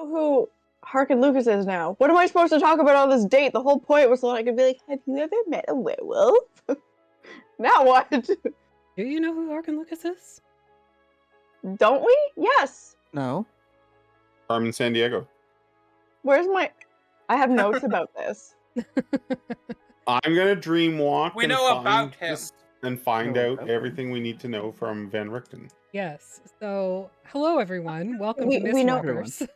know who Hark and Lucas is now. What am I supposed to talk about on this date? The whole point was so I could be like, have you ever met a werewolf? Now what? Do you know who Alaric and Lucas is? Don't we? Yes. No. Carmen Sandiego. Where's my... I have notes about this. I'm gonna dream walk. We know about him. And find Know out about everything we need to know from Van Richten. Yes. So, hello everyone. Welcome to We know Mistwalkers.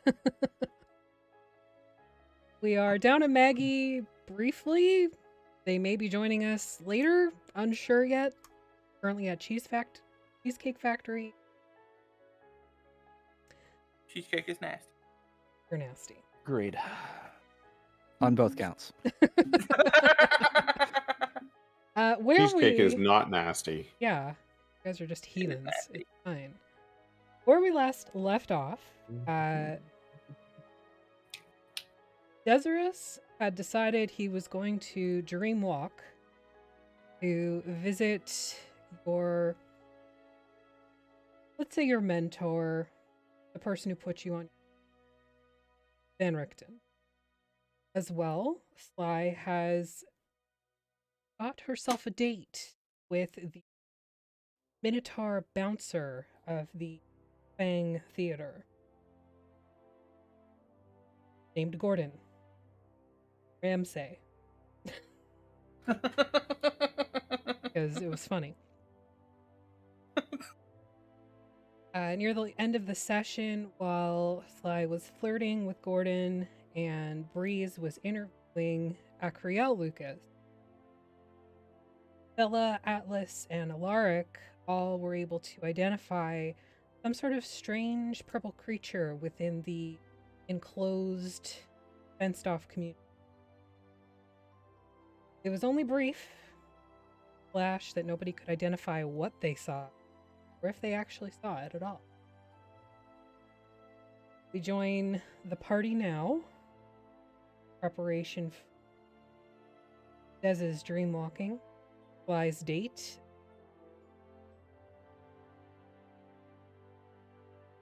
We are down at Maggie briefly. They may be joining us later. Unsure yet. Currently at Cheesecake Factory. Cheesecake is nasty. You're nasty. Agreed. On both counts. Where Cheesecake we... is not nasty. Yeah. You guys are just heathens. nasty. It's fine. Where we last left off, Desirous had decided he was going to dream walk to visit your, let's say your mentor, the person who put you on Van Richten. As well, Sly has got herself a date with the Minotaur bouncer of the Fang Theater, named Gordon Ramsay, because it was funny. Near the end of the session, while Sly was flirting with Gordon and Breeze was interviewing Akriel Lucas, Thella, Atlas, and Alaric all were able to identify some sort of strange purple creature within the enclosed, fenced-off community. It was only brief flash that nobody could identify what they saw, or if they actually saw it at all. We join the party now. Preparation for Dez's dream walking. Fly's date.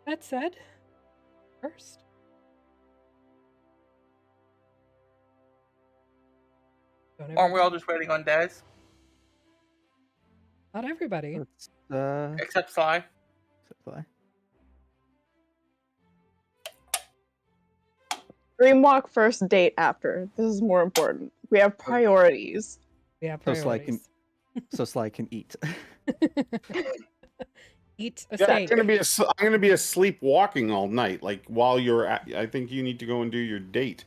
That said, first. Aren't we all just waiting on Des? Not everybody. Let's, Except Sly. Supply. Dream walk first, date after. This is more important. We have priorities. Yeah, So Sly priorities. so Sly can eat. Eat a Yeah, steak. I'm gonna be asleep walking all night. Like while you're at, I think you need to go and do your date.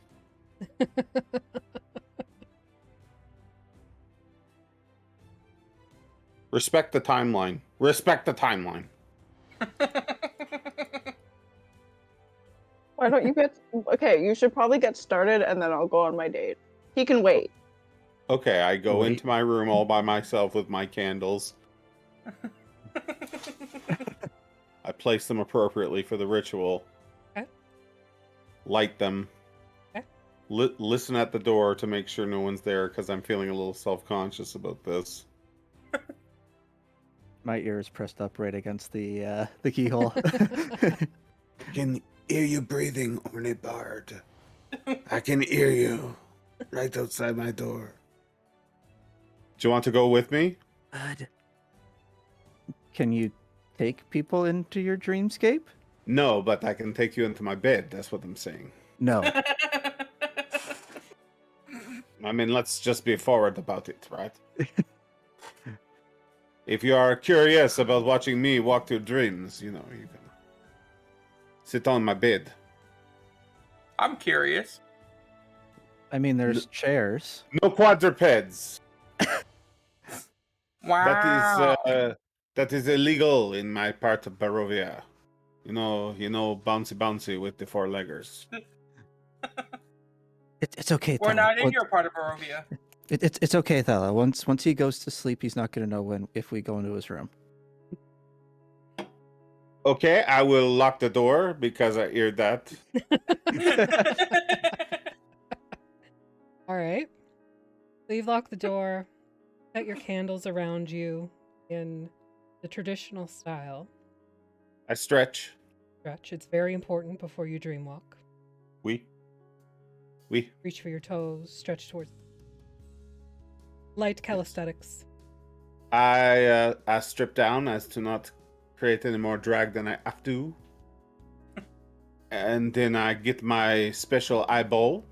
Respect the timeline. Respect the timeline. Why don't you get... Okay, you should probably get started and then I'll go on my date. He can wait. Okay, I go Wait. into my room all by myself with my candles. I place them appropriately for the ritual. Okay. Light them. Okay. Listen at the door to make sure no one's there because I'm feeling a little self-conscious about this. My ear is pressed up right against the keyhole. I can hear you breathing, Ornate Bard. I can hear you right outside my door. Do you want to go with me? Can you take people into your dreamscape? No, but I can take you into my bed. That's what I'm saying. No. I mean, let's just be forward about it, right? If you are curious about watching me walk through dreams, you know, you can sit on my bed. I'm curious. I mean, there's chairs. No quadrupeds. Wow. That is illegal in my part of Barovia. You know, bouncy bouncy with the four-leggers. It's okay. We're Thella. not in Once- your part of Barovia. It's okay, Thella. Once he goes to sleep, he's not gonna know if we go into his room. Okay, I will lock the door because I heard that. All right. So you've locked the door, set your candles around you in the traditional style. I stretch. Stretch. It's very important before you dream walk. We. Reach for your toes, stretch towards. Light calisthenics. I strip down as to not create any more drag than I have to. And then I get my special eyeball.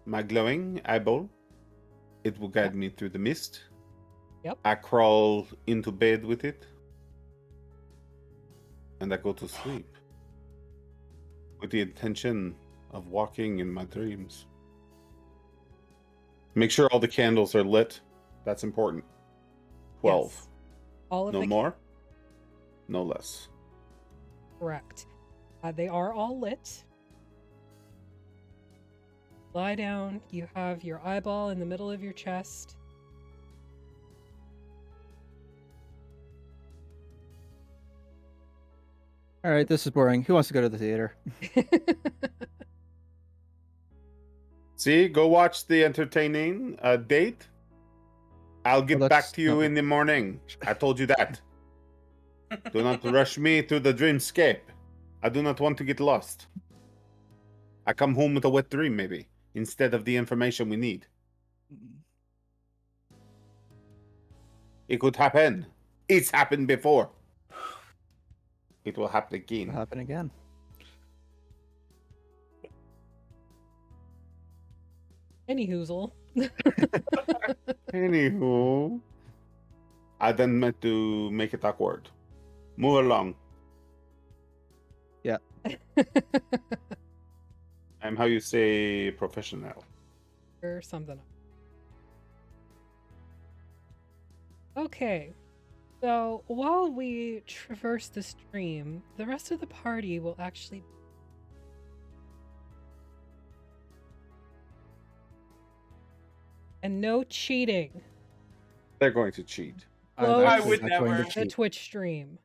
My glowing eyeball. It will guide me through the mist. Yep. I crawl into bed with it. And I go to sleep. With the intention of walking in my dreams. Make sure all the candles are lit. That's important. 12. Yes. All of No the more, no less. correct. They are all lit. Lie down. You have your eyeball in the middle of your chest. All right, this is boring. Who wants to go to the theater? See, go watch the entertaining date. I'll get Well, back that's to you not- in the morning. I told you that. Do not rush me through the dreamscape. I do not want to get lost. I come home with a wet dream, maybe, instead of the information we need. It could happen. It's happened before. It will happen again. It'll happen again. Any hoozle. Anywho, I then meant to make it awkward. Move along. I'm how you say professional. Or something. Okay. So while we traverse the stream, the rest of the party will actually. And no cheating. They're going to cheat. I'm Close actually would not going to never. the cheat. Twitch stream.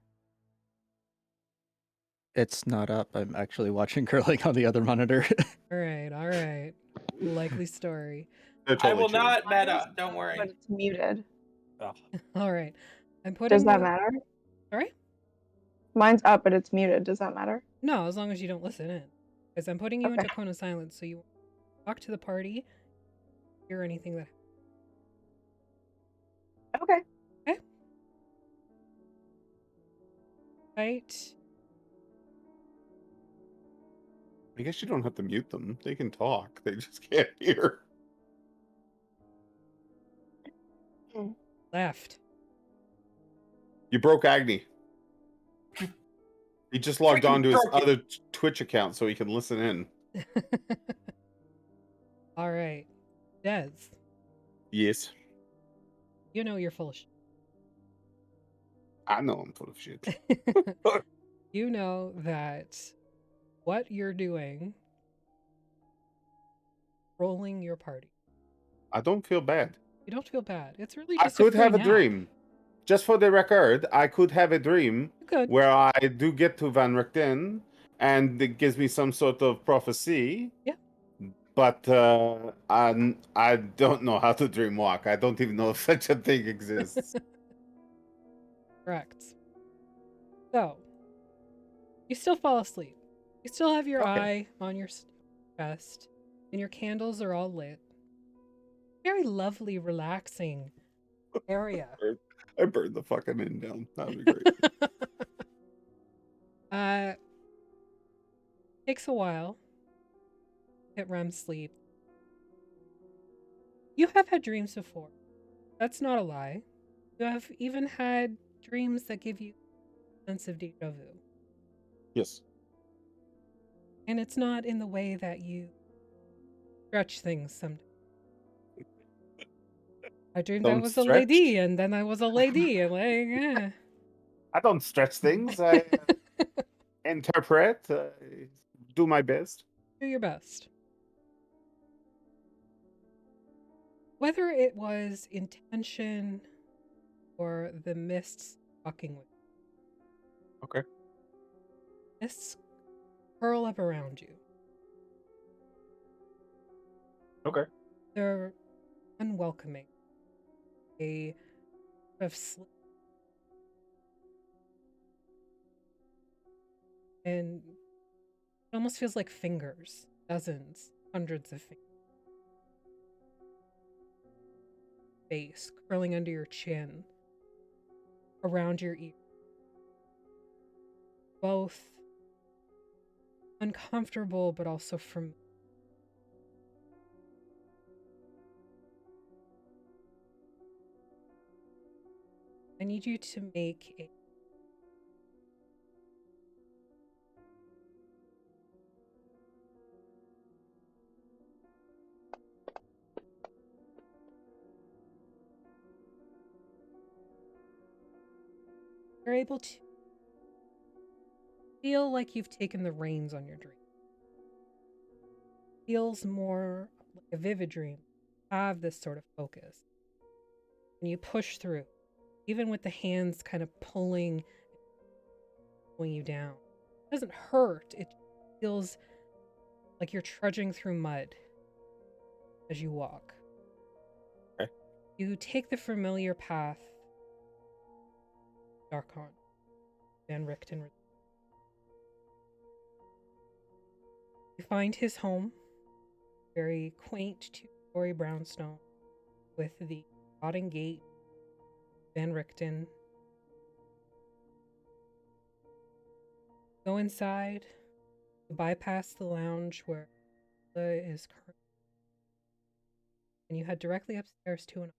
It's not up. I'm actually watching curling on the other monitor. All right. Likely story. They're I totally will cheating. not Mine is meta. Don't up, worry. But it's muted. All right. I'm putting. Does that you- matter? Sorry? Mine's up, but it's muted. Does that matter? No, as long as you don't listen in. Because I'm putting you into Okay. cone of silence, so you talk to the party, hear anything that. Okay. Right. I guess you don't have to mute them. They can talk. They just can't hear. Left. You broke Agni. He just logged Freaking on to his broke it. other Twitch account so he can listen in. All right. Des, Yes. you know you're full of I know I'm full of shit. shit. You know that what you're doing, rolling your party. I don't feel bad. You don't feel bad. It's really I just could have a nap. dream. Just for the record, I could have a dream You could. where I do get to Van Richten and it gives me some sort of prophecy. Yeah. But I don't know how to dream walk. I don't even know if such a thing exists. Correct. So, you still fall asleep. You still have your Okay. eye on your chest, and your candles are all lit. Very lovely, relaxing area. I burned the fucking inn down. That'd be great. Takes a while. Hit REM sleep. You have had dreams before. That's not a lie. You have even had dreams that give you a sense of deja vu. Yes. And it's not in the way that you stretch things sometimes. I dreamed I Don't was a stretch. lady, and then I was a lady, and like, I don't stretch things. I interpret, do my best. do your best. Whether it was intention or the mists fucking with you. Okay. Mists curl up around you. Okay. They're unwelcoming. They have sleep. And almost feels like fingers. Dozens, hundreds of fingers. Face curling under your chin, around your ear. Both uncomfortable, but also from. I need you to make a. You're able to feel like you've taken the reins on your dream. Feels more like a vivid dream. Have this sort of focus. And you push through, even with the hands kind of pulling you down. It doesn't hurt. It feels like you're trudging through mud as you walk. Okay. You take the familiar path. Darkon. Van Richten. You find his home. Very quaint two-story brownstone with the rotting gate. Van Richten. Go inside. Bypass the lounge where Thella is currently. And you head directly upstairs to an.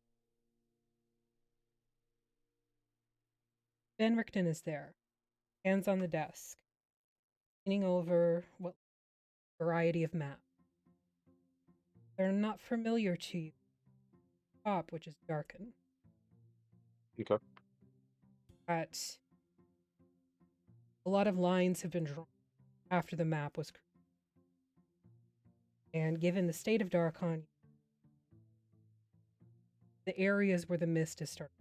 Van Richten is there, hands on the desk, leaning over what variety of maps. They're not familiar to you. Top, which is darkened. Okay. But a lot of lines have been drawn after the map was created. And given the state of Darkon, the areas where the mist is starting.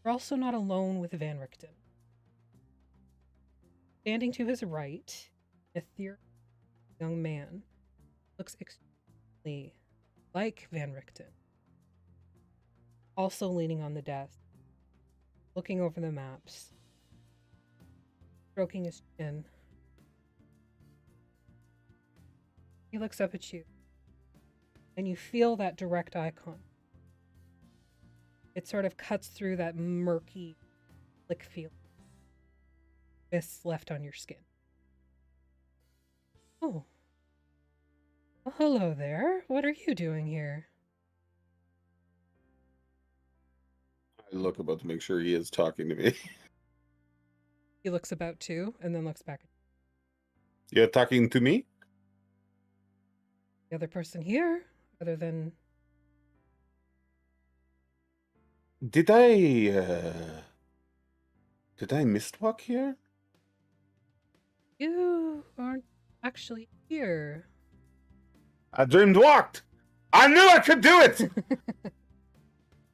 You're also not alone with Van Richten. Standing to his right, an ethereal young man looks extremely like Van Richten. Also leaning on the desk, looking over the maps, stroking his chin. He looks up at you, and you feel that direct eye contact. It sort of cuts through that murky, slick feel. Mists left on your skin. Oh. Well, hello there. What are you doing here? I look about to make sure he is talking to me. He looks about too, and then looks back at You're talking to me? the other person here, other than Did I mistwalk here? you aren't actually here. I dreamed walked. I knew I could do it.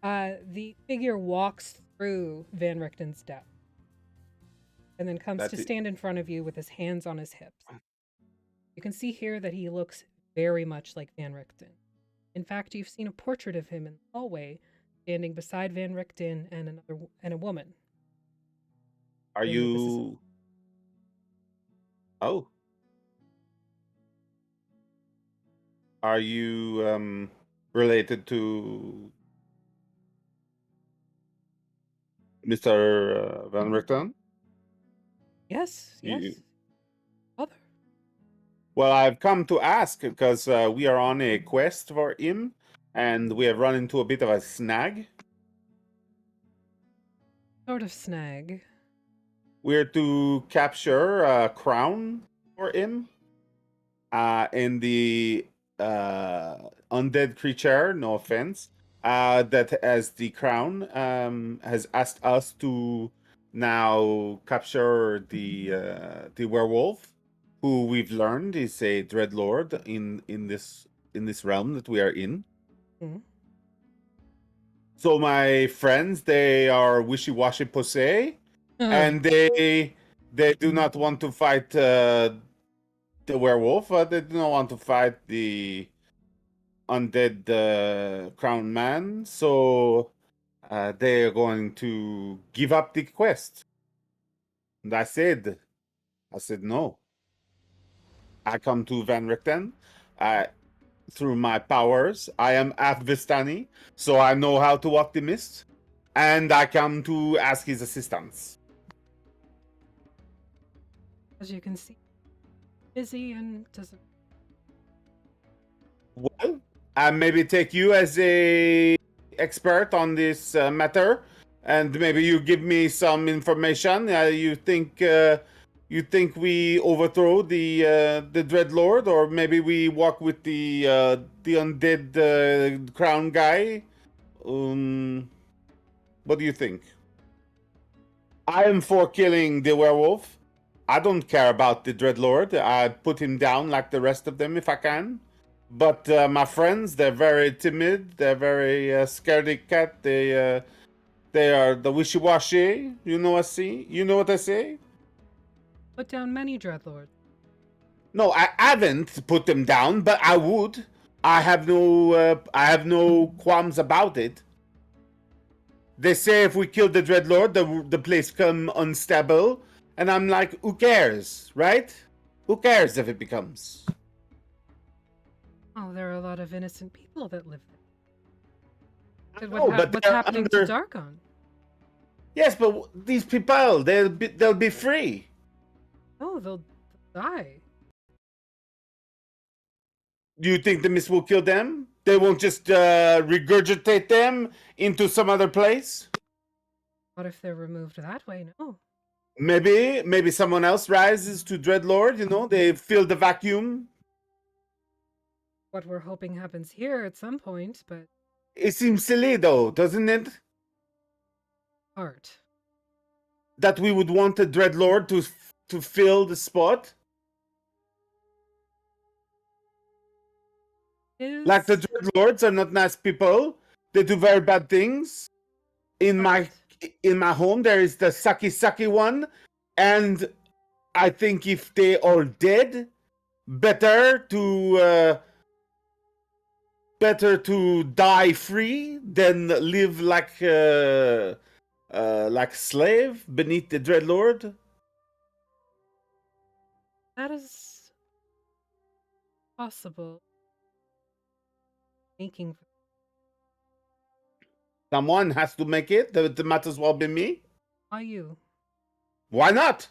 The figure walks through Van Richten's desk and then comes to stand in front of you with his hands on his hips. You can see here that he looks very much like Van Richten. In fact, you've seen a portrait of him in the hallway, standing beside Van Richten and a woman. Are you? Oh. Are you related to Mr. Van Richten? Yes, yes. Father. Well, I've come to ask because we are on a quest for him, and we have run into a bit of a snag. Sort of snag. We're to capture a crown for him, and the undead creature, no offense, that has the crown has asked us to now capture the werewolf, who we've learned is a dreadlord in this realm that we are in. Mm-hmm. So my friends, they are wishy-washy posse, and they do not want to fight the werewolf. They do not want to fight the undead crown man. So they are going to give up the quest. And I said no. I come to Van Richten. Through my powers, I am half Vistani, so I know how to walk the mist. And I come to ask his assistance. As you can see, busy and doesn't. Well, I maybe take you as a expert on this matter, and maybe you give me some information. You think we overthrow the Dreadlord, or maybe we walk with the undead crown guy? What do you think? I am for killing the werewolf. I don't care about the Dreadlord. I'd put him down like the rest of them if I can. But my friends, they're very timid. They're very scaredy cat. They are the wishy-washy. You know what I see? You know what I say? Put down many dreadlords. No, I haven't put them down, but I would. I have no qualms about it. They say if we kill the Dreadlord, the place come unstable, and I'm like, who cares, right? Who cares if it becomes? Oh, there are a lot of innocent people that live there. No, but What's they're happening under... to Darkon? Yes, but these people, they'll be free. Oh, they'll die. Do you think the mist will kill them? They won't just regurgitate them into some other place? What if they're removed that way? No. Maybe someone else rises to Dreadlord, you know? They fill the vacuum. What we're hoping happens here at some point, but It seems silly, though, doesn't it? art. That we would want a Dreadlord to fill the spot? Like the Dreadlords are not nice people. They do very bad things. In my home, there is the sucky one, and I think if they are dead, better to die free than live like slave beneath the Dreadlord. That is possible. Making. Someone has to make it. It might as well be me. Why you? Why not?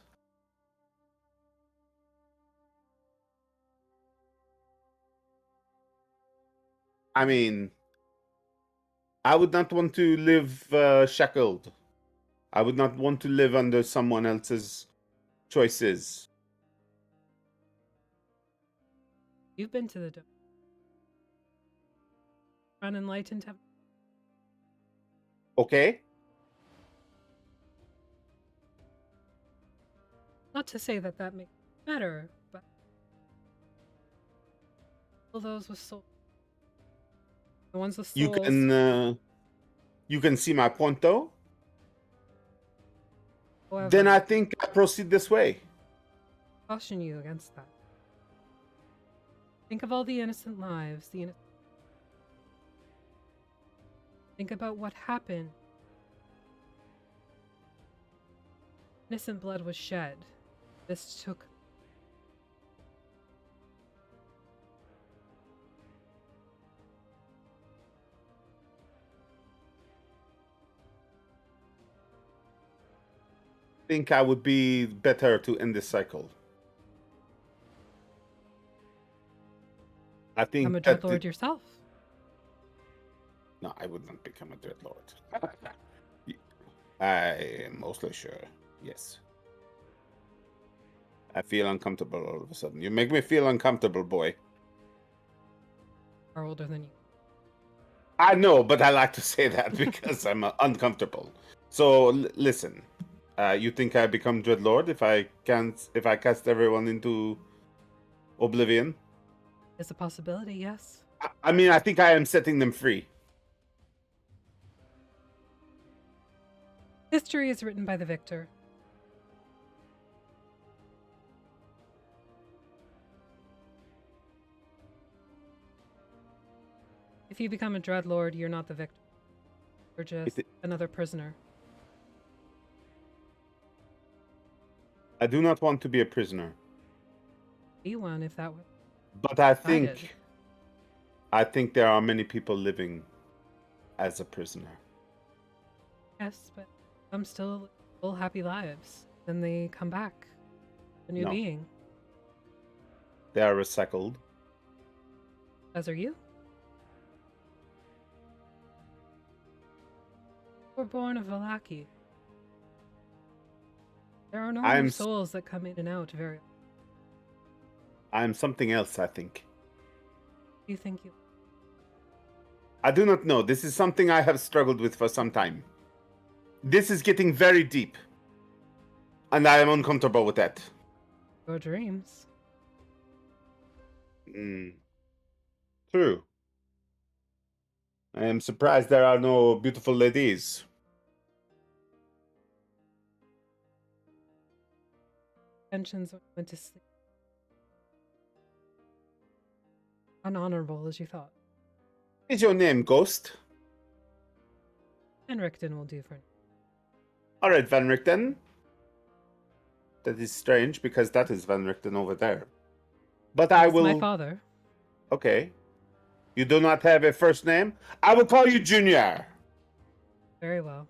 I mean, I would not want to live shackled. I would not want to live under someone else's choices. You've been to the door. Unenlightened have. Okay. Not to say that makes it better, but all those with souls. The ones with souls. You can see my point, though. However, Then I think I proceed this way. caution you against that. Think of all the innocent lives, Think about what happened. Innocent blood was shed. This took. I think I would be better to end this cycle. I think I'm a Dreadlord yourself. No, I would not become a Dreadlord. I am mostly sure. Yes. I feel uncomfortable all of a sudden. You make me feel uncomfortable, boy. Are older than you. I know, but I like to say that because I'm uncomfortable. So listen, you think I become Dreadlord if I cast everyone into oblivion? It's a possibility, yes. I mean, I think I am setting them free. History is written by the victor. If you become a Dreadlord, you're not the victor. You're just another prisoner. I do not want to be a prisoner. Be one if that were But I decided. think there are many people living as a prisoner. Yes, but some still live happy lives. Then they come back. A new No. being. They are recycled. As are you. We're born of Valaki. There are no I new am souls that come in and out very. I am something else, I think. You think you? I do not know. This is something I have struggled with for some time. This is getting very deep. And I am uncomfortable with that. Your dreams. True. I am surprised there are no beautiful ladies. Pensions went to sleep. Unhonorable as you thought. What is your name, Ghost? And Rickton will do for now. All right, Van Richten. That is strange because that is Van Richten over there. But I That's will. my father. Okay. You do not have a first name? I will call you Junior. Very well.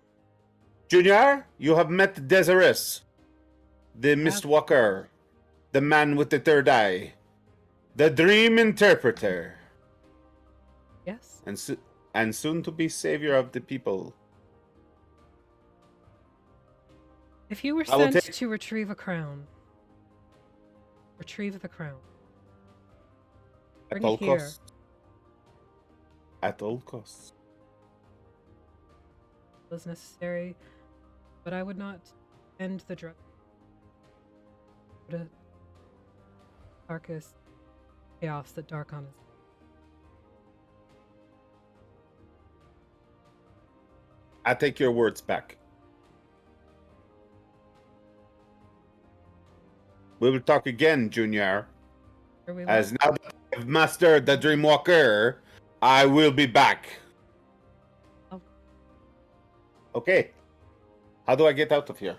Junior, you have met Desirous, the Mistwalker, the man with the third eye, the dream interpreter, Yes. and soon to be savior of the people. If you were I will sent take- to retrieve a crown, retrieve the crown. Bring At all it here. costs. At all costs. Was necessary, but I would not end the drug. Put a darkest chaos that Darkon is. I take your words back. We will talk again, Junior. Here we will. As now that I've mastered the Dreamwalker, I will be back. Oh. Okay. How do I get out of here?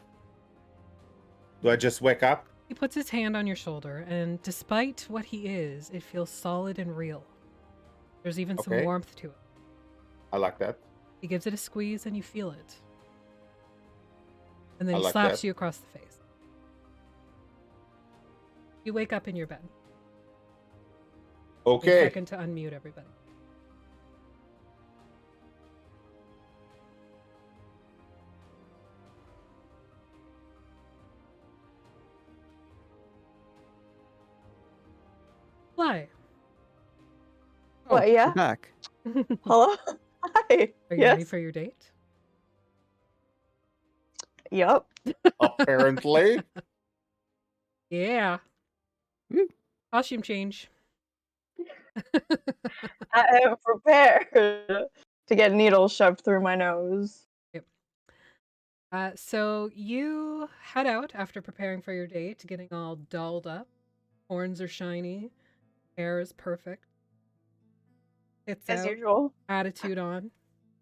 Do I just wake up? He puts his hand on your shoulder, and despite what he is, it feels solid and real. There's even some Okay. warmth to it. I like that. He gives it a squeeze, and you feel it. And then I he like slaps that. you across the face. You wake up in your bed. Take a Okay. second to unmute everybody. Fly. What, We're yeah? back. Hello? Hi. Are you ready Yes. for your date? Yup. Apparently. Yeah. Woo. Costume change. I am prepared to get needles shoved through my nose. So you head out after preparing for your date, getting all dolled up. Horns are shiny. Hair is perfect. Hits As out. usual. Attitude on.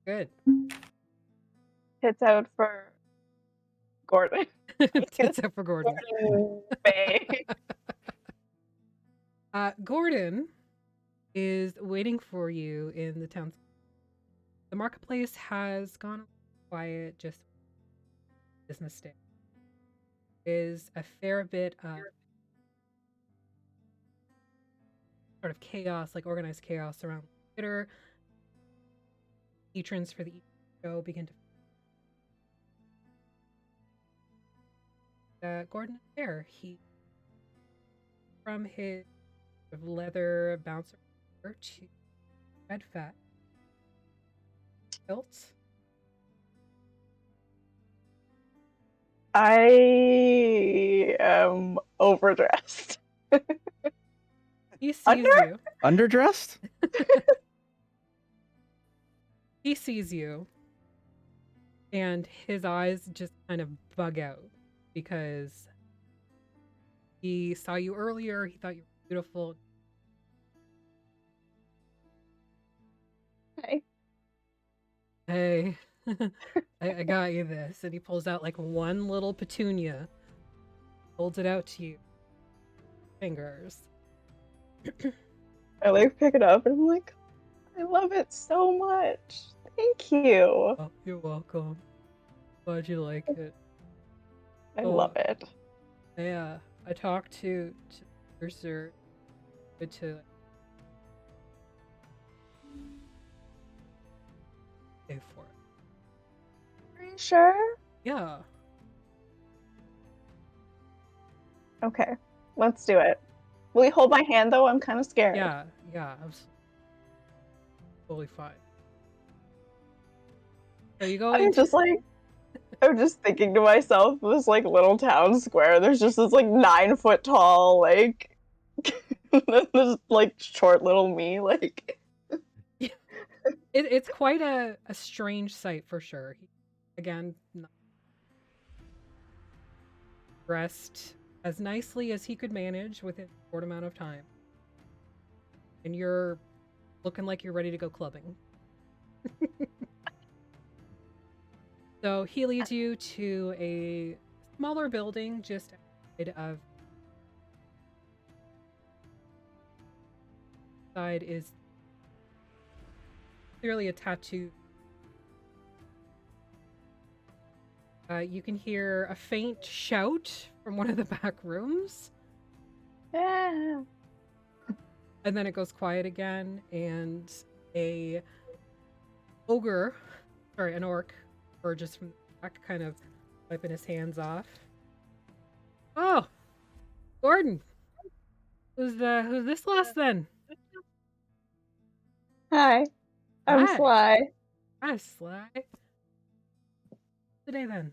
Good. Hits out for Gordon. Hits out for Gordon. Gordon Bay. Gordon is waiting for you in the town. The marketplace has gone quiet, just business day. Is a fair bit of sort of chaos, like organized chaos around the theater. Patrons for the show begin to. Gordon is there. He, from his sort of leather bouncer to red fat built. I am overdressed. He sees Under? you. Underdressed? He sees you, and his eyes just kind of bug out because he saw you earlier. He thought you were beautiful. Hey. Hey, I got you this. And he pulls out like one little petunia Holds it out to you. Fingers. I like pick it up and I'm like, I love it so much. Thank you. Oh, you're welcome. Glad you like it. I Oh, love it. Yeah, I talked to Mercer to pay for it. Are you sure? Yeah. Okay, let's do it. Will you hold my hand though? I'm kind of scared. Yeah, I'm totally fine. So you go I'm into just like, I'm just thinking to myself, this like little town square, there's just this like 9-foot tall, like, this like short little me, like. it's quite a strange sight for sure. Again, not dressed as nicely as he could manage within a short amount of time. And you're looking like you're ready to go clubbing. So he leads you to a smaller building just outside of. Side is clearly a tattoo. You can hear a faint shout from one of the back rooms. Yeah. And then it goes quiet again, and an orc, emerges from the back, kind of wiping his hands off. Oh, Gordon, who's this last then? Hi, I'm Hi. Sly. Hi, Sly. Today then.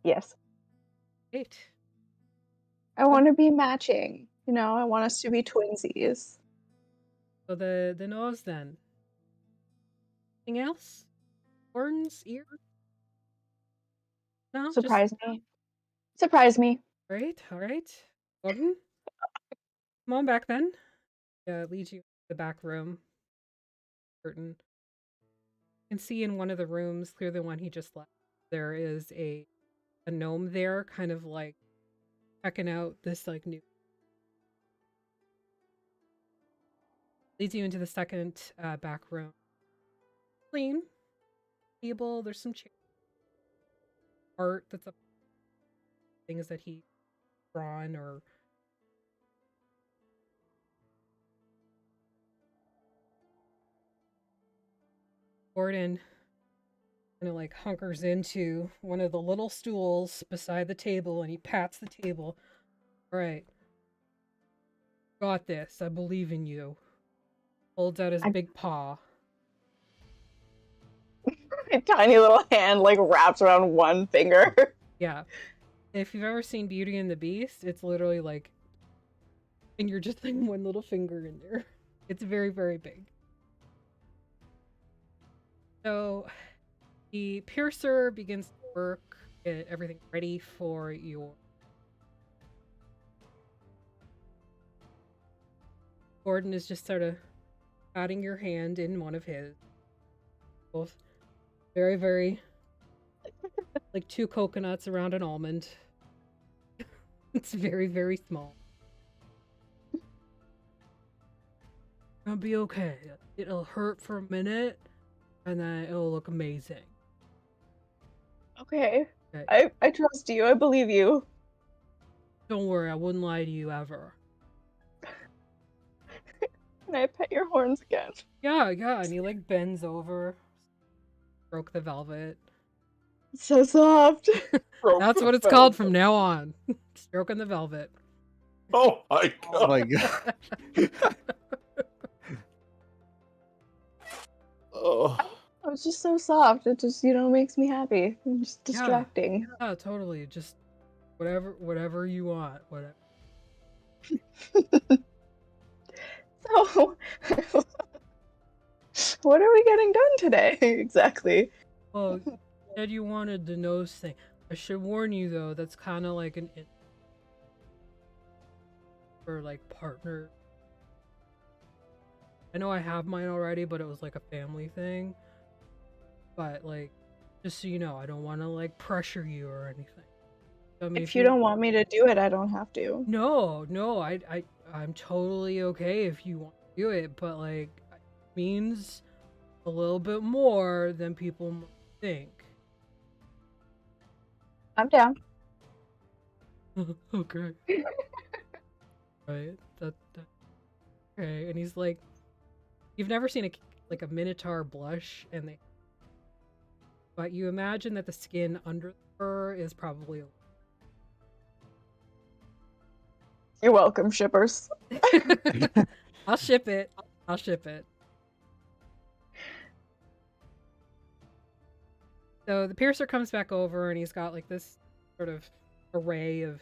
Yes. Great. I want to be matching. You know, I want us to be twinsies. So the nose then. Anything else? Horns, ear? No, Surprise me. Surprise me. Great, all right. Gordon, come on back then. Leads you to the back room. Curtain. You can see in one of the rooms, clearly the one he just left, there is a gnome there, kind of like checking out this like new. Leads you into the second back room. Clean table. There's some art that's up. Things that he drawn or. Gordon kind of like hunkers into one of the little stools beside the table and he pats the table. All right. Got this. I believe in you. Holds out his big paw. My tiny little hand like wraps around one finger. Yeah. If you've ever seen Beauty and the Beast, it's literally like, and you're just like one little finger in there. It's very, very big. So the piercer begins to work, get everything ready for your. Gordon is just sort of patting your hand in one of his. Both very, very like 2 coconuts around an almond. It's very, very small. It'll be okay. It'll hurt for a minute, and then it'll look amazing. Okay. I trust you. I believe you. Don't worry, I wouldn't lie to you ever. Can I pet your horns again? Yeah, and he like bends over, stroke the velvet. It's so soft. That's what it's called from now on. Stroking the velvet. Oh my god. Oh my god. Oh. Oh, it's just so soft. It just, makes me happy. It's just distracting. Yeah, totally. Just whatever you want. Whatever. So, what are we getting done today exactly? Well, you said you wanted the nose thing. I should warn you though, that's kind of like for like partner. I know I have mine already, but it was like a family thing. But like, just so you know, I don't want to like pressure you or anything. I mean, If you don't want me to do it, I don't have to. No, I'm totally okay if you want to do it, but like, it means a little bit more than people might think. I'm down. Okay. Right. That. Okay. And he's like, you've never seen a minotaur blush, but you imagine that the skin under the fur is probably. You're welcome, shippers. I'll ship it. I'll ship it. So the piercer comes back over and he's got like this sort of array of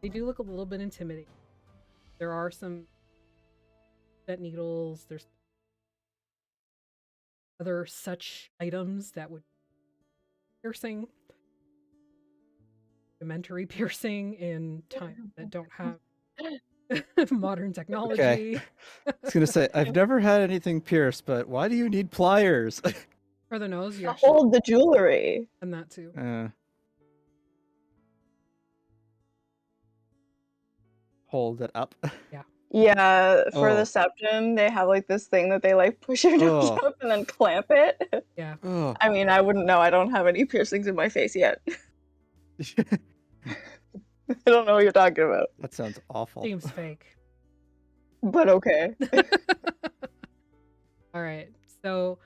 they do look a little bit intimidating. There are some set needles, there's other such items that would piercing, elementary piercing in time that don't have modern technology. I was gonna say I've never had anything pierced, but why do you need pliers? For the nose, you To actually hold the jewelry. and that too. Hold it up. Yeah, for the Oh. septum, they have like this thing that they like push your nose Oh. up and then clamp it. Yeah. Oh. I mean, I wouldn't know. I don't have any piercings in my face yet. I don't know what you're talking about. That sounds awful. Seems fake. But okay. All right. So,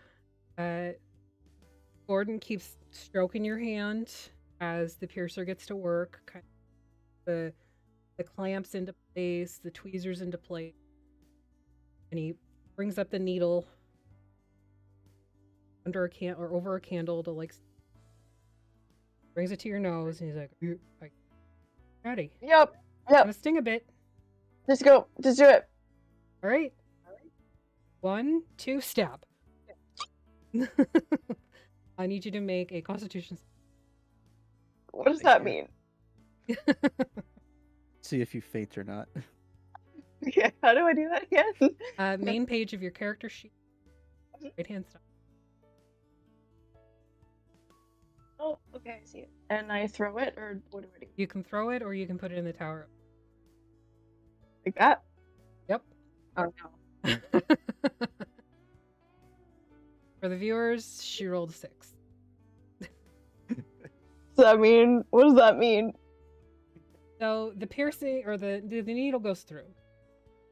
Gordon keeps stroking your hand as the piercer gets to work. Kind of the clamps into place, the tweezers into place, and he brings up the needle under a or over a candle to like brings it to your nose, and he's like, ready? Yep. Gonna sting a bit. Just go. Just do it. All right. 1, 2, stab. I need you to make a Constitution. What does that mean? See if you faint or not. Okay, how do I do that again? Main page of your character sheet. Right hand side. Oh, okay, I see it. And I throw it, or what do I do? You can throw it, or you can put it in the tower. Like that? Yep. Oh no. For the viewers, she rolled a 6. Does that mean? What does that mean? So the piercing or the needle goes through,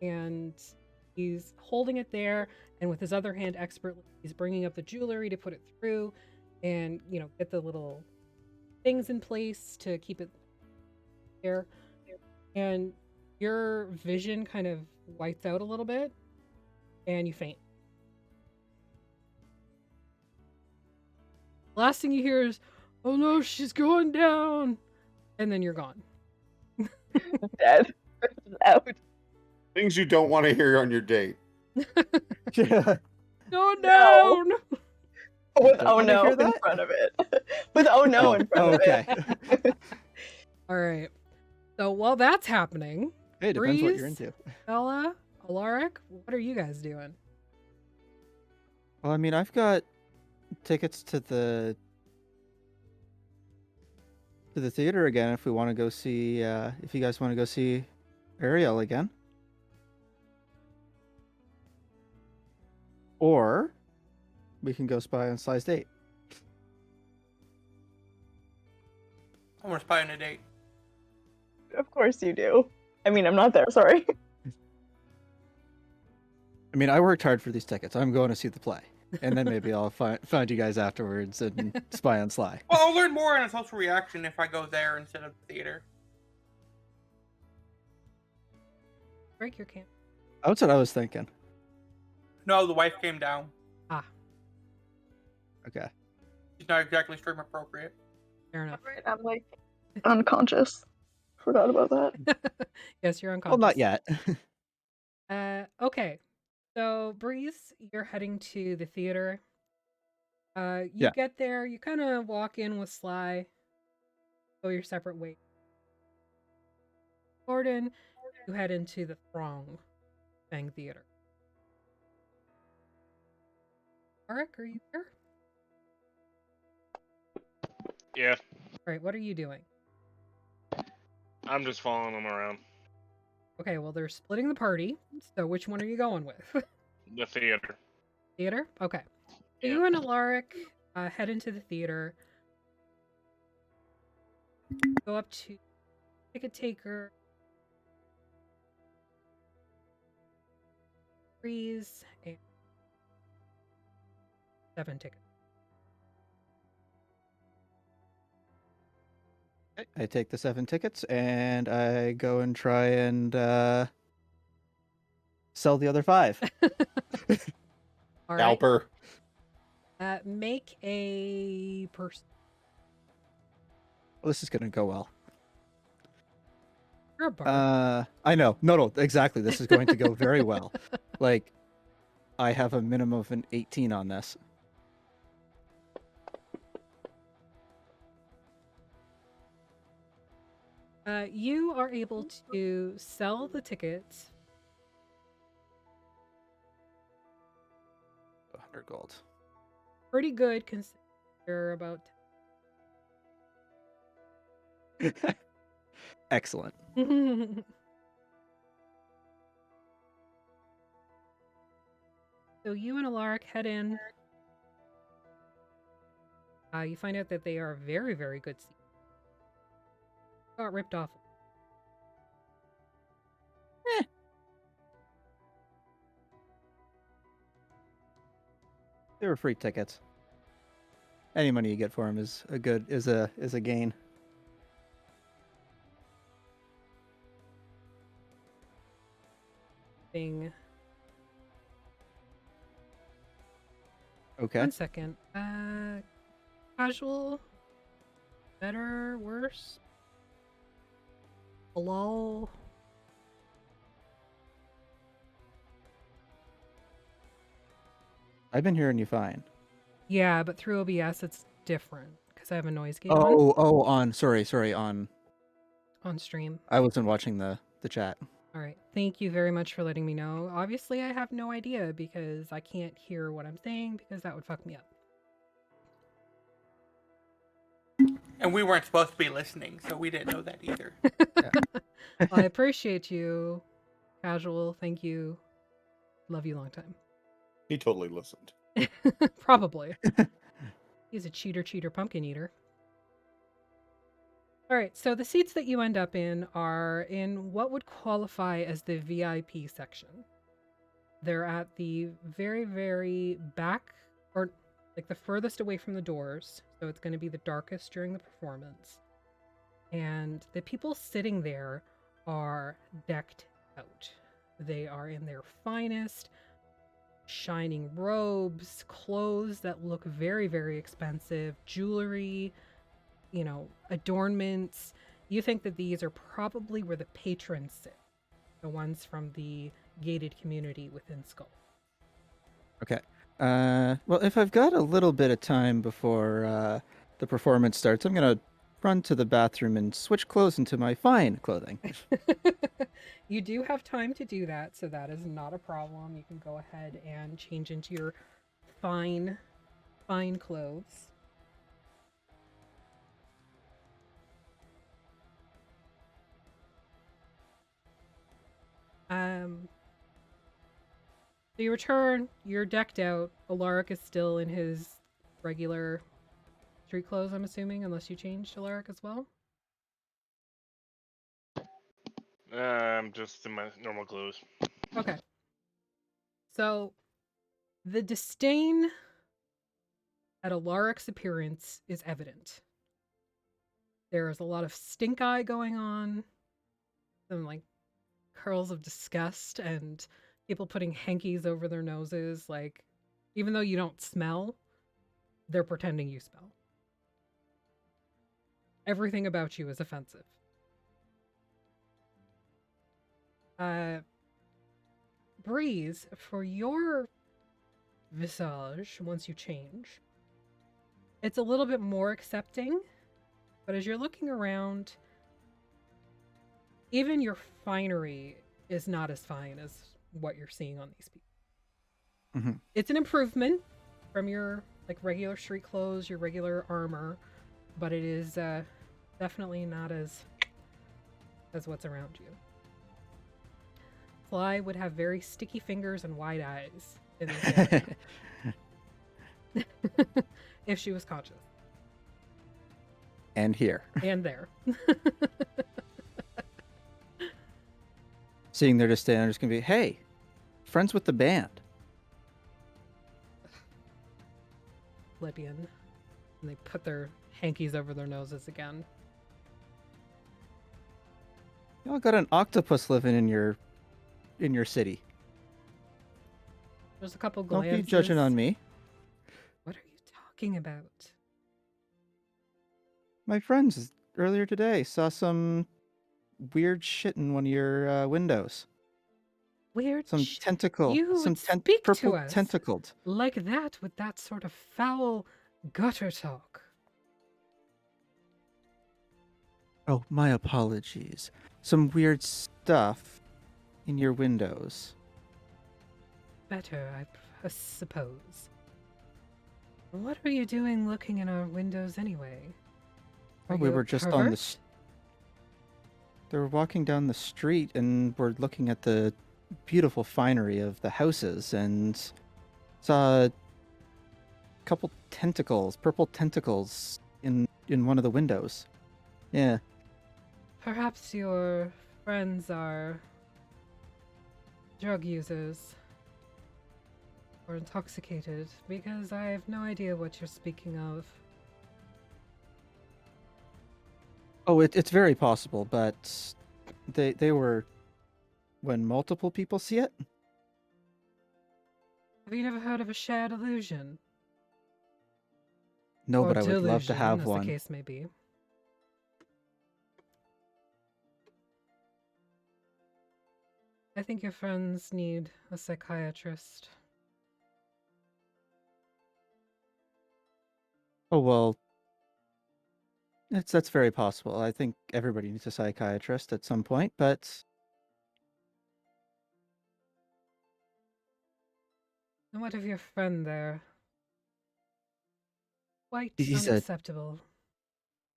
and he's holding it there, and with his other hand expertly, he's bringing up the jewelry to put it through, and get the little things in place to keep it there. And your vision kind of whites out a little bit, and you faint. Last thing you hear is, "Oh no, she's going down," and then you're gone. Dead. Out. Things you don't want to hear on your date. Yeah. Go down. With Don't oh wanna no hear in that? front of it. With oh no in front of okay. it. All right. So while that's happening, Hey, depends what you're Breeze? into. Thella, Alaric, what are you guys doing? Well, I mean, I've got tickets to the theater again. If we want to go see, if you guys want to go see Akriel again, or we can go spy on Sly's date. I want to spy on a date. Of course you do. I mean, I'm not there, sorry. I mean, I worked hard for these tickets. I'm going to see the play, and then maybe I'll find you guys afterwards and spy on Sly. Well, I'll learn more on a social reaction if I go there instead of the theater. Break your camp. That's what I was thinking. No, the wife came down. Okay. She's not exactly stream appropriate. Fair enough. Right, I'm like unconscious. Forgot about that. Yes, you're unconscious. Well, not yet. Okay. So, Breeze, you're heading to the theater. You Yeah. get there, you kind of walk in with Sly, go your separate ways. Gordon, you head into the Throng Fang Theater. Alaric, are you there? Yeah. All right, what are you doing? I'm just following them around. Okay, well, they're splitting the party. So which one are you going with? The theater. Theater? Okay. So Yeah. you and Alaric head into the theater. Go up to ticket taker. Breeze and 7 tickets. I take the 7 tickets and I go and try and sell the other 5. All right. Scalper. Make a person. Well, this is gonna go well. You're a bard. I know. No, exactly. This is going to go very well. Like, I have a minimum of an 18 on this. You are able to sell the tickets. 100 gold. Pretty good considering you're about. Excellent. So you and Alaric head in. You find out that they are very, very good seats. Got ripped off. They were free tickets. Any money you get for them is a gain. Thing. Okay. 1 second. Casual. Better, worse. Below. I've been hearing you fine. Yeah, but through OBS it's different because I have a noise gate on Sorry, on stream. I wasn't watching the chat. All right. Thank you very much for letting me know. Obviously, I have no idea because I can't hear what I'm saying because that would fuck me up. And we weren't supposed to be listening, so we didn't know that either. Well, I appreciate you. Casual, thank you. Love you long time. He totally listened. Probably. He's a cheater, pumpkin eater. All right, so the seats that you end up in are in what would qualify as the VIP section. They're at the very, very back, or like the furthest away from the doors. So it's going to be the darkest during the performance. And the people sitting there are decked out. They are in their finest, shining robes, clothes that look very, very expensive, jewelry, you know, adornments. You think that these are probably where the patrons sit, the ones from the gated community within Skull. Okay. Well, if I've got a little bit of time before the performance starts, I'm gonna run to the bathroom and switch clothes into my fine clothing. You do have time to do that, so that is not a problem. You can go ahead and change into your fine clothes. So you return, you're decked out. Alaric is still in his regular street clothes, I'm assuming, unless you changed Alaric as well. I'm just in my normal clothes. Okay. So the disdain at Alaric's appearance is evident. There is a lot of stink eye going on, some like curls of disgust, and people putting hankies over their noses. Like, even though you don't smell, they're pretending you smell. Everything about you is offensive. Breeze, for your visage, once you change, it's a little bit more accepting, but as you're looking around, even your finery is not as fine as what you're seeing on these people. Mm-hmm. It's an improvement from your like regular street clothes, your regular armor, but it is definitely not as as what's around you. Sly would have very sticky fingers and wide eyes in this area. If she was conscious. And here. And there. Seeing they're just standing there, just gonna be, hey, friends with the band. Libyan. And they put their hankies over their noses again. Y'all got an octopus living in your city. There's a couple Don't glances. be judging on me. What are you talking about? My friends earlier today saw some weird shit in one of your windows. Weird Some sh- tentacle. You Some would speak to purple us tentacled. like that with that sort of foul gutter talk. Oh, my apologies. Some weird stuff in your windows. Better, I suppose. What are you doing looking in our windows anyway? Oh, Are we you a were just on the. pervert? They were walking down the street and were looking at the beautiful finery of the houses and saw a couple tentacles, purple tentacles in one of the windows. Yeah. Perhaps your friends are drug users or intoxicated, because I have no idea what you're speaking of. Oh, it's very possible, but they were when multiple people see it. Have you never heard of a shared illusion? No, Or but I would love to delusion, have as one. the case may be. I think your friends need a psychiatrist. Oh well, that's very possible. I think everybody needs a psychiatrist at some point, but And what of your friend there? Quite he's unacceptable.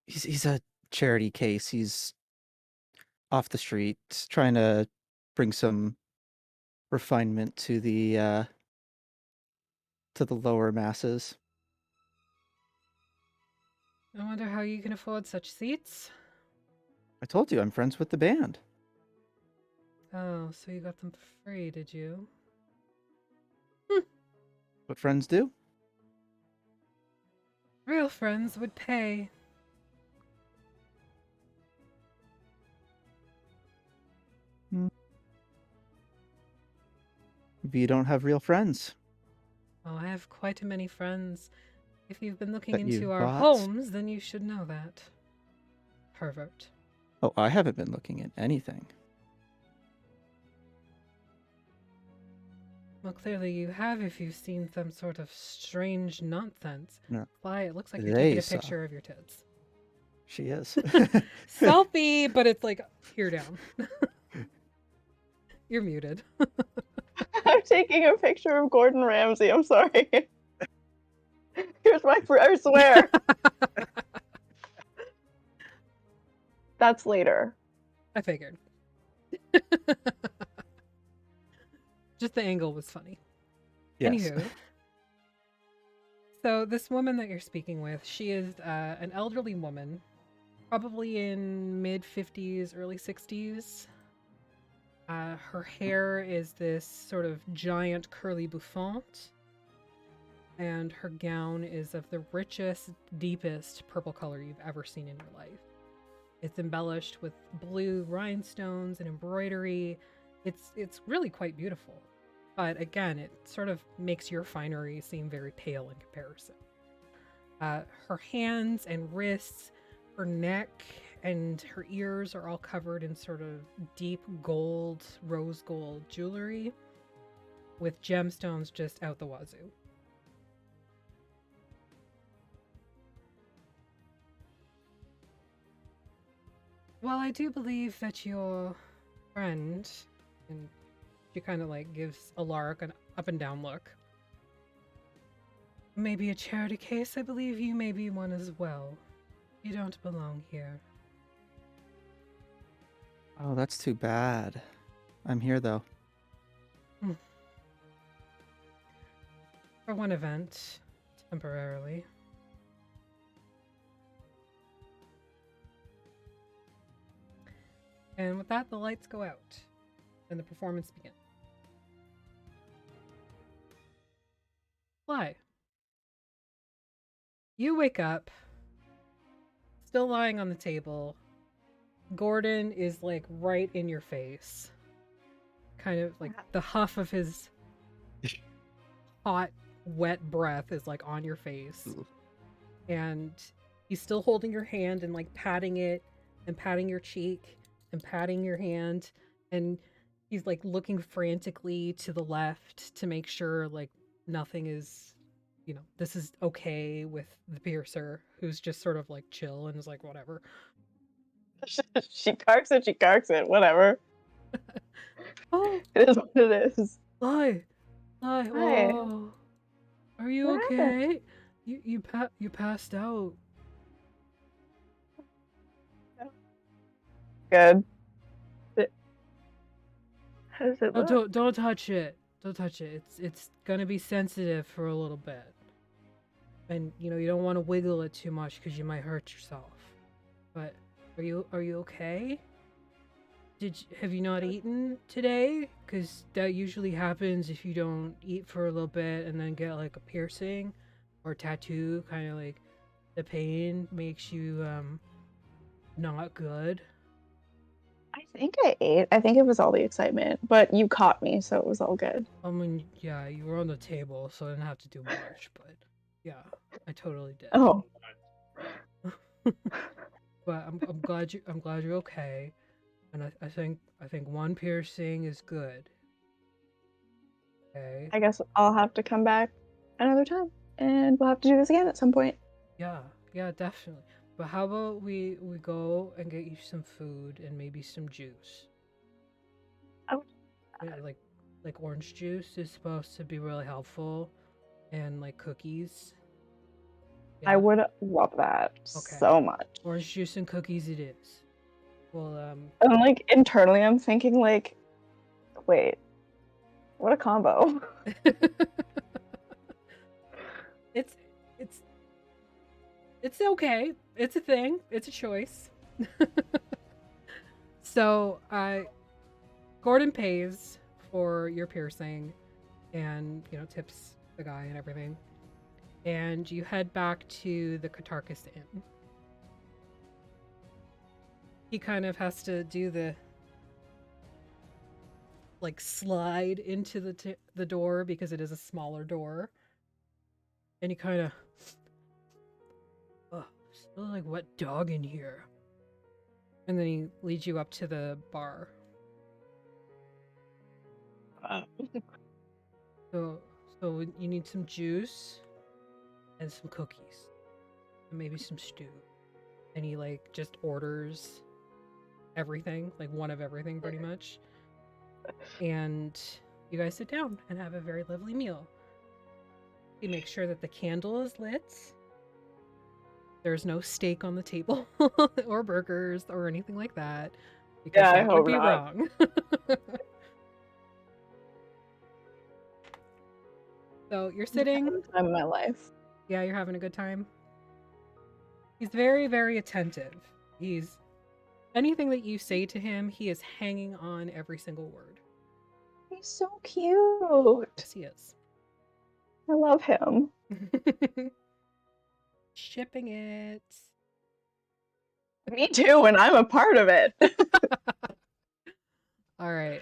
he's a charity case. He's off the street trying to bring some refinement to the lower masses. I wonder how you can afford such seats. I told you I'm friends with the band. Oh, so you got them for free, did you? What friends do? Real friends would pay. Maybe you don't have real friends Oh, I have quite many friends. If you've been looking that into you've our bought. homes, then you should know that. Pervert. Oh, I haven't been looking at anything. Well, clearly you have if you've seen some sort of strange nonsense. No. Why, it looks like you're They taking a saw. picture of your tits. She is. Selfie, but it's like here down. You're muted. I'm taking a picture of Gordon Ramsay. I'm sorry. Here's my I swear. That's later. I figured. Just the angle was funny. Yes. Anywho. So this woman that you're speaking with, she is an elderly woman, probably in mid-50s, early 60s. Her hair is this sort of giant curly bouffant, and her gown is of the richest, deepest purple color you've ever seen in your life. It's embellished with blue rhinestones and embroidery. It's really quite beautiful. But again, it sort of makes your finery seem very pale in comparison. Her hands and wrists, her neck, and her ears are all covered in sort of deep gold, rose gold jewelry with gemstones just out the wazoo. Well, I do believe that your friend, and she kind of like gives Alaric an up and down look, may be a charity case. I believe you may be one as well. You don't belong here. Oh, that's too bad. I'm here though. For one event, temporarily. And with that, the lights go out, and the performance begins. Fly. You wake up, still lying on the table. Gordon is like right in your face. Kind of like the huff of his hot, wet breath is like on your face. Ooh. And he's still holding your hand and like patting it and patting your cheek and patting your hand. And he's like looking frantically to the left to make sure like nothing is, you know, this is okay with the piercer, who's just sort of like chill and is like, whatever. She carks it, whatever. Oh, It is what it is. Lie. Hi. Oh, are you What happened? okay? You passed out. Good. How does it Oh, look? don't touch it. Don't touch it. It's gonna be sensitive for a little bit. And you know, you don't want to wiggle it too much because you might hurt yourself. But are you okay? Have you not eaten today? Because that usually happens if you don't eat for a little bit and then get like a piercing or tattoo. Kind of like the pain makes you not good. I think I ate. I think it was all the excitement, but you caught me, so it was all good. I mean, yeah, you were on the table, so I didn't have to do much. But yeah, I totally did. Oh, But I'm glad you're okay. And I think one piercing is good. Okay. I guess I'll have to come back another time, and we'll have to do this again at some point. Yeah, definitely. But how about we go and get you some food and maybe some juice? Oh. Yeah, like orange juice is supposed to be really helpful, and like cookies. I Yeah? would love that Okay. so much. Orange juice and cookies it is. Well, And like internally, I'm thinking like, wait, what a combo. it's okay. It's a thing. It's a choice. So, Gordon pays for your piercing and, you know, tips the guy and everything. And you head back to the Katarkus Inn. He kind of has to do the like slide into the door because it is a smaller door. And he kind of smells like wet dog in here. And then he leads you up to the bar. So you need some juice and some cookies and maybe some stew. And he like just orders everything, like one of everything pretty much. And you guys sit down and have a very lovely meal. You make sure that the candle is lit. There's no steak on the table or burgers or anything like that because Yeah, I that would hope be not. wrong. So you're sitting. Time of my life. Yeah, you're having a good time. He's very, very attentive. He's anything that you say to him, he is hanging on every single word. He's so cute. Yes, he is. I love him. Shipping it. Me too, and I'm a part of it. All right.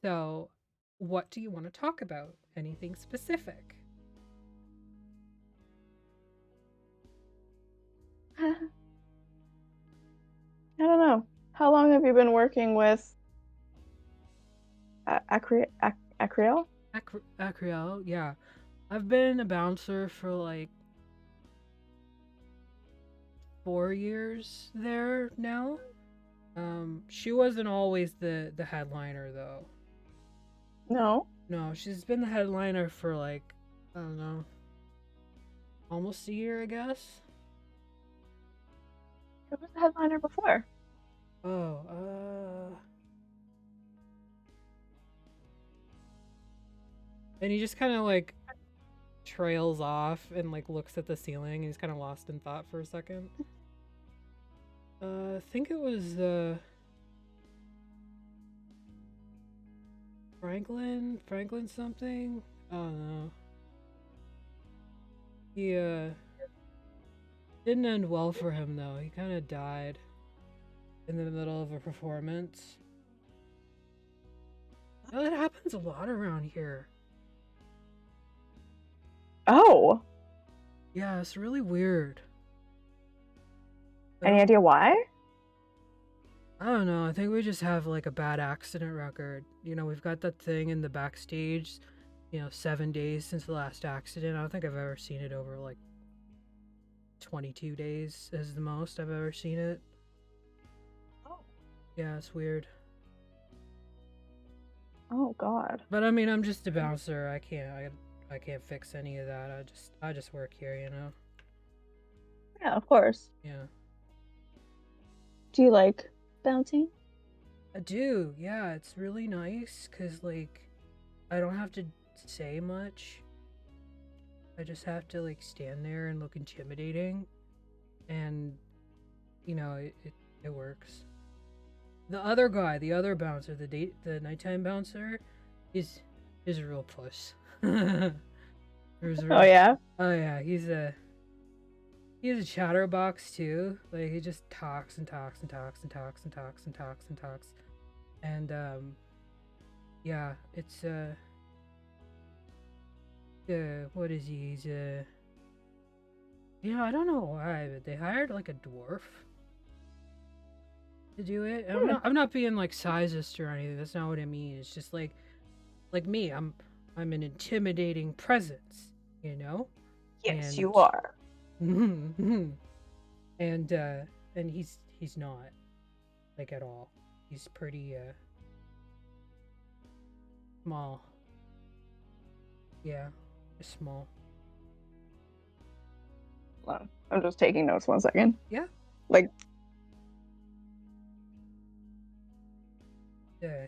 So, what do you want to talk about? Anything specific? I don't know. How long have you been working with Akriel? Akriel, yeah. I've been a bouncer for like 4 years there now. She wasn't always the headliner though. No. No, she's been the headliner for like, I don't know, almost a year, I guess. Who was the headliner before? Oh, And he just kind of like trails off and like looks at the ceiling and he's kind of lost in thought for a second. I think it was Franklin something. I don't know. He didn't end well for him though. He kind of died in the middle of a performance. Oh, that happens a lot around here. Oh, Yeah, it's really weird. any idea why? I don't know. I think we just have like a bad accident record. You know, we've got that thing in the backstage, 7 days since the last accident. I don't think I've ever seen it over like 22 days is the most I've ever seen it. Oh. Yeah, it's weird. Oh God. But I mean, I'm just a bouncer. I can't fix any of that. I just work here, Yeah, of course. Yeah. Do you like bouncing? I do. Yeah, it's really nice cuz like I don't have to say much. I just have to like stand there and look intimidating, and it works. The other guy, the other bouncer, the nighttime bouncer, is a real puss. Oh yeah. Oh yeah, he's a chatterbox too. Like he just talks and talks and talks and talks and talks and talks and talks, and yeah, it's what is he? He's I don't know why, but they hired like a dwarf to do it. And I'm not being like sizist or anything. That's not what I mean. It's just like me. I'm an intimidating presence, Yes, And- you are. and he's not like at all. He's pretty small. Yeah, just small. Hold on. I'm just taking notes 1 second. Yeah. Like, Yeah.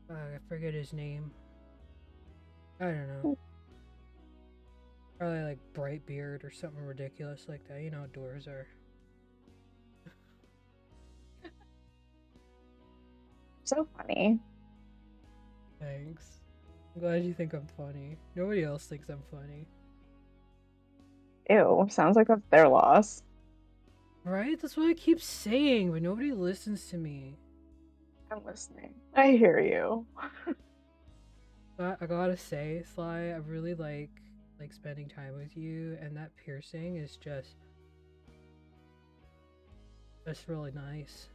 I forget his name. I don't know. Probably like Brightbeard or something ridiculous like that. You know how doors are. so funny. Thanks. I'm glad you think I'm funny. Nobody else thinks I'm funny. Ew, sounds like that's their loss. Right? That's what I keep saying, but nobody listens to me. I'm listening. I hear you. But I gotta say, Sly, I really like spending time with you, and that piercing is just really nice.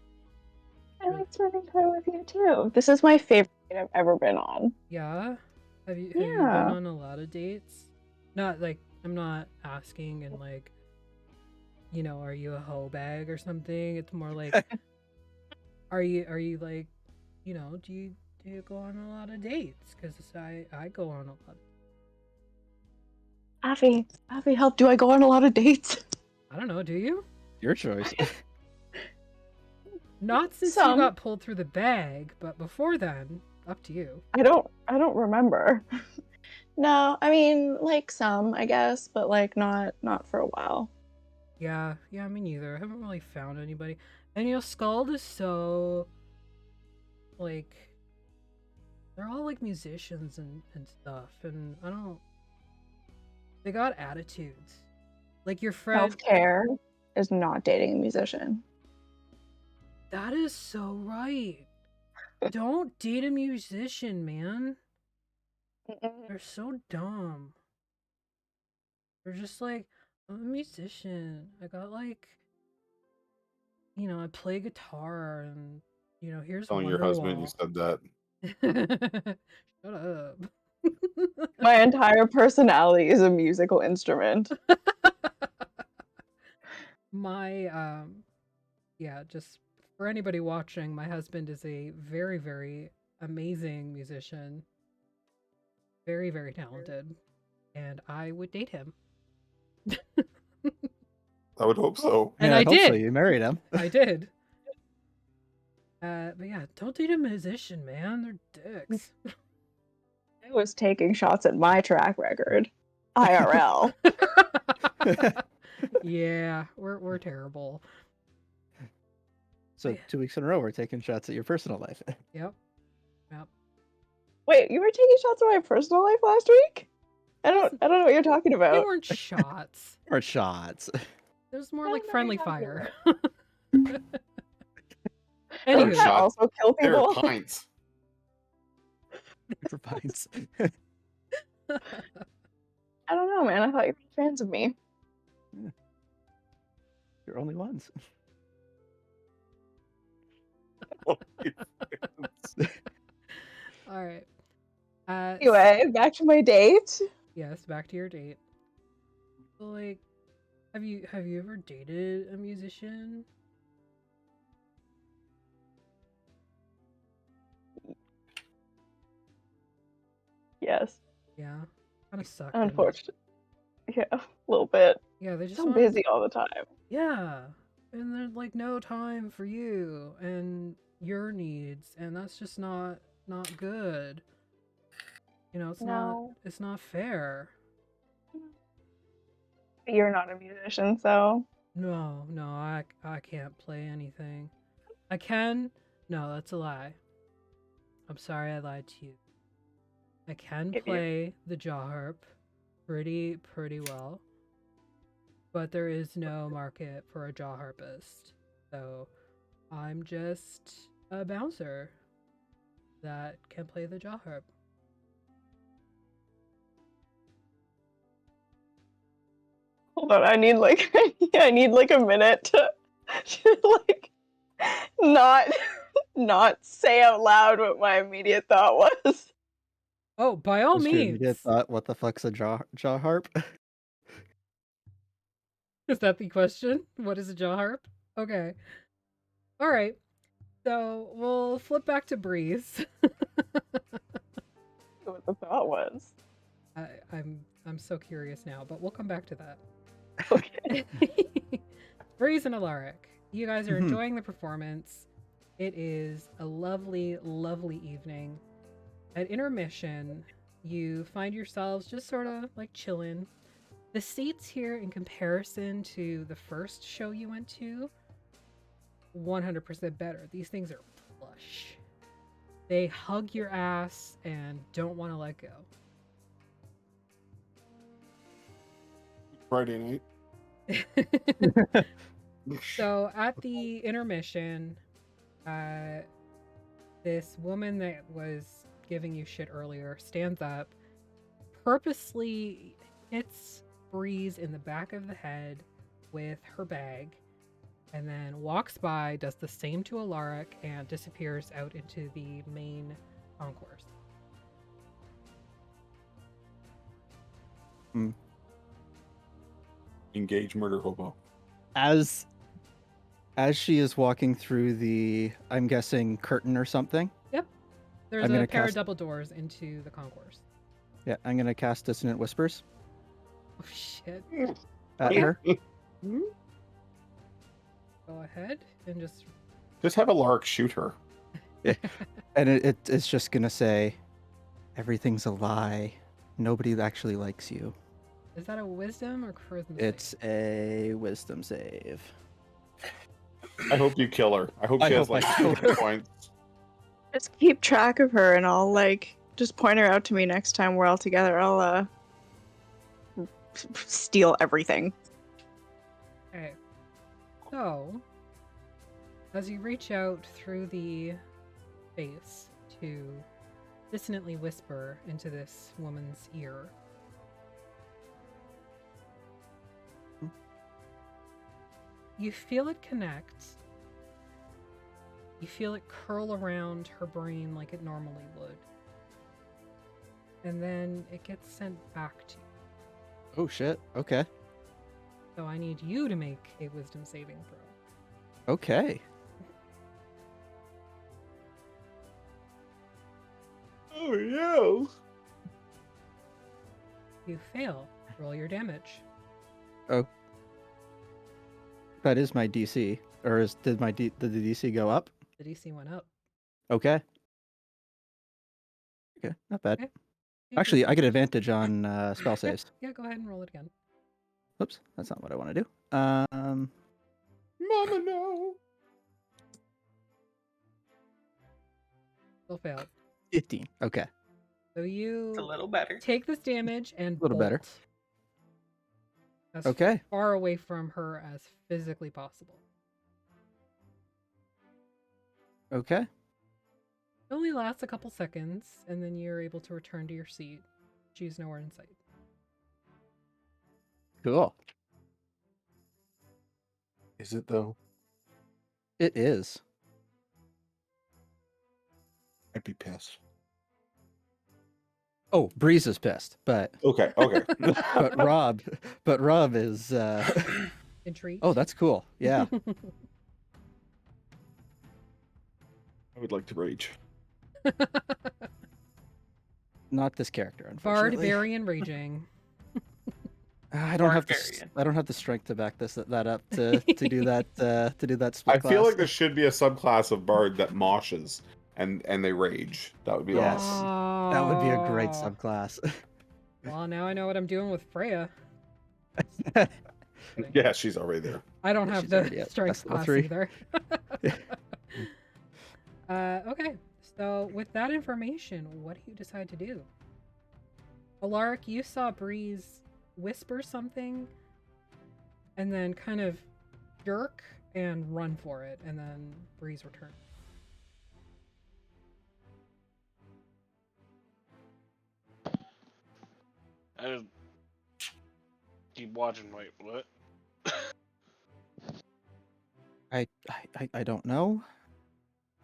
I like spending time with you too. This is my favorite date I've ever been on. Yeah? Have you been Yeah. on a lot of dates? Not like, I'm not asking and like, are you a hoe bag or something? It's more like, are you like, do you go on a lot of dates? Because I go on a lot. Avi, help. Do I go on a lot of dates? I don't know, do you? Your choice. Not since you Some. got pulled through the bag, but before then, up to you. I don't remember. No, I mean like some, I guess, but like not for a while. Yeah, me neither. I haven't really found anybody. And Skald is so like they're all like musicians and stuff, and they got attitudes. Like your friend Self-care is not dating a musician. That is so right. Don't date a musician, man. They're so dumb. They're just like, I'm a musician. I got like, I play guitar and, here's Telling your husband you Wonderwall. said that. Shut up. My entire personality is a musical instrument. My, yeah, just for anybody watching, my husband is a very, very amazing musician. Very, very talented. And I would date him. I would hope so. And Yeah, I hope so. did. You married him. I did. But yeah, don't date a musician, man. They're dicks. I was taking shots at my track record. IRL. Yeah, we're terrible. So 2 weeks in a row, we're taking shots at your personal life. Yep. Wait, you were taking shots at my personal life last week? I don't know what you're talking They about. weren't shots. Or shots. It was more I like don't know friendly what fire. Does Anywho, that also kill There are people? pints. For pints. I don't know, man. I thought you were fans of me. You're only ones. all right. Anyway, back to my date. Yes, back to your date. So, like, have you ever dated a musician? Yes, Yeah, kind of sucked. unfortunately. Yeah, a little bit. Yeah, they just So want busy all the time. Yeah, and there's like no time for you and your needs, and that's just not good. You know, No. it's not fair. You're not a musician, so No, I can't play anything. I can. No, that's a lie. I'm sorry I lied to you. I can If you- play the jaw harp pretty well, but there is no market for a jaw harpist. So I'm just a bouncer that can play the jaw harp. hold on. I need like I need like a minute to like not say out loud what my immediate thought was. Oh, by all What's your immediate means. thought? What the fuck's a jaw harp? Is that the question? What is a jaw harp? Okay. All right. So we'll flip back to Breeze. What the thought was. I'm so curious now, but we'll come back to that. Okay. Breeze and Alaric, you guys are Mhm. enjoying the performance. It is a lovely, lovely evening. At intermission, you find yourselves just sort of like chilling. The seats here, in comparison to the first show you went to, 100% better. These things are plush. They hug your ass and don't want to let go. Friday night. So at the intermission, this woman that was giving you shit earlier stands up, purposely hits Breeze in the back of the head with her bag, and then walks by, does the same to Alaric, and disappears out into the main concourse. Engage murder hobo. As she is walking through the, I'm guessing, curtain or something. There's I'm a gonna pair of cast- double doors into the concourse. Yeah, I'm gonna cast Dissonant Whispers Oh shit. at her. Go ahead and just Just have a lark shoot her. And it's just gonna say, everything's a lie. Nobody actually likes you. Is that a wisdom or charisma? save? It's a wisdom save. I hope you kill her. I hope I she has hope like I kill 2 her. points. Just keep track of her, and I'll like just point her out to me next time we're all together. I'll steal everything. Okay. So, as you reach out through the space to dissonantly whisper into this woman's ear, you feel it connect. You feel it curl around her brain like it normally would. And then it gets sent back to you. Oh shit. Okay. So I need you to make a wisdom saving throw. Okay. Oh no. You fail. Roll your damage. That is my DC. Or did the DC go up? The DC went up. Okay. Okay, not bad. Okay. Actually, I get advantage on spell saves. Yeah, go ahead and roll it again. Oops, that's not what I want to do. Mama, no. Still failed. 15. Okay, So It's a you little better. take this damage and A little better. bolt as okay, far away from her as physically possible. okay. It only lasts a couple seconds, and then you're able to return to your seat. She's nowhere in sight. Cool. Is it though? It is. I'd be pissed. Oh, Breeze is pissed, but Okay. but Rob is. Intrigued? Oh, that's cool. Yeah. I would like to rage. Not this character, unfortunately. Barbarian raging. I don't have Barbarian. I don't have the strength to back that up to do that split I feel class. like there should be a subclass of bard that moshes and they rage. That would be Yes. awesome. That would be a great Oh. subclass. Well, now I know what I'm doing with Freya. Yeah, she's already there. I don't Yeah, have she's the already at strength level class 3. either. Okay, so with that information, what do you decide to do? Alaric, you saw Breeze whisper something and then kind of jerk and run for it, and then Breeze returned. I just keep watching. Wait, what? I don't know.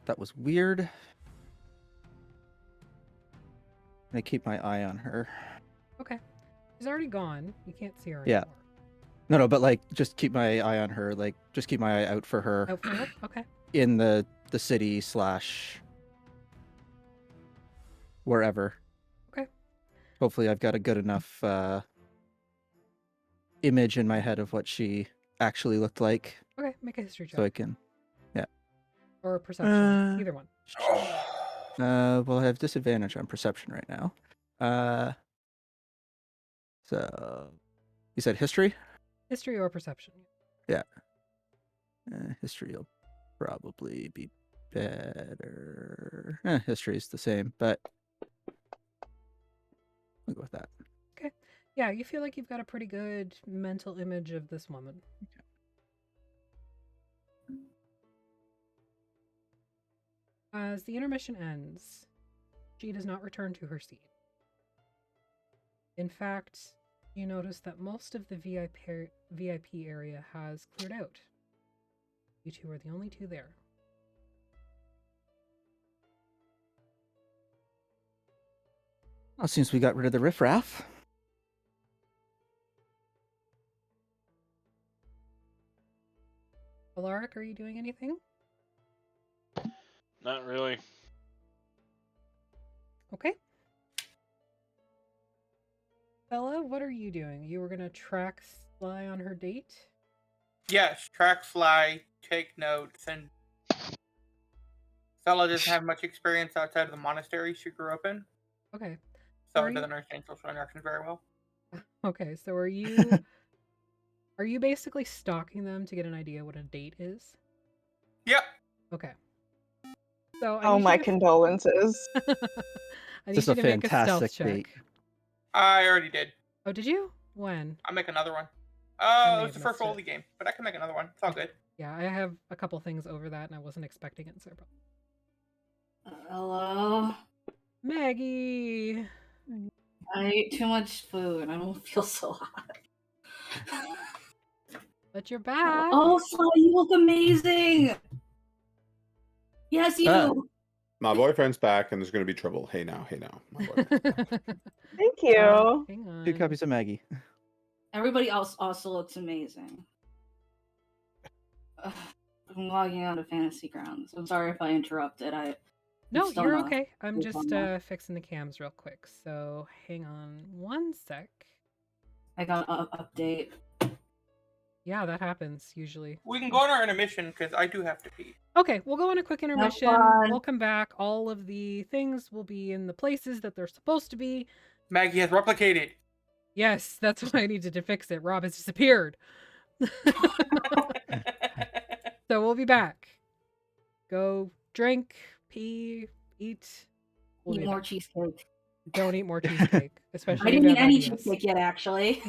That was weird. I keep my eye on her. Okay. She's already gone. You can't see her Yeah. anymore. No, but like just keep my eye on her. Like just keep my eye out for her Oh, for her? Okay. in the city / wherever. Okay. Hopefully, I've got a good enough image in my head of what she actually looked like, Okay, make a history check. so I can. Or a perception. Uh, Either one. Well, I have disadvantage on perception right now. So you said history? History or perception. History will probably be better. History is the same, but I'll go with that. Yeah, you feel like you've got a pretty good mental image of this woman. As the intermission ends, she does not return to her seat. In fact, you notice that most of the VIP area has cleared out. You two are the only two there. Well, it seems we got rid of the riffraff. Alaric, are you doing anything? Not really. Okay. Thella, what are you doing? You were gonna track Sly on her date? Yes, track Sly, take notes, and Thella doesn't have much experience outside of the monastery she grew up in, Okay. so Are doesn't you- understand social interactions very well. Okay, so are you are you basically stalking them to get an idea what a date is? Yep. Okay. So I Oh, need my you to- condolences. I need This is you a to make a stealth fantastic check. date. I already did. Oh, did you? When? I'll make another one. may It was have the first missed roll it. of the game, but I can make another one. It's all good. Yeah, I have a couple things over that, and I wasn't expecting it. So, Hello. Maggie. I ate too much food. I don't feel so hot. But you're back. Oh, Sly, you look amazing. Yes, you. My boyfriend's back, and there's going to be trouble. Hey now. My boyfriend's back. Thank you. Hang on. 2 copies of Maggie. Everybody else also looks amazing. Ugh, I'm logging out of Fantasy Grounds. I'm sorry if I interrupted. No, still you're not okay. I'm good just on that. fixing the cams real quick. So hang on one sec. I got an update. Yeah, that happens usually. We can go on our intermission because I do have to pee. Okay, we'll go on a quick intermission. fun. We'll come back. All of the things will be in the places that they're supposed to be. Maggie has replicated. Yes, that's why I needed to fix it. Rob has disappeared. So we'll be back. Go drink, pee, eat. We'll Eat be more back. cheesecake. Don't eat more cheesecake, especially I if didn't you eat have any IBS. cheesecake yet, actually.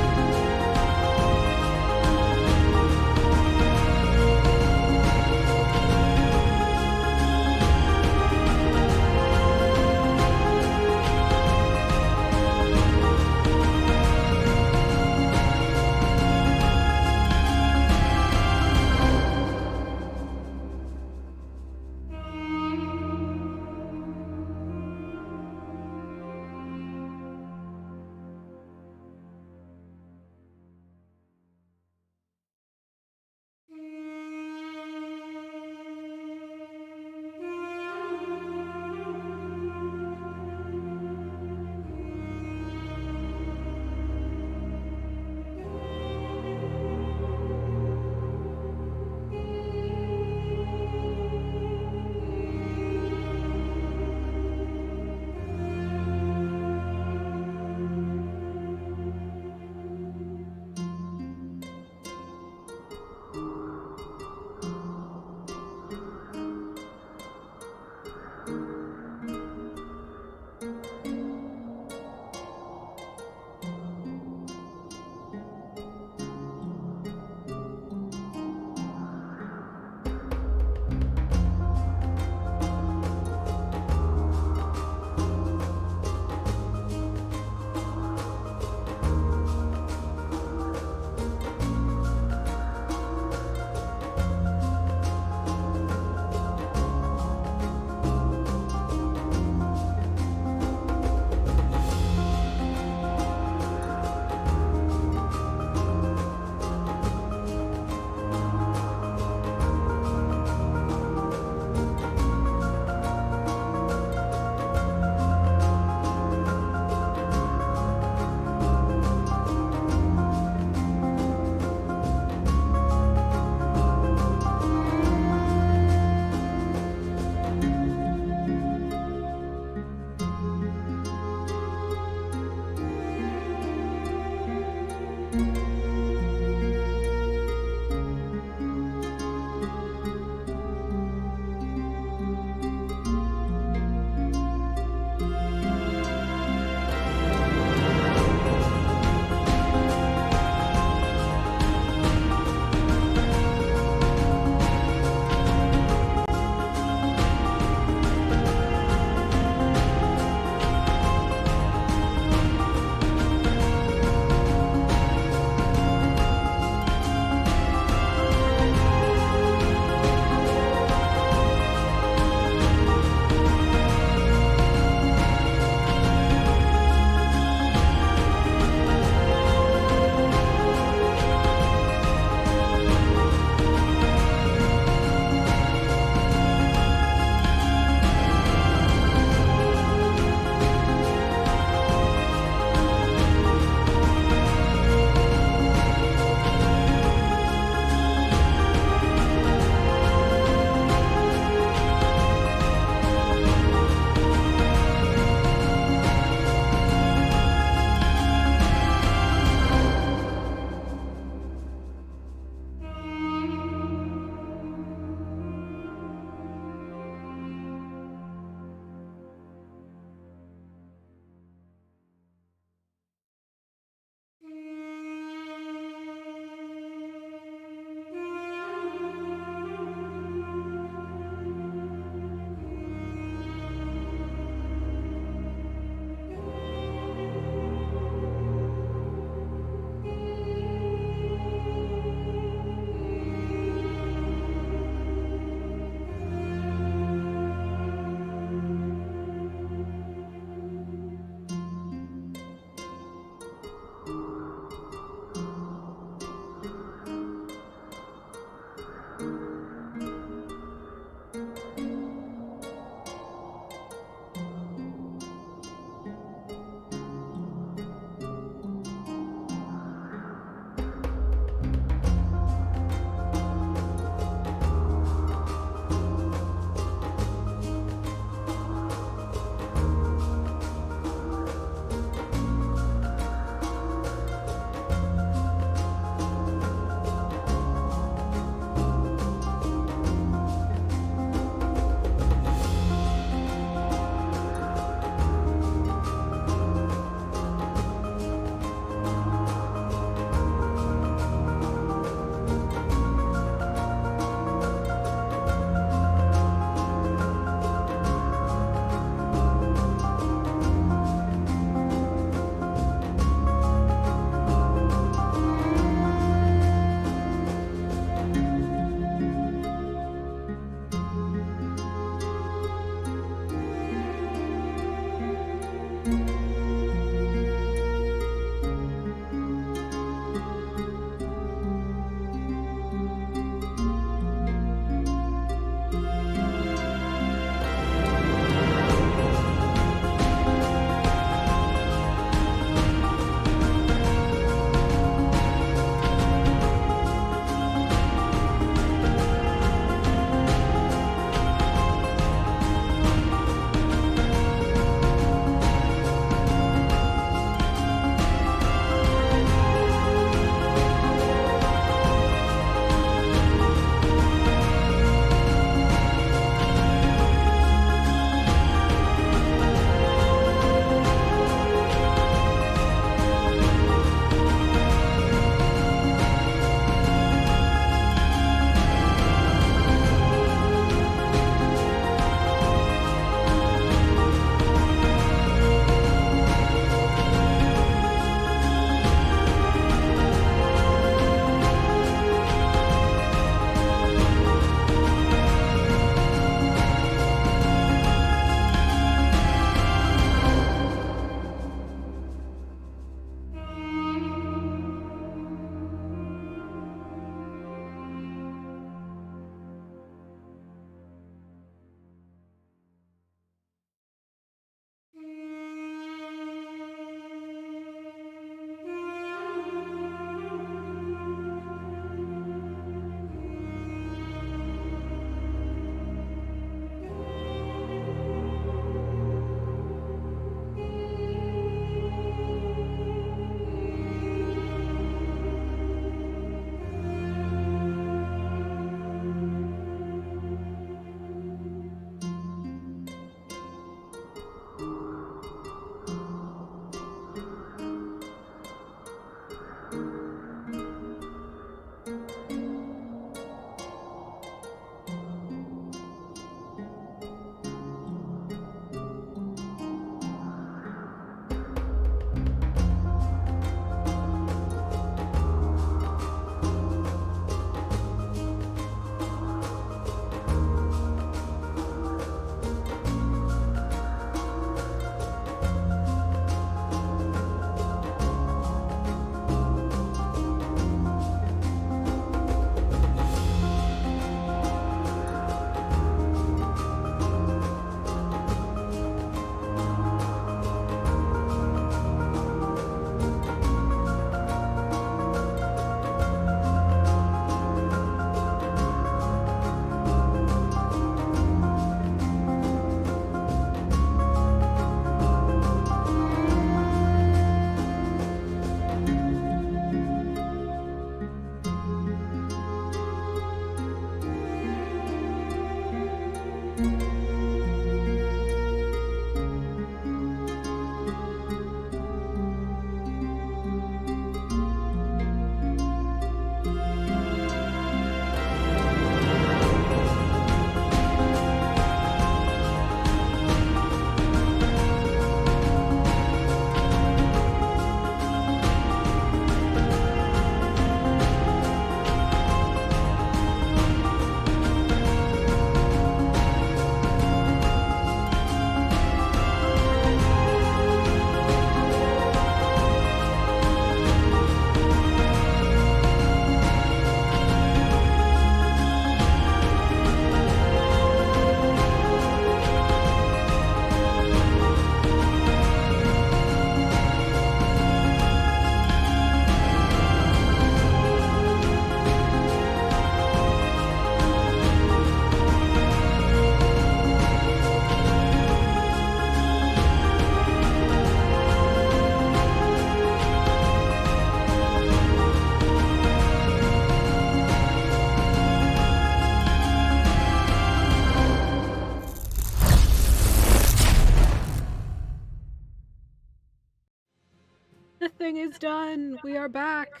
thing is done. We are back.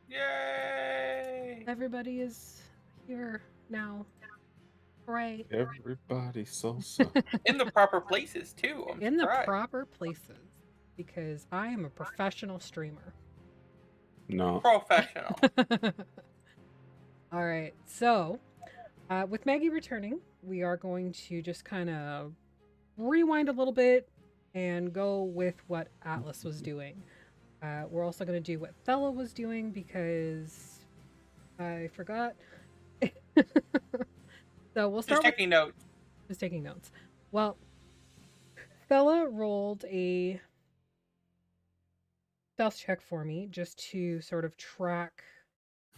Yay! Everybody is here now. Hooray. Everybody salsa. In the proper places too. I'm In the surprised. proper places. Because I am a professional streamer. No. Professional. All right, so with Maggie returning, we are going to just kind of rewind a little bit and go with what Atlas was doing. We're also going to do what Thella was doing because I forgot. So we'll start Just taking notes. just taking notes. Well, Thella rolled a stealth check for me just to sort of track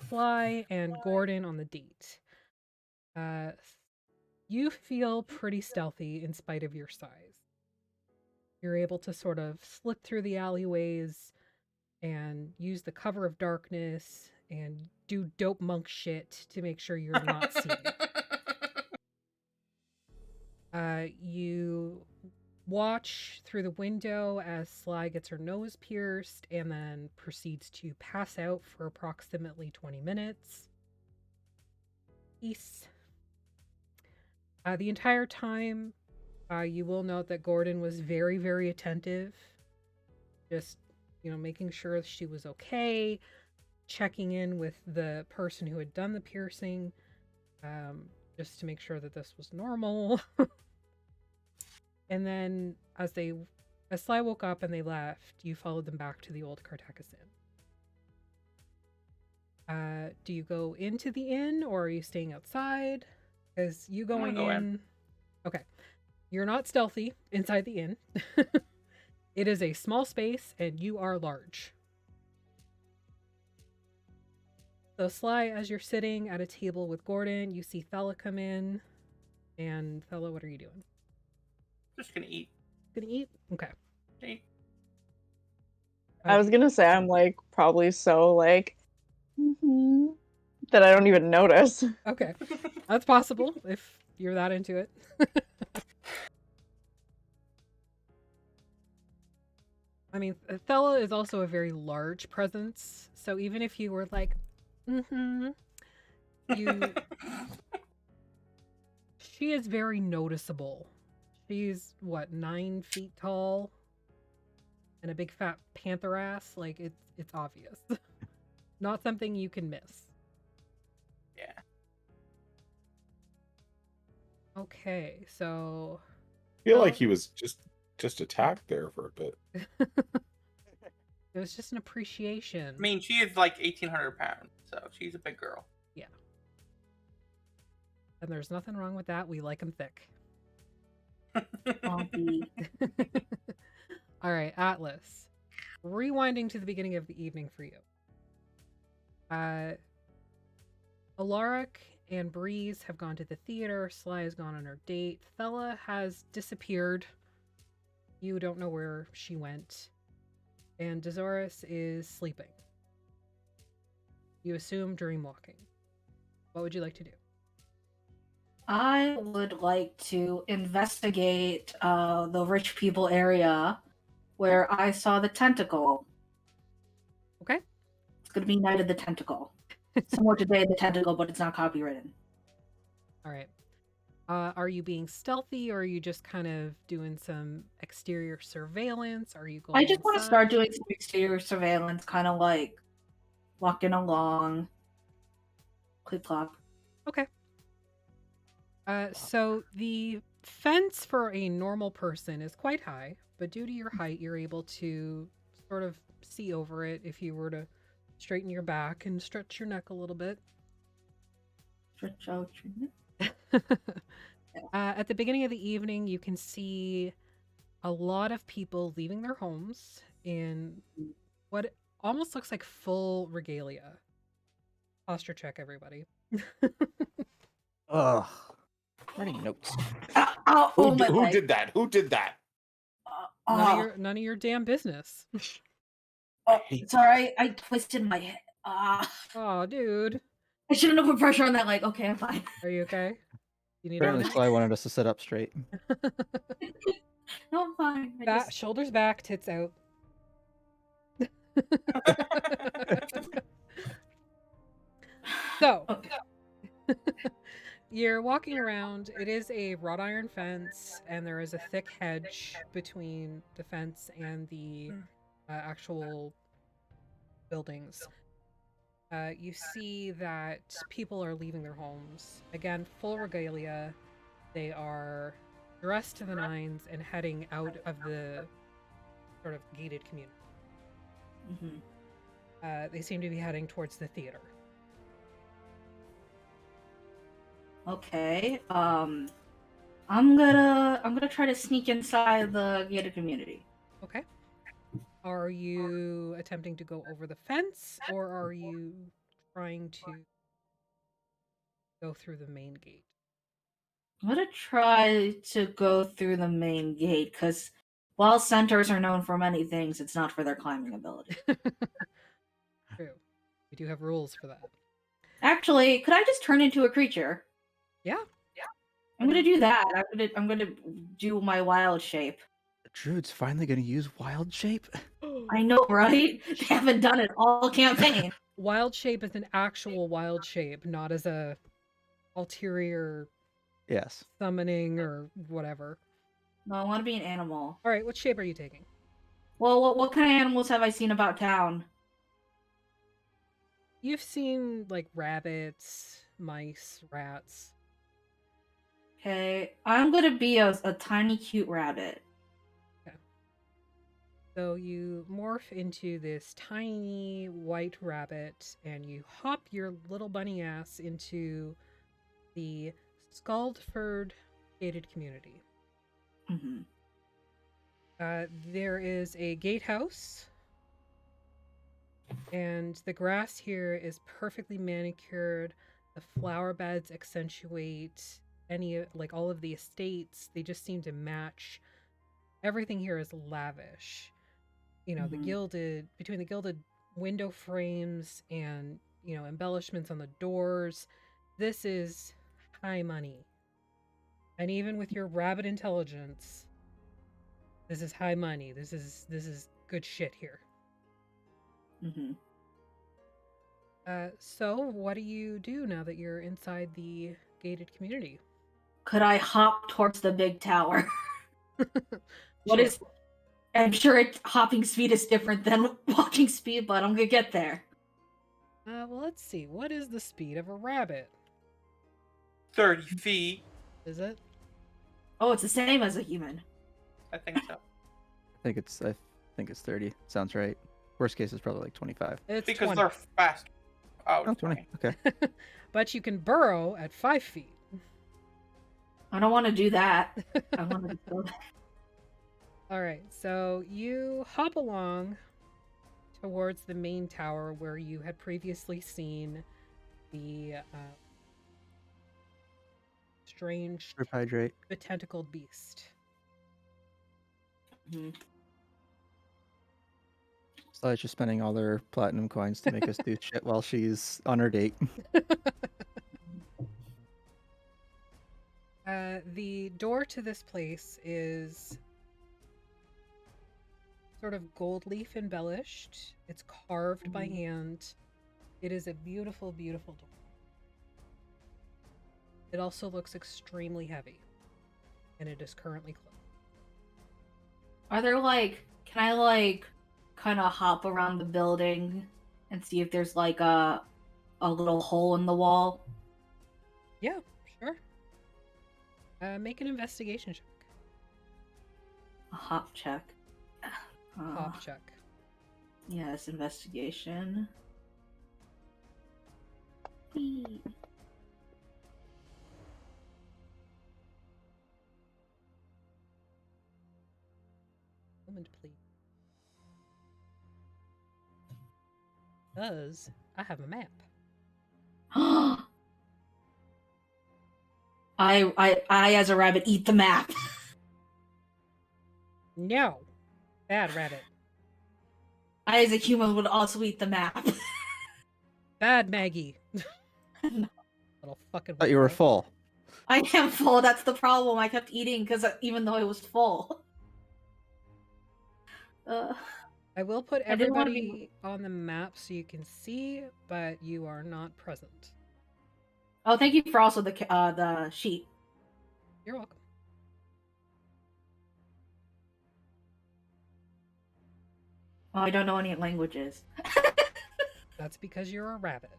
Sly and Gordynne on the date. You feel pretty stealthy in spite of your size. You're able to sort of slip through the alleyways and use the cover of darkness and do dope monk shit to make sure you're not seen. You watch through the window as Sly gets her nose pierced and then proceeds to pass out for approximately 20 minutes. Peace. The entire time, you will note that Gordynne was very, very attentive. Just, making sure she was okay, checking in with the person who had done the piercing, just to make sure that this was normal. And then as Sly woke up and they left, you followed them back to the old Cartacus Inn. Do you go into the inn or are you staying outside? Because you going go in... Okay. You're not stealthy inside the inn. It is a small space and you are large. So Sly, as you're sitting at a table with Gordynne, you see Thella come in. And Thella, what are you doing? Just gonna eat. Gonna eat? Okay. Eat. I was gonna say I'm like probably so like that I don't even notice. Okay. That's possible if you're that into it. I mean, Thella is also a very large presence, so even if you were like, you... She is very noticeable. She's, 9 feet tall? And a big fat panther ass? Like, it's obvious. Not something you can miss. Yeah. Okay, so... I feel like he was just attacked there for a bit. It was just an appreciation. I mean, she is like 1,800 pounds, so she's a big girl. Yeah. And there's nothing wrong with that. We like them thick. Bumpy. All right, Atlas. Rewinding to the beginning of the evening for you. Alaric and Breeze have gone to the theater. Sly has gone on her date. Thella has disappeared. You don't know where she went. And Dezoris is sleeping. You assume dream walking. What would you like to do? I would like to investigate the rich people area where I saw the tentacle. Okay. It's going to be Night of the Tentacle. Similar to Day of the Tentacle, but it's not copywritten. All right. Are you being stealthy, or are you just kind of doing some exterior surveillance? Are you going I just want to inside? start doing some exterior surveillance, kind of like walking along. Clip clop. Okay. So the fence for a normal person is quite high, but due to your height, you're able to sort of see over it if you were to straighten your back and stretch your neck a little bit. Stretch out your neck. At the beginning of the evening, you can see a lot of people leaving their homes in what almost looks like full regalia. Posture check, everybody. Ugh. Writing notes. Ow, Who, oh my who leg. did that? Who did that? None of your damn business. Sorry, I twisted my head. Oh, dude. I shouldn't have put pressure on that leg. Okay, I'm fine. Are you okay? You need Apparently, help? Sly wanted us to sit up straight. No, I'm fine. Shoulders back, tits out. So, Okay. you're walking around. It is a wrought iron fence, and there is a thick hedge between the fence and the actual buildings. You see that people are leaving their homes. Again, full regalia. They are dressed to the nines and heading out of the sort of gated community. They seem to be heading towards the theater. Okay. I'm gonna try to sneak inside the gated community. Okay. Are you attempting to go over the fence, or are you trying to go through the main gate? I'm gonna try to go through the main gate, because while centaurs are known for many things, it's not for their climbing ability. True. We do have rules for that. Actually, could I just turn into a creature? Yeah. I'm gonna do that. I'm gonna do my wild shape. The druid's finally going to use wild shape. I know, right? They haven't done it all campaign. Wild shape is an actual wild shape, not as a ulterior Yes. summoning or whatever. No, I want to be an animal. All right, what shape are you taking? Well, what kind of animals have I seen about town? You've seen like rabbits, mice, rats. Okay, I'm gonna be a tiny, cute rabbit. So you morph into this tiny white rabbit and you hop your little bunny ass into the Skaldford gated community. Mm-hmm. There is a gatehouse, and the grass here is perfectly manicured. The flower beds accentuate like all of the estates. They just seem to match. Everything here is lavish. You know, between the gilded window frames and, embellishments on the doors, this is high money. And even with your rabbit intelligence, this is high money. This is good shit here. Mm-hmm. So what do you do now that you're inside the gated community? Could I hop towards the big tower? Sure. I'm sure hopping speed is different than walking speed, but I'm gonna get there. Well, let's see. What is the speed of a rabbit? 30 feet. Is it? Oh, it's the same as a human. I think so. I think it's 30. Sounds right. Worst case is probably like 25. It's Because 20. they're fast. Oh, Oh, it's 20. 20. Okay. But you can burrow at 5 feet. I don't want to do that. I want to go. All right, so you hop along towards the main tower where you had previously seen the strange Group hydrate. tentacled beast. Mm-hmm. Sly's just spending all their platinum coins to make us do shit while she's on her date. The door to this place is sort of gold leaf embellished. It's carved by hand. It is a beautiful, beautiful door. It also looks extremely heavy, and it is currently closed. Are there can I kind of hop around the building and see if there's a little hole in the wall? Yeah, sure. Make an investigation check. A hop check. Hop check. Yes, investigation. Whee. Moment, please. Because I have a map. I as a rabbit eat the map. No. Bad rabbit. I as a human would also eat the map. Bad Maggie. No. Little fucking. Thought you were weirdo. full. I am full. That's the problem. I kept eating because even though I was full. I will put I didn't wanna everybody on the map so you can see, but you are not present. Oh, thank you for also the sheet. You're welcome. Oh, I don't know any languages. That's because you're a rabbit.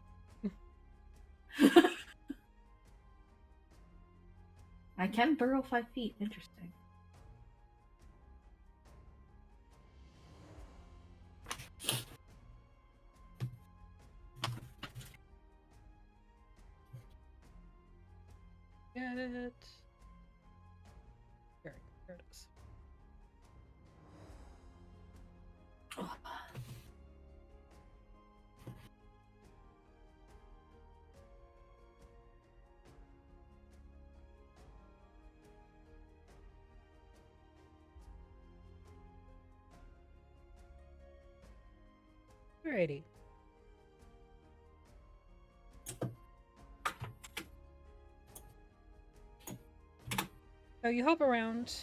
I can burrow 5 feet. Interesting. Get it. There it is. Alrighty. So you hop around.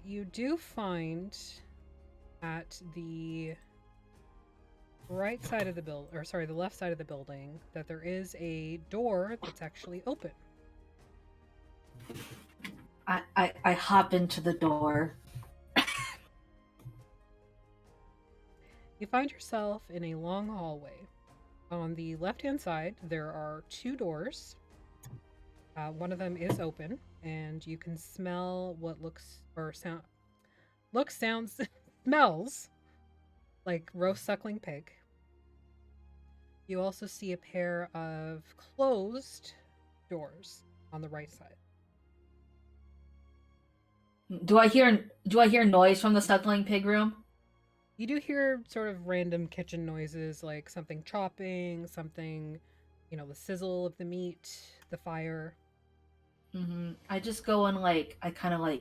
You do find at the right side of the the left side of the building, that there is a door that's actually open. I hop into the door. You find yourself in a long hallway. On the left-hand side, there are 2 doors. One of them is open, and you can smell what sounds, smells like roast suckling pig. You also see a pair of closed doors on the right side. Do I hear noise from the suckling pig room? You do hear sort of random kitchen noises, like something chopping, something, the sizzle of the meat, the fire. I just go and I kind of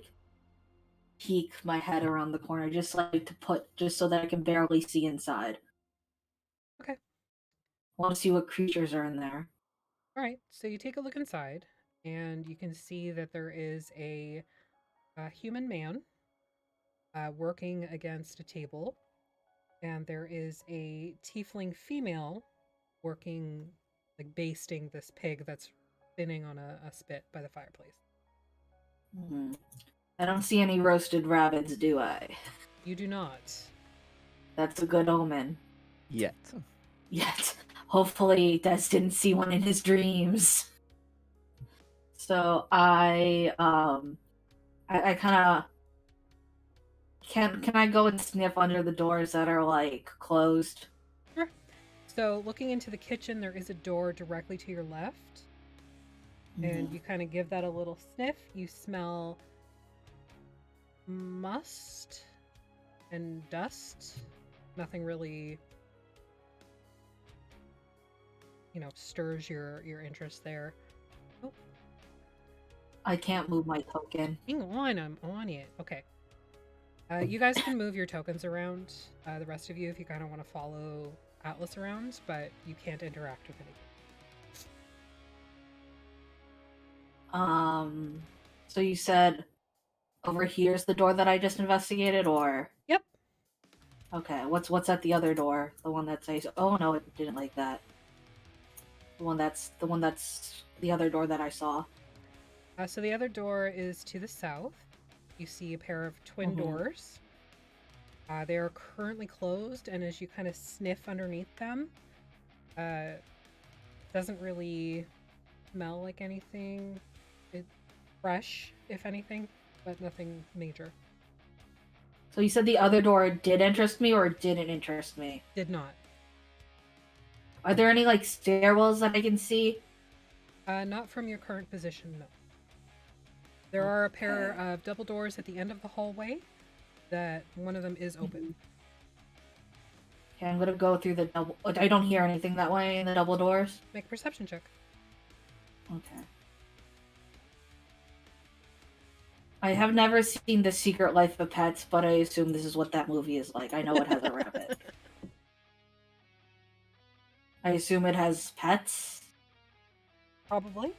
peek my head around the corner, just so that I can barely see inside. Okay. I want to see what creatures are in there. All right. So you take a look inside, and you can see that there is a human man working against a table, and there is a tiefling female working, basting this pig that's spinning on a spit by the fireplace. I don't see any roasted rabbits, do I? You do not. That's a good omen. Yet. Hopefully Des didn't see one in his dreams. So I kind of can I go and sniff under the doors that are closed? Sure. So looking into the kitchen, there is a door directly to your left. And you kind of give that a little sniff. You smell must and dust. Nothing really, stirs your interest there. Oh. I can't move my token. Hang on, I'm on it. Okay. You guys can move your tokens around, the rest of you, if you kind of want to follow Atlas around, but you can't interact with anything. So you said over here's the door that I just investigated, or? Yep. Okay, what's at the other door? The one that says, oh no, it didn't like that. The one that's the other door that I saw. So the other door is to the south. You see a pair of twin doors. They are currently closed, and as you kind of sniff underneath them, doesn't really smell like anything. It's fresh, if anything, but nothing major. So you said the other door did interest me or didn't interest me? Did not. Are there any stairwells that I can see? Not from your current position, no. There are a pair of double doors at the end of the hallway that one of them is open. Okay, I'm gonna go through the double... I don't hear anything that way in the double doors. Make a perception check. Okay. I have never seen The Secret Life of Pets, but I assume this is what that movie is like. I know it has a rabbit. I assume it has pets? Probably.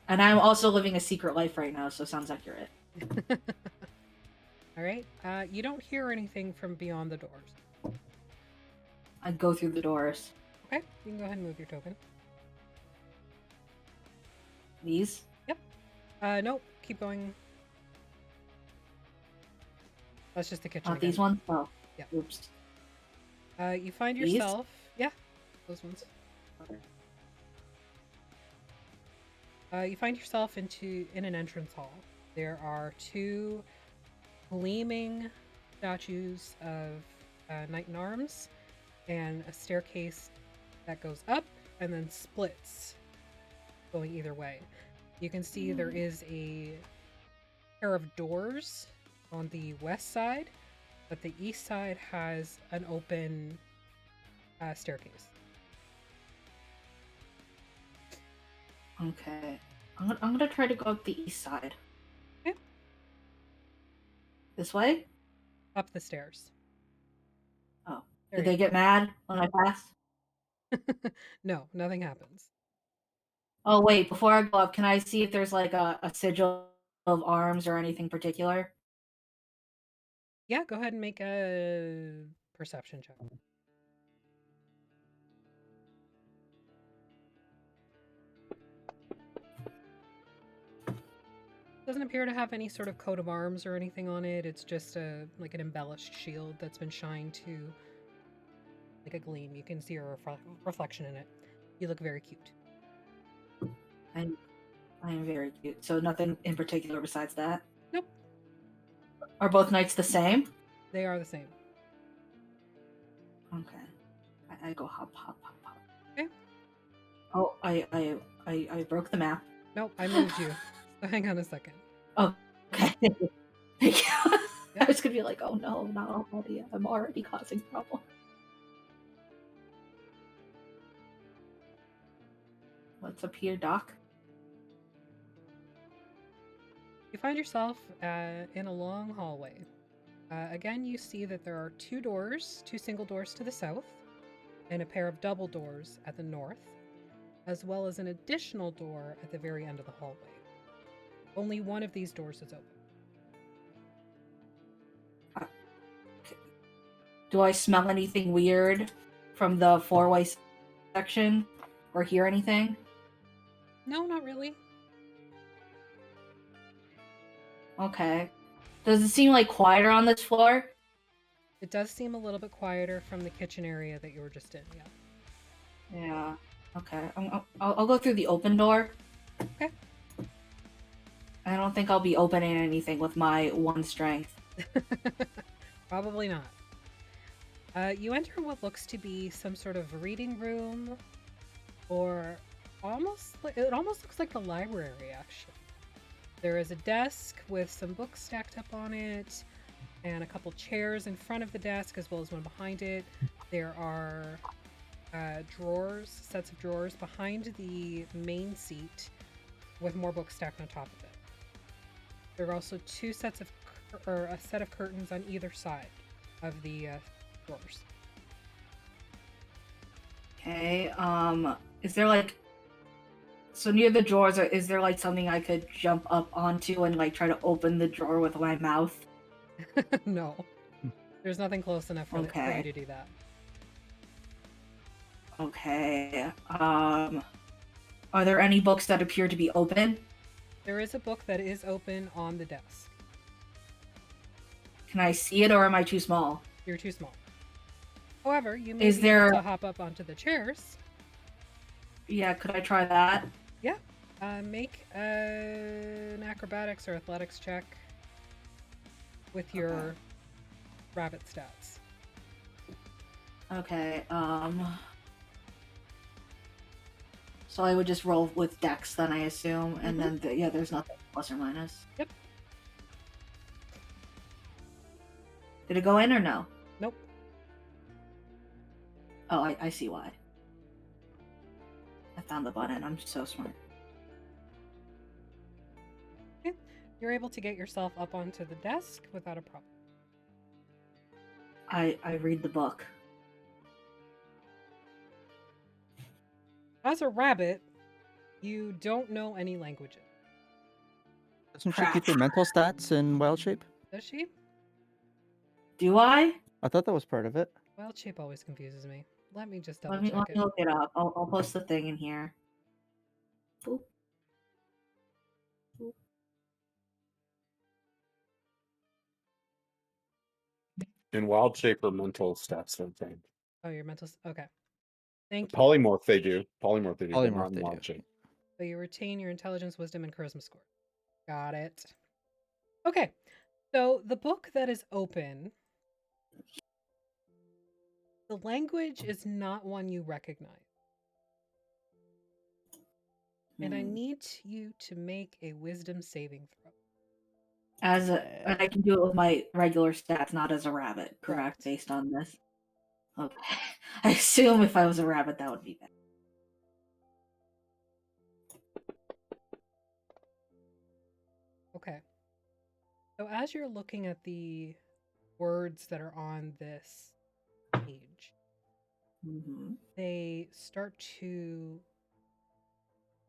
And I'm also living a secret life right now, so sounds accurate. All right. You don't hear anything from beyond the doors. I go through the doors. Okay. You can go ahead and move your token. These? Nope. Keep going. That's just the kitchen. Not these again. ones? Oh. Yeah. Oops. You find These? yourself. Yeah. Those ones. You find yourself in an entrance hall. There are two gleaming statues of knight-in-arms and a staircase that goes up and then splits going either way. You can see there is a pair of doors on the west side, but the east side has an open staircase. Okay. I'm gonna try to go up the east side. Okay. This way? Up the stairs. Oh. There Did you they get mad when I pass? No, nothing happens. Oh, wait. Before I go up, can I see if there's like a sigil of arms or anything particular? Yeah, go ahead and make a perception check. Doesn't appear to have any sort of coat of arms or anything on it. It's just like an embellished shield that's been shined to like a gleam. You can see a reflection in it. You look very cute. I am very cute. So nothing in particular besides that? Nope. Are both knights the same? They are the same. Okay. I go hop, hop, hop, hop. Okay. Oh, I broke the map. Nope, I moved you. So hang on a second. Okay. Thank you. I was gonna be like, oh no, not already. I'm already causing trouble. What's up here, Doc? You find yourself in a long hallway. Again, you see that there are two single doors to the south, and a pair of double doors at the north, as well as an additional door at the very end of the hallway. Only one of these doors is open. Do I smell anything weird from the four-way section? Or hear anything? No, not really. Okay. Does it seem like quieter on this floor? It does seem a little bit quieter from the kitchen area that you were just in, yeah. Yeah. Okay. I'll go through the open door. Okay. I don't think I'll be opening anything with my one strength. Probably not. You enter what looks to be some sort of reading room, or it almost looks like the library, actually. There is a desk with some books stacked up on it, and a couple chairs in front of the desk, as well as one behind it. There are sets of drawers behind the main seat, with more books stacked on top of it. There are also a set of curtains on either side of the drawers. Okay. Is there like, so near the drawers, is there like something I could jump up onto and like try to open the drawer with my mouth? No. There's nothing close enough for you to do that. Okay. Are there any books that appear to be open? There is a book that is open on the desk. Can I see it, or am I too small? You're too small. However, you may Is be able there- to hop up onto the chairs. Yeah, could I try that? Yeah. Make an acrobatics or athletics check with your rabbit stats. Okay, so I would just roll with dex then, I assume, and then, there's nothing plus or minus. Yep. Did it go in or no? Nope. Oh, I see why. I found the button. I'm so smart. Okay. You're able to get yourself up onto the desk without a problem. I read the book. As a rabbit, you don't know any languages. Doesn't she keep her mental stats in wild shape? Does she? Do I? I thought that was part of it. Wild shape always confuses me. Let me just double Let me check it. look it up. I'll post the thing in here. Boop. Boop. In wild shape or mental stats, don't they? Oh, your mental. Okay. Thank you. Polymorph they do. Polymorph they do, but not Polymorph in they wild do. shape. So you retain your intelligence, wisdom, and charisma score. Got it. Okay. So the book that is open, the language is not one you recognize. And I need you to make a wisdom saving throw. And I can do it with my regular stats, not as a rabbit, correct? Based on this. Okay. I assume if I was a rabbit, that would be bad. Okay. So as you're looking at the words that are on this page, they start to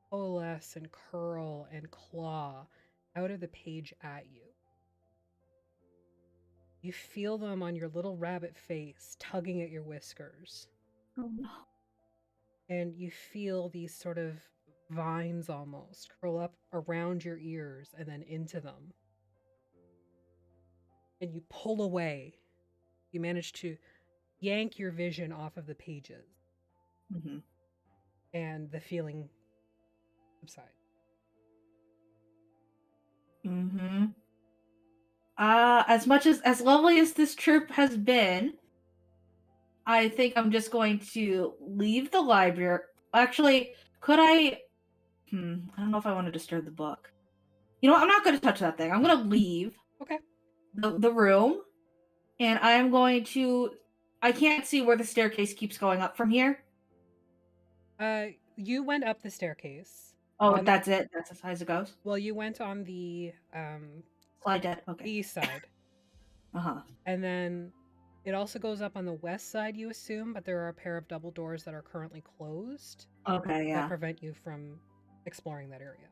coalesce and curl and claw out of the page at you. You feel them on your little rabbit face tugging at your whiskers. Oh no. And you feel these sort of vines almost curl up around your ears and then into them. And you pull away. You manage to yank your vision off of the pages. And the feeling subsides. As lovely as this trip has been, I think I'm just going to leave the library. Actually, could I? I don't know if I want to disturb the book. You know what? I'm not going to touch that thing. I'm going to leave. Okay. The room, and I am going to. I can't see where the staircase keeps going up from here. You went up the staircase. Oh, that's it. That's as high as it goes. Well, you went on the slide deck. Okay. The east side. And then it also goes up on the west side, you assume, but there are a pair of double doors that are currently closed. Okay, yeah. That prevent you from exploring that area.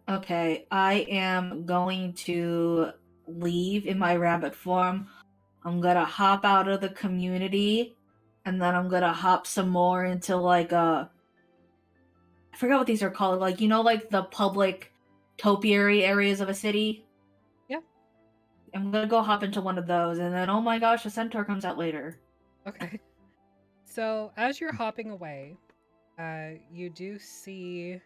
Okay, I am going to leave in my rabbit form. I'm gonna hop out of the community, and then I'm gonna hop some more into like I forgot what these are called. Like, you know, like the public topiary areas of a city? Yeah. I'm gonna go hop into one of those, and then, oh my gosh, the centaur comes out later. Okay. So, as you're hopping away, you do see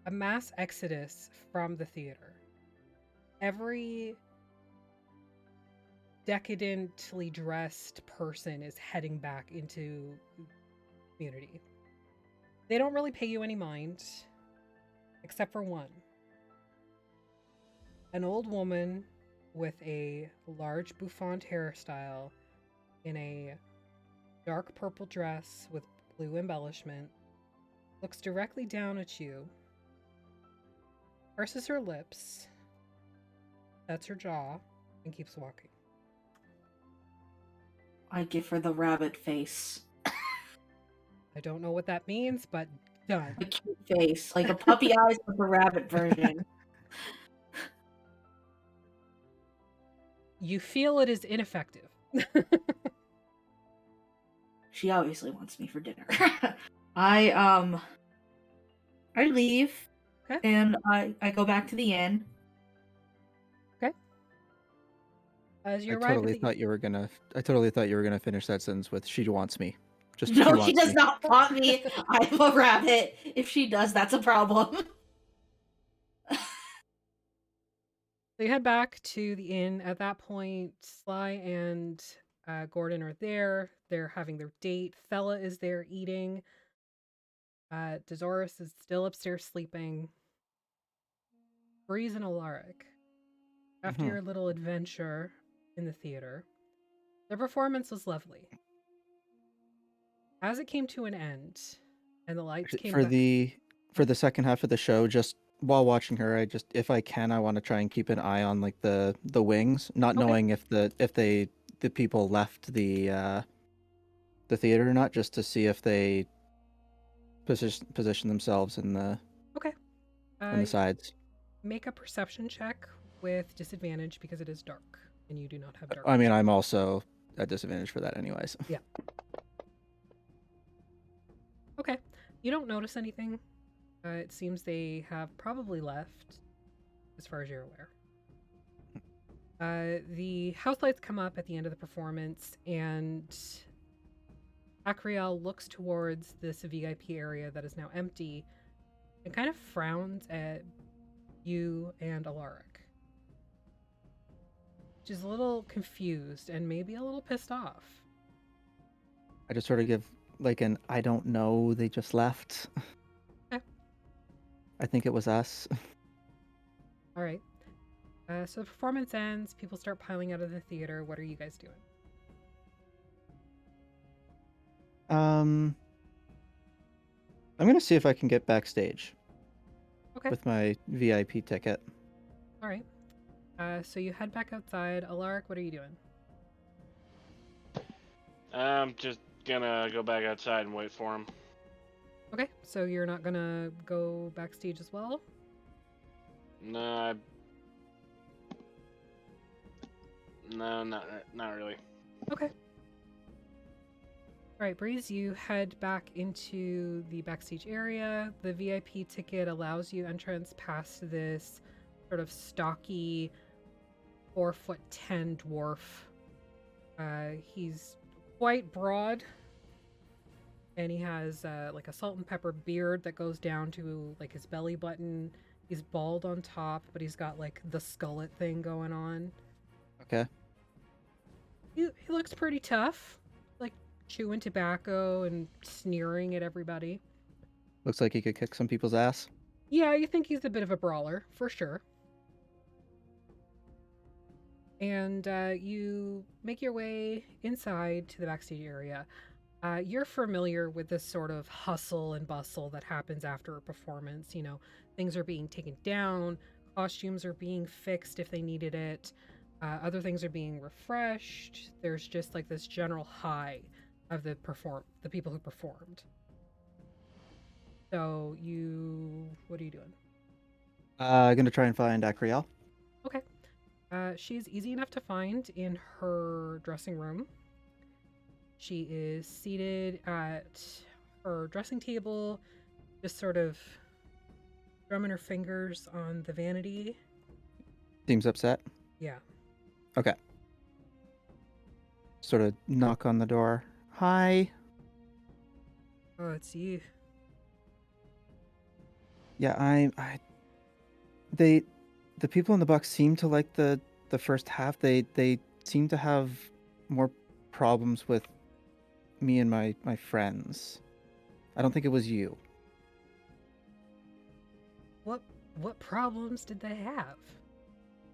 a mass exodus from the theater. Every decadently dressed person is heading back into the community. They don't really pay you any mind, except for one. An old woman with a large bouffant hairstyle in a dark purple dress with blue embellishment looks directly down at you, purses her lips, sets her jaw, and keeps walking. I give her the rabbit face. I don't know what that means, but done. A cute face, like a puppy eyes with a rabbit version. You feel it is ineffective. She obviously wants me for dinner. I leave, and I go back to the inn. Okay. As you I arrive totally thought you were gonna finish that sentence with "she wants me." Just No, she she does me. not want me. I'm a rabbit. If she does, that's a problem. So you head back to the inn. At that point, Sly and Gordon are there. They're having their date. Thella is there eating. Dezoris is still upstairs sleeping. Breeze and Alaric, after your little adventure in the theater, their performance was lovely. As it came to an end, and the lights came for the second half of the show, just while watching her, if I can, I want to try and keep an eye on like the wings, not knowing if the people left the theater or not, just to see if they position themselves in the on the sides. Make a perception check with disadvantage because it is dark and you do not have dark I mean, vision. I'm also at disadvantage for that anyways. Okay. You don't notice anything. It seems they have probably left, as far as you're aware. The house lights come up at the end of the performance, and Akriel looks towards this VIP area that is now empty and kind of frowns at you and Alaric. She's a little confused and maybe a little pissed off. I just sort of give like an I don't know, they just left. Okay. I think it was us. All right. So the performance ends. People start piling out of the theater. What are you guys doing? I'm gonna see if I can get backstage Okay. with my VIP ticket. All right. So you head back outside. Alaric, what are you doing? I'm just gonna go back outside and wait for him. Okay. So you're not gonna go backstage as well? No, no, not really. Okay. All right, Breeze, you head back into the backstage area. The VIP ticket allows you entrance past this sort of stocky 4'10" dwarf. He's quite broad, and he has like a salt and pepper beard that goes down to like his belly button. He's bald on top, but he's got like the skullet thing going on. Okay. He looks pretty tough, like chewing tobacco and sneering at everybody. Looks like he could kick some people's ass. Yeah, you think he's a bit of a brawler, for sure. And you make your way inside to the backstage area. You're familiar with this sort of hustle and bustle that happens after a performance. You know, things are being taken down, costumes are being fixed if they needed it, other things are being refreshed. There's just like this general high of the people who performed. So what are you doing? Gonna try and find Akriel. Okay. She's easy enough to find in her dressing room. She is seated at her dressing table, just sort of drumming her fingers on the vanity. Seems upset. Yeah. Okay. Sort of knock on the door. Hi. Oh, it's you. Yeah, the people in the box seem to like the first half. They seem to have more problems with me and my friends. I don't think it was you. What problems did they have?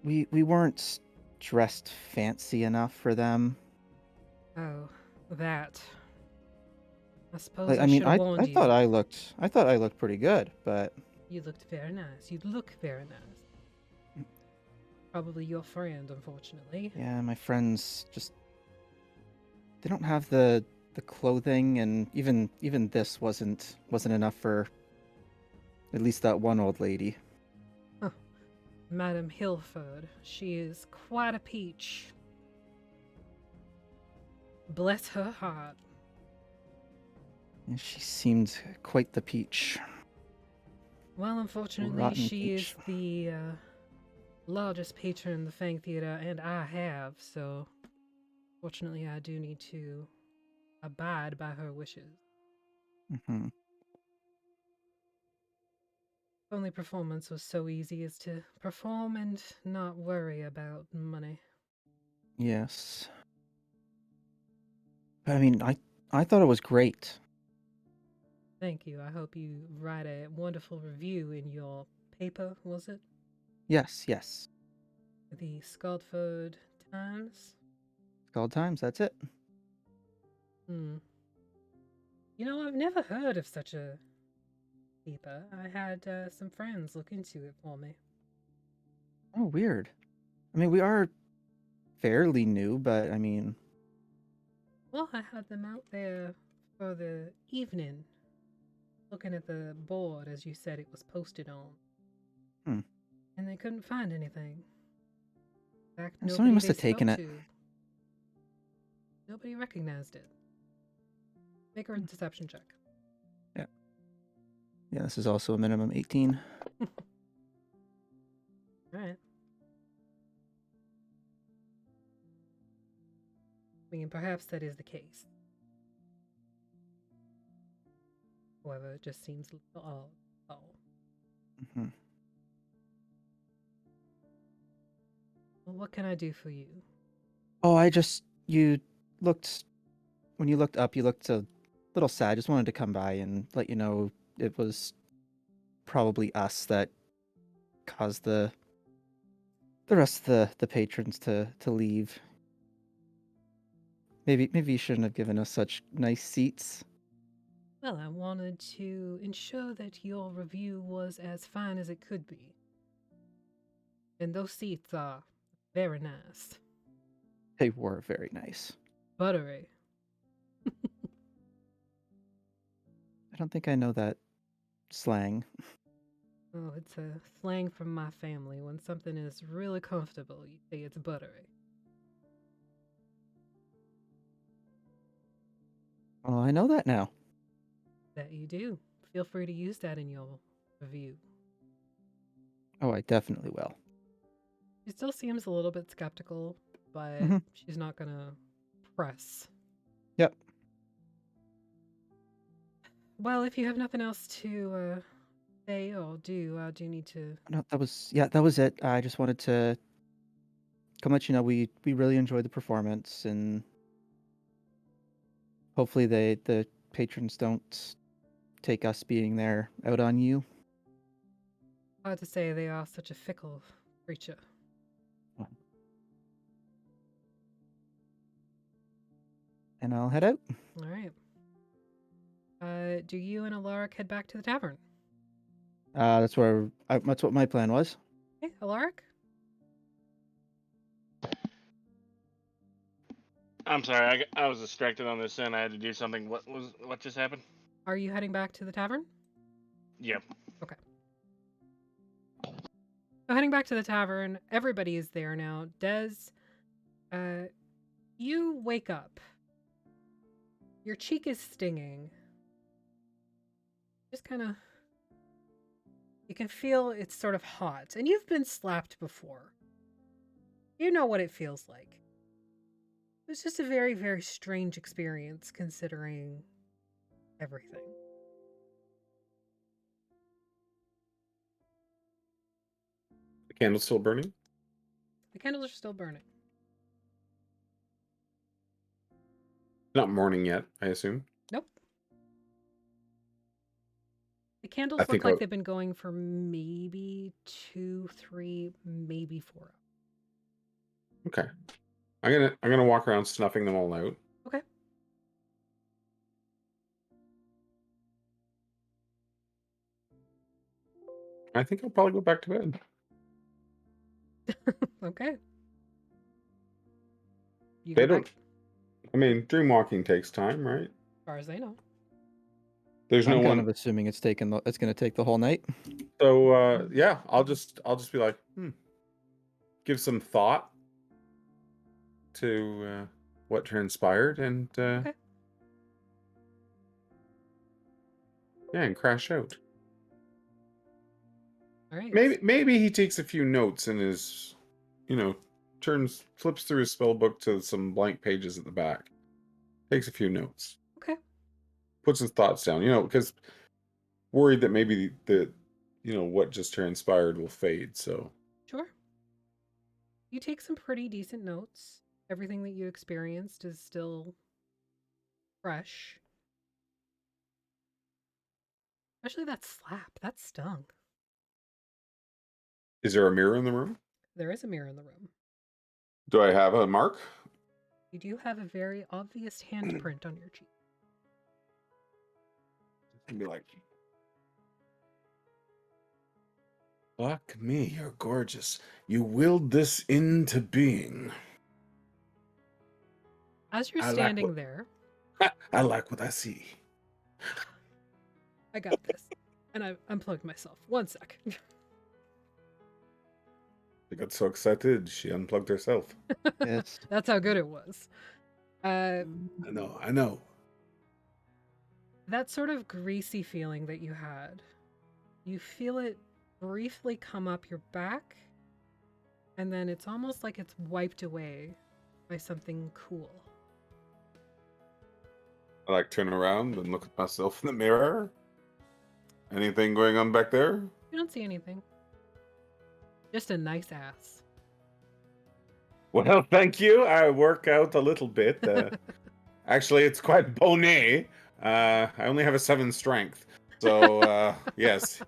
We weren't dressed fancy enough for them. Oh, that. I suppose Like, I I mean, should have I warned you. thought I looked pretty good, but You looked very nice. You look very nice. Probably your friend, unfortunately. yeah, my friends just they don't have the clothing, and even this wasn't enough for at least that one old lady. Madame Hilford. She is quite a peach. Bless her heart. And she seemed quite the peach. Well, unfortunately, Rotten she is peach. the largest patron of the Fang Theater, and I have, so fortunately I do need to abide by her wishes. Hmm. Only performance was so easy as to perform and not worry about money. Yes. I mean, I thought it was great. Thank you. I hope you write a wonderful review in your paper, was it? Yes. The Skaldford Times? Skull Times, that's it. Hmm. You know, I've never heard of such a paper. I had some friends look into it for me. Oh, weird. I mean, we are fairly new, but I mean, Well, I had them out there for the evening, looking at the board as you said it was posted on. Hmm. And they couldn't find anything. In fact, Somebody nobody must they have taken spoke it. to. Nobody recognized it. Make a deception check. Yeah, this is also a minimum 18. Alright. I mean, perhaps that is the case. However, it just seems a little odd. Hmm. Well, what can I do for you? Oh, you looked, when you looked up, you looked a little sad. Just wanted to come by and let you know it was probably us that caused the rest of the patrons to leave. Maybe you shouldn't have given us such nice seats. Well, I wanted to ensure that your review was as fine as it could be. And those seats are very nice. They were very nice. Buttery. I don't think I know that slang. Oh, it's a slang from my family. When something is really comfortable, you say it's buttery. Oh, I know that now. That you do. Feel free to use that in your review. Oh, I definitely will. She still seems a little bit skeptical, but Mhm. she's not gonna press. Yep. Well, if you have nothing else to say or do, I do need to. No, that was it. I just wanted to come let you know we really enjoyed the performance, and hopefully the patrons don't take us being there out on you. Hard to say, they are such a fickle creature. And I'll head out. All right. Do you and Alaric head back to the tavern? That's what my plan was. Okay, Alaric? I'm sorry, I was distracted on this end. I had to do something. What just happened? Are you heading back to the tavern? Yep. Okay. So heading back to the tavern, everybody is there now. Des, you wake up. Your cheek is stinging. Just kind of... You can feel it's sort of hot. And you've been slapped before. You know what it feels like. It was just a very, very strange experience considering everything. The candle's still burning? The candles are still burning. Not morning yet, I assume. Nope. The I candles look think like I'll- they've been going for maybe 2, 3, maybe 4 hours. Okay. I'm gonna walk around snuffing them all out. Okay. I think I'll probably go back to bed. Okay. You They go don't. back, I mean, dream walking takes time, right? as far as I know. There's no I'm kind one. of assuming it's going to take the whole night. So yeah, I'll just be like, give some thought to what transpired, and Okay. yeah, and crash out. All right. Maybe he takes a few notes in his, flips through his spell book to some blank pages at the back, takes a few notes, Okay. puts his thoughts down, because worried that maybe what just transpired will fade. So Sure. You take some pretty decent notes. Everything that you experienced is still fresh. Especially that slap. That stung. is there a mirror in the room? There is a mirror in the room. Do I have a mark? You do have a very obvious handprint on your cheek. And be like, fuck me, you're gorgeous. You willed this into being. As you're I like standing what- there, I like what I see. I got this. And I unplugged myself. 1 sec. got so excited she unplugged herself. Yes. That's how good it was. I know. That sort of greasy feeling that you had, you feel it briefly come up your back, and then it's almost like it's wiped away by something cool. I like turn around and look at myself in the mirror. Anything going on back there? You don't see anything. Just a nice ass. Well, thank you. I work out a little bit. Actually, it's quite bony. I only have a 7 strength. So, yes.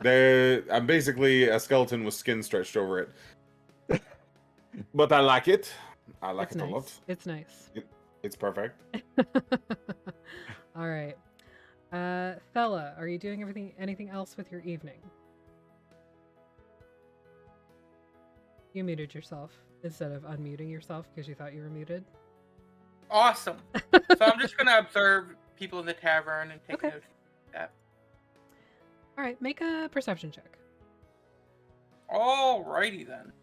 I'm basically a skeleton with skin stretched over it. But I like it. I like It's it nice. a lot. It's nice. It's perfect. All right. Thella, are you doing anything else with your evening? You muted yourself instead of unmuting yourself because you thought you were muted. Awesome. So I'm just gonna observe people in the tavern and take Okay. notes of that. All right, make a perception check. Alrighty then.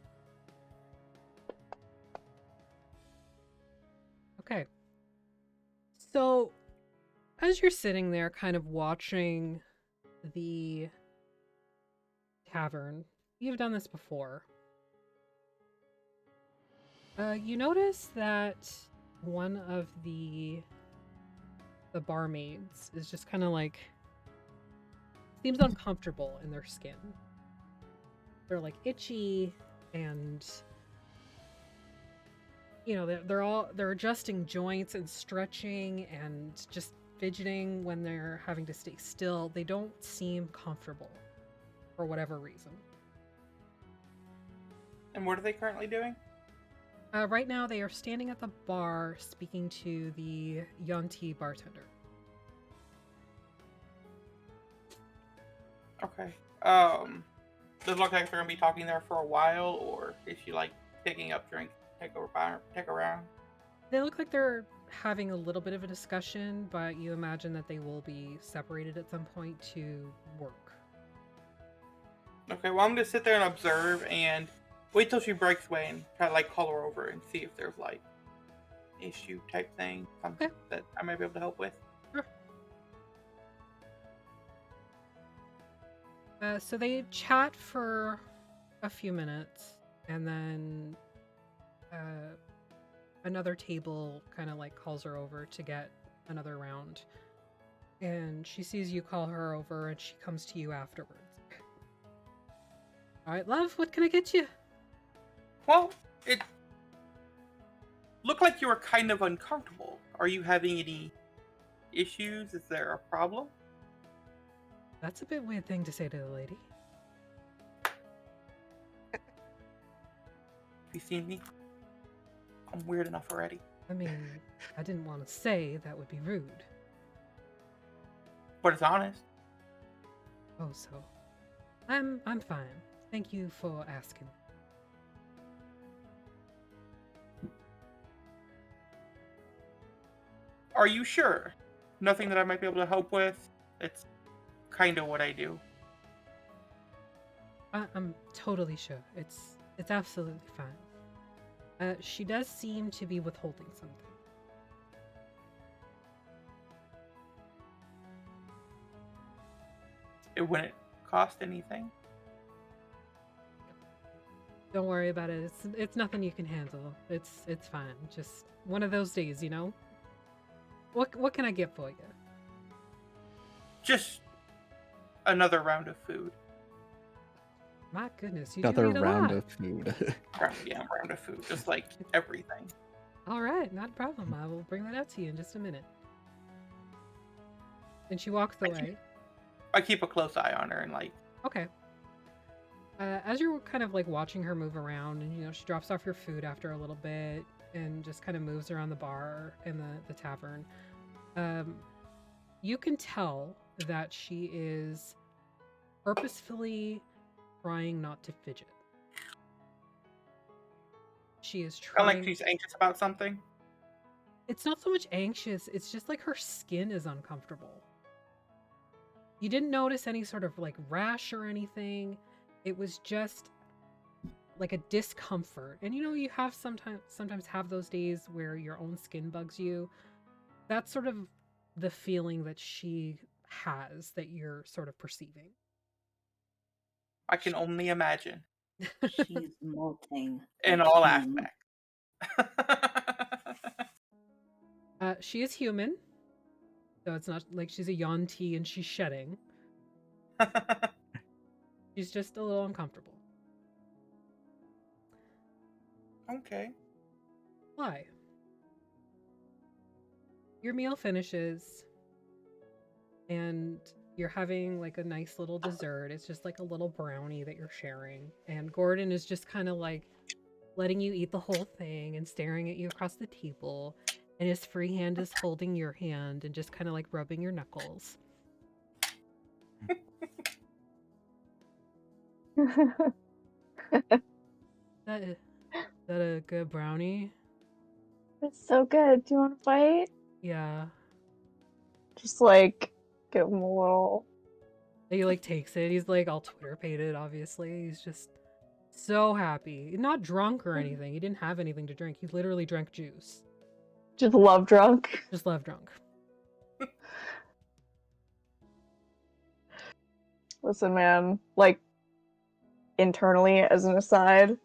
Okay. So, as you're sitting there kind of watching the tavern, you've done this before. You notice that one of the barmaids is just kind of like seems uncomfortable in their skin. They're like itchy and you know, they're adjusting joints and stretching and just fidgeting when they're having to stay still. They don't seem comfortable for whatever reason. And what are they currently doing? Right now, they are standing at the bar speaking to the Yuan-Ti bartender. Okay. Does it look like they're gonna be talking there for a while, or is she like picking up drinks, take around? They look like they're having a little bit of a discussion, but you imagine that they will be separated at some point to work. Okay, well I'm gonna sit there and observe and wait till she breaks away and try to like call her over and see if there's like issue type thing, something that I might be able to help with. Sure. So they chat for a few minutes, and then another table kind of like calls her over to get another round. And she sees you call her over, and she comes to you afterwards. All right, love, what can I get you? Well, it looked like you were kind of uncomfortable. Are you having any issues? Is there a problem? That's a bit weird thing to say to the lady. Have you seen me? I'm weird enough already. I mean, I didn't want to say that would be rude. But it's honest. Oh, so I'm fine. Thank you for asking. Are you sure? Nothing that I might be able to help with? It's kind of what I do. I'm totally sure. It's absolutely fine. She does seem to be withholding something. It wouldn't cost anything. Don't worry about it. It's nothing you can handle. It's fine. Just one of those days, you know. What can I get for you? Just another round of food. My goodness, you do Another eat a round lot. of food. Yeah, round of food. Just like everything. All right, not a problem. I will bring that out to you in just a minute. And she walks away. I keep a close eye on her and like. Okay. As you're kind of like watching her move around, and you know, she drops off your food after a little bit and just kind of moves around the bar and the tavern. You can tell that she is purposefully trying not to fidget. She is Kind trying. of like she's anxious about something. It's not so much anxious, it's just like her skin is uncomfortable. You didn't notice any sort of like rash or anything. It was just like a discomfort. And you have sometimes have those days where your own skin bugs you. That's sort of the feeling that she has that you're sort of perceiving. I can only imagine. She's molting. In all Hmm. aspects. She is human, so it's not like she's a Yuan-ti and she's shedding. She's just a little uncomfortable. Okay. Why? Your meal finishes, and you're having like a nice little dessert. It's just like a little brownie that you're sharing. And Gordon is just kind of like letting you eat the whole thing and staring at you across the table. And his free hand is holding your hand and just kind of like rubbing your knuckles. Is that a good brownie? It's so good. Do you want to bite? Yeah. Just like give him a little. He like takes it. He's like all Twitter-pated, obviously. He's just so happy. Not drunk or anything. He didn't have anything to drink. He literally drank juice. Just love drunk. Just love drunk. Listen, man, like internally as an aside,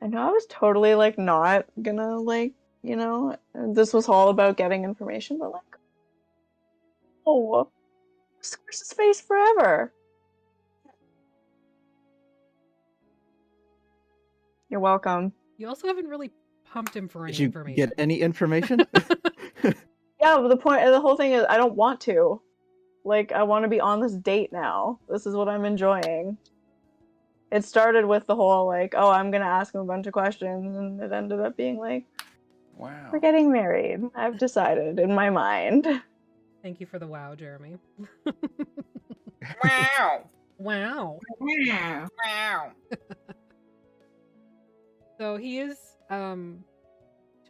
I know I was totally like not gonna like, this was all about getting information, but like, oh, squish his face forever. You're welcome. You also haven't really pumped him for any Did you information. get any information? Yeah, but the whole thing is I don't want to. Like, I want to be on this date now. This is what I'm enjoying. It started with the whole, like, oh, I'm gonna ask him a bunch of questions, and it ended up being like, Wow. we're getting married. I've decided in my mind. Thank you for the wow, Jeremy. Wow. Wow. Wow. So he is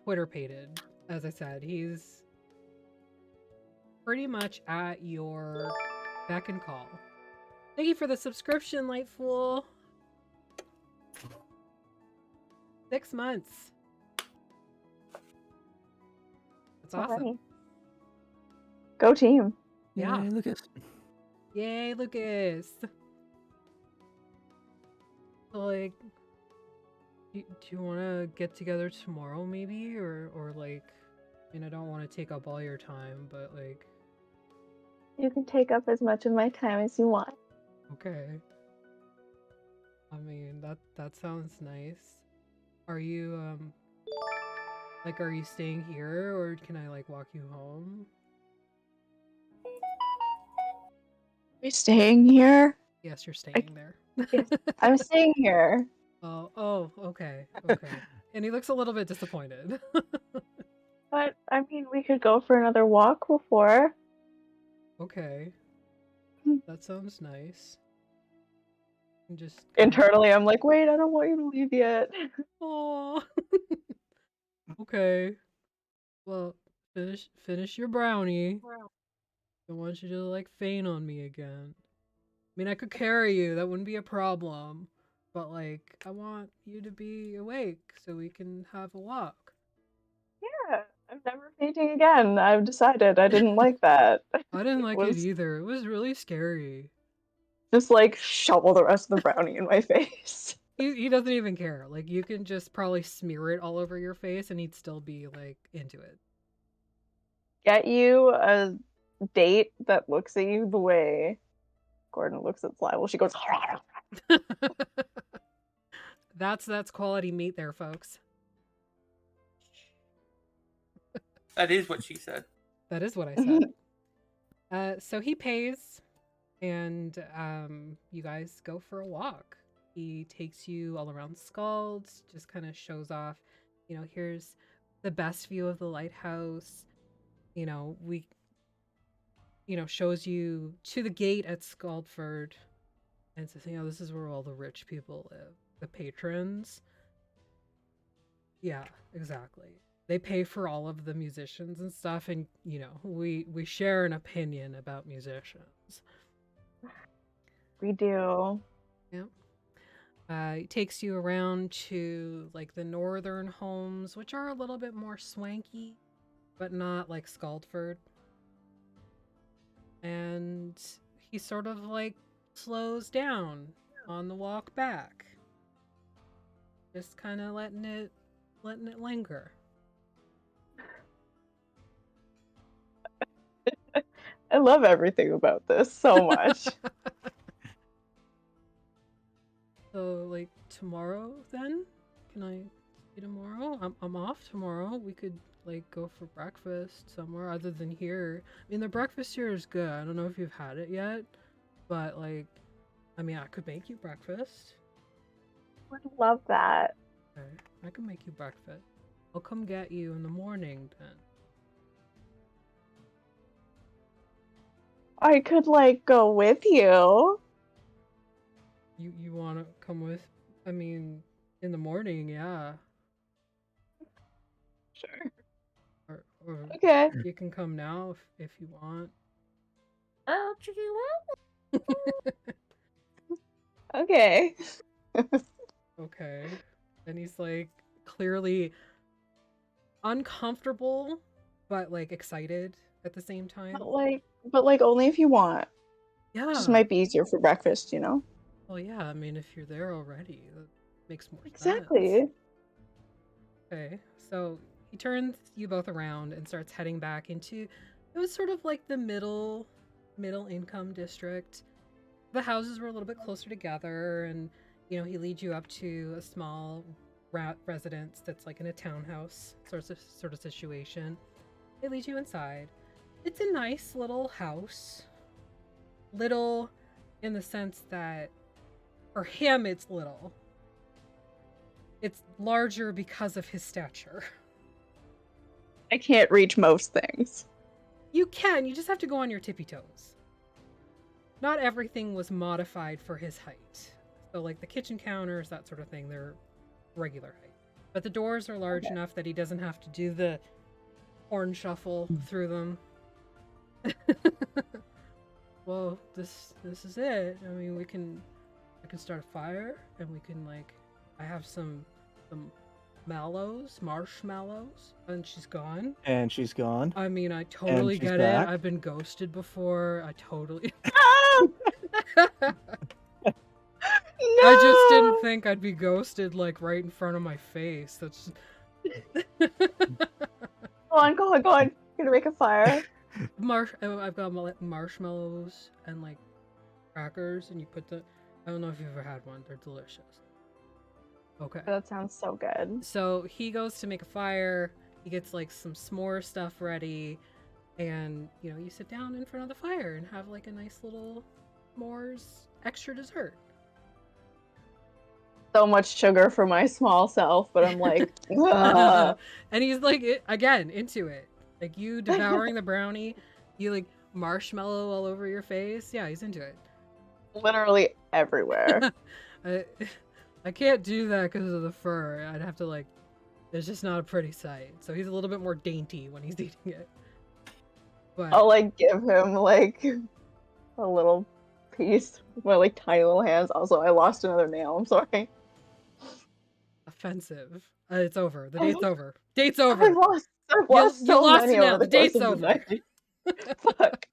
Twitter-pated, as I said. He's pretty much at your beck and call. Thank you for the subscription, Lightfool. 6 months. That's awesome. Alright. Go team. Yeah. Yay, Lucas. Yay, Lucas. So, like, do you want to get together tomorrow, maybe? Or like, I mean, I don't want to take up all your time, but like... You can take up as much of my time as you want. Okay. I mean, that sounds nice. Are you, like, are you staying here, or can I, like, walk you home? Are you staying here? Yes, you're staying there. Yes, I'm staying here. Oh, okay, okay. And he looks a little bit disappointed. But, I mean, we could go for another walk before. Okay. That sounds nice. And just Internally, I'm like, wait, I don't want you to leave yet. Aww. Okay. Well, finish your brownie. I don't want you to like faint on me again. I mean, I could carry you. That wouldn't be a problem. But like, I want you to be awake so we can have a walk. Yeah, I'm never fainting again. I've decided I didn't like that. I didn't like it was either. It was really scary. just like shovel the rest of the brownie in my face. He doesn't even care. Like, you can just probably smear it all over your face and he'd still be like into it. Get you a date that looks at you the way Gordon looks at Sly. Well, she goes. That's quality meat there, folks. That is what she said. That is what I said. So he pays, and you guys go for a walk. He takes you all around Skald, just kind of shows off, here's the best view of the lighthouse. Shows you to the gate at Skaldford, and says, this is where all the rich people live, the patrons. Yeah, exactly. They pay for all of the musicians and stuff, and we share an opinion about musicians. We do. Yeah. It takes you around to like the northern homes, which are a little bit more swanky, but not like Skaldford. And he sort of like slows down on the walk back, just kind of letting it linger. I love everything about this so much. So like tomorrow then? Can I see tomorrow? I'm off tomorrow. We could like go for breakfast somewhere other than here. I mean the breakfast here is good. I don't know if you've had it yet, but like I mean I could make you breakfast. I would love that. Okay, I can make you breakfast. I'll come get you in the morning then. I could like go with you. You want to come with? I mean, in the morning, yeah. Sure. Or Okay. you can come now if you want. Oh, you Okay. Okay. And he's like clearly uncomfortable, but like excited at the same time. But like only if you want. Yeah. Just might be easier for breakfast, you know? Well, yeah. I mean, if you're there already, that makes more sense. Exactly. Okay. So he turns you both around and starts heading back into. It was sort of like the middle income district. The houses were a little bit closer together, and you know he leads you up to a small residence that's like in a townhouse sort of situation. They lead you inside. It's a nice little house. Little in the sense that for him it's little. It's larger because of his stature. I can't reach most things. You can, you just have to go on your tippy toes. Not everything was modified for his height. So like the kitchen counters, that sort of thing, they're regular height. But the doors are large enough that he doesn't have to do the horn shuffle through them. Well, this is it. I mean, I can start a fire, and we can like, I have some marshmallows, and she's gone. And she's gone. I mean, I totally get back. it. I've been ghosted before. I totally. No! I just didn't think I'd be ghosted like right in front of my face. That's. Go on. Gonna make a fire. I've got marshmallows and like crackers, and you put the. I don't know if you've ever had one. They're delicious. Okay. That sounds so good. So he goes to make a fire. He gets like some s'more stuff ready, and you know you sit down in front of the fire and have like a nice little s'mores extra dessert. So much sugar for my small self, but I'm like, ugh. And he's like again into it. Like you devouring the brownie, you like marshmallow all over your face. Yeah, he's into it. Literally everywhere. I can't do that because of the fur. I'd have to like. It's just not a pretty sight. So he's a little bit more dainty when he's eating it. But I'll like give him like a little piece with my like tiny little hands. Also, I lost another nail. I'm sorry. offensive. It's over. The date's over. Date's over. I've lost You so lost many it now. over The course date's of the over. night. Fuck.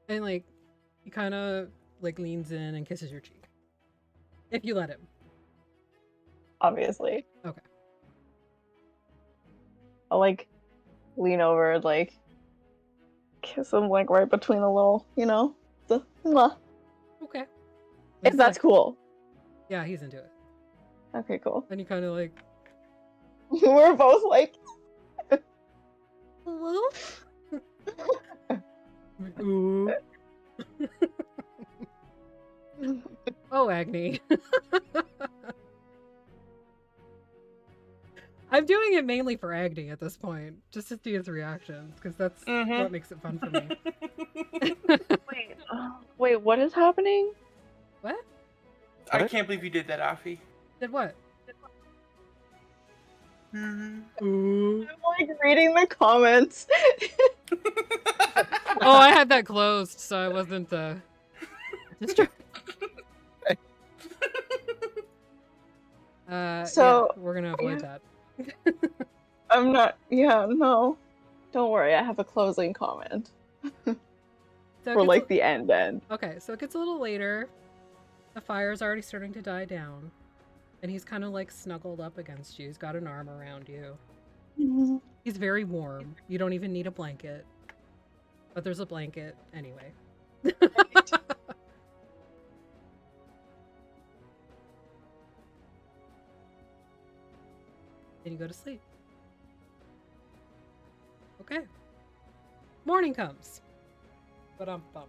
And like he kind of like leans in and kisses your cheek. If you let him. Obviously. Okay. I'll like lean over and like kiss him like right between the little, the mwah. Okay. If He's that's like- cool. Yeah, he's into it. Okay, cool. And you kind of like, We're both like, hello? Ooh. Oh, Agni. I'm doing it mainly for Agni at this point, just to see his reactions, because that's what makes it fun for me. wait, what is happening? What? I can't believe you did that, Afi. Did what? Ooh. I'm like reading the comments. Oh, I had that closed, so I wasn't distracted. So- yeah, we're gonna avoid yeah. that. I'm not. Yeah, no. Don't worry. I have a closing comment So it for gets like the end. Okay, so it gets a little later. The fire's already starting to die down. And he's kind of like snuggled up against you. He's got an arm around you. He's very warm. You don't even need a blanket. But there's a blanket anyway. Then you go to sleep. Okay. Morning comes. Ba-dum-bum.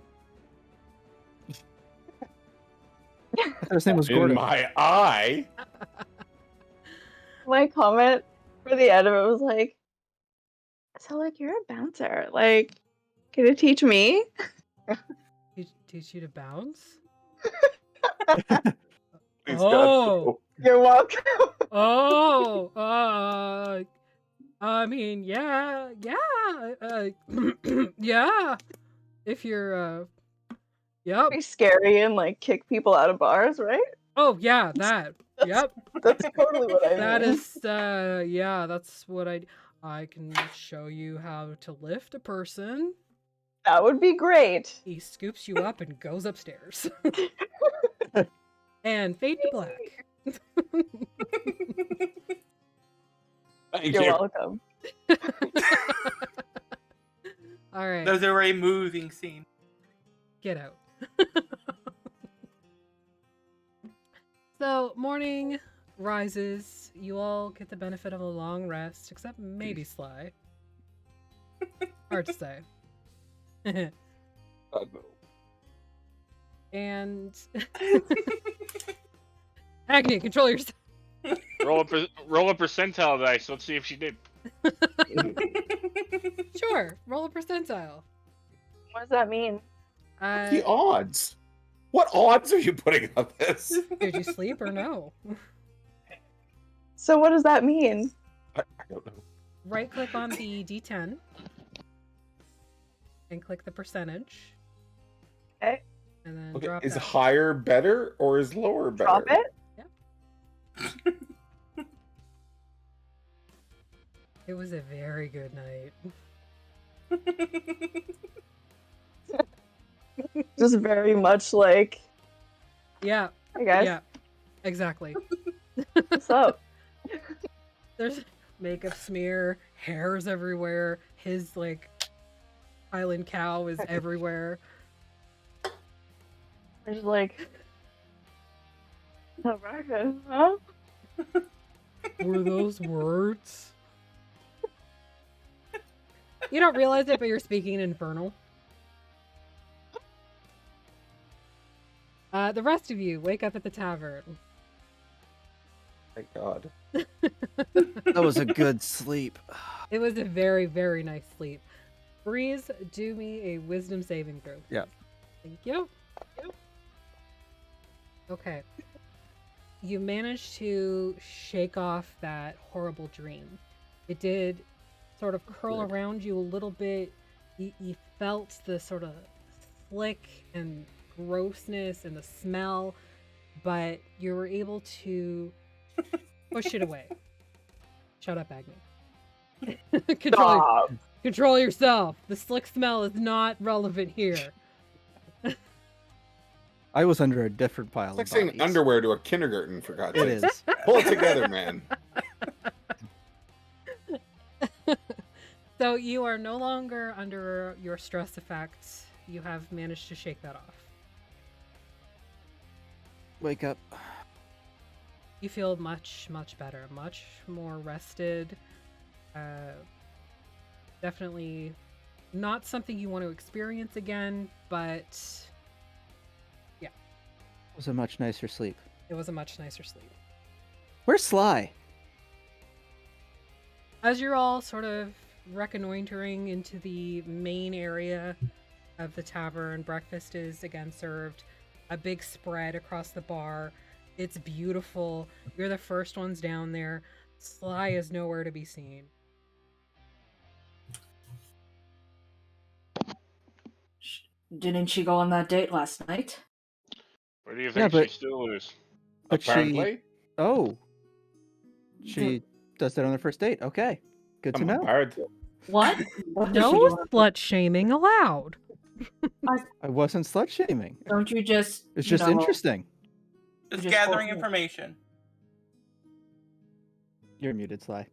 His name was In Gordon. my eye. My comment for the end of it was like, so like you're a bouncer. Like, can you teach me? Teach you to bounce? Please, Oh. God. You're welcome. Oh, I mean, yeah, yeah. If you're, yep. Be scary and like kick people out of bars, right? Oh, yeah, that. Yep. That's totally what I mean. That is, yeah, that's what I can show you how to lift a person. That would be great. He scoops you up and goes upstairs. And fade to black. Thank You're you. welcome. All right. Those are a moving scene. Get out. So, morning rises. You all get the benefit of a long rest, except maybe Sly. Hard to say. God, no. And Agni, control yourself. Roll a percentile dice. Let's see if she did. Sure, roll a percentile. What does that mean? The odds. What odds are you putting on this? Did you sleep or no? So what does that mean? I don't know. Right click on the D10 and click the percentage. Okay. And then Okay, drop is that. higher better or is lower better? Drop it? It was a very good night. Just very much like, Yeah, hey guys, yeah, exactly. what's up? There's makeup smear, hairs everywhere. His like Highland cow is everywhere. There's like, no breakfast, huh? Were those words? You don't realize it, but you're speaking in Infernal. The rest of you wake up at the tavern. Thank God. That was a good sleep. It was a very, very nice sleep. Breeze, do me a wisdom saving throw. Yeah. Thank you. Okay. You managed to shake off that horrible dream. It did sort of curl around you a little bit. You felt the sort of slick and grossness and the smell, but you were able to push it away. Shut up, Agni. Control yourself. The slick smell is not relevant here. I was under a different pile It's like of saying bodies. underwear to a kindergarten, for God's It sake. is. Pull it together, man. So you are no longer under your stress effects. You have managed to shake that off. Wake up. You feel much, much better, much more rested. Definitely not something you want to experience again, but It was a much nicer sleep. it was a much nicer sleep. Where's Sly? As you're all sort of reconnoitering into the main area of the tavern, breakfast is again served. A big spread across the bar. It's beautiful. You're the first ones down there. Sly is nowhere to be seen. Didn't she go on that date last night? Where do you Yeah, think but- she still is? But Apparently. Oh, She does that on their first date. Okay, good to Come on, know. Bard. What? What does she No do? slut shaming allowed. I wasn't slut shaming. Don't you just? It's you just know, interesting. Just Just gathering hold- information. You're muted, Sly.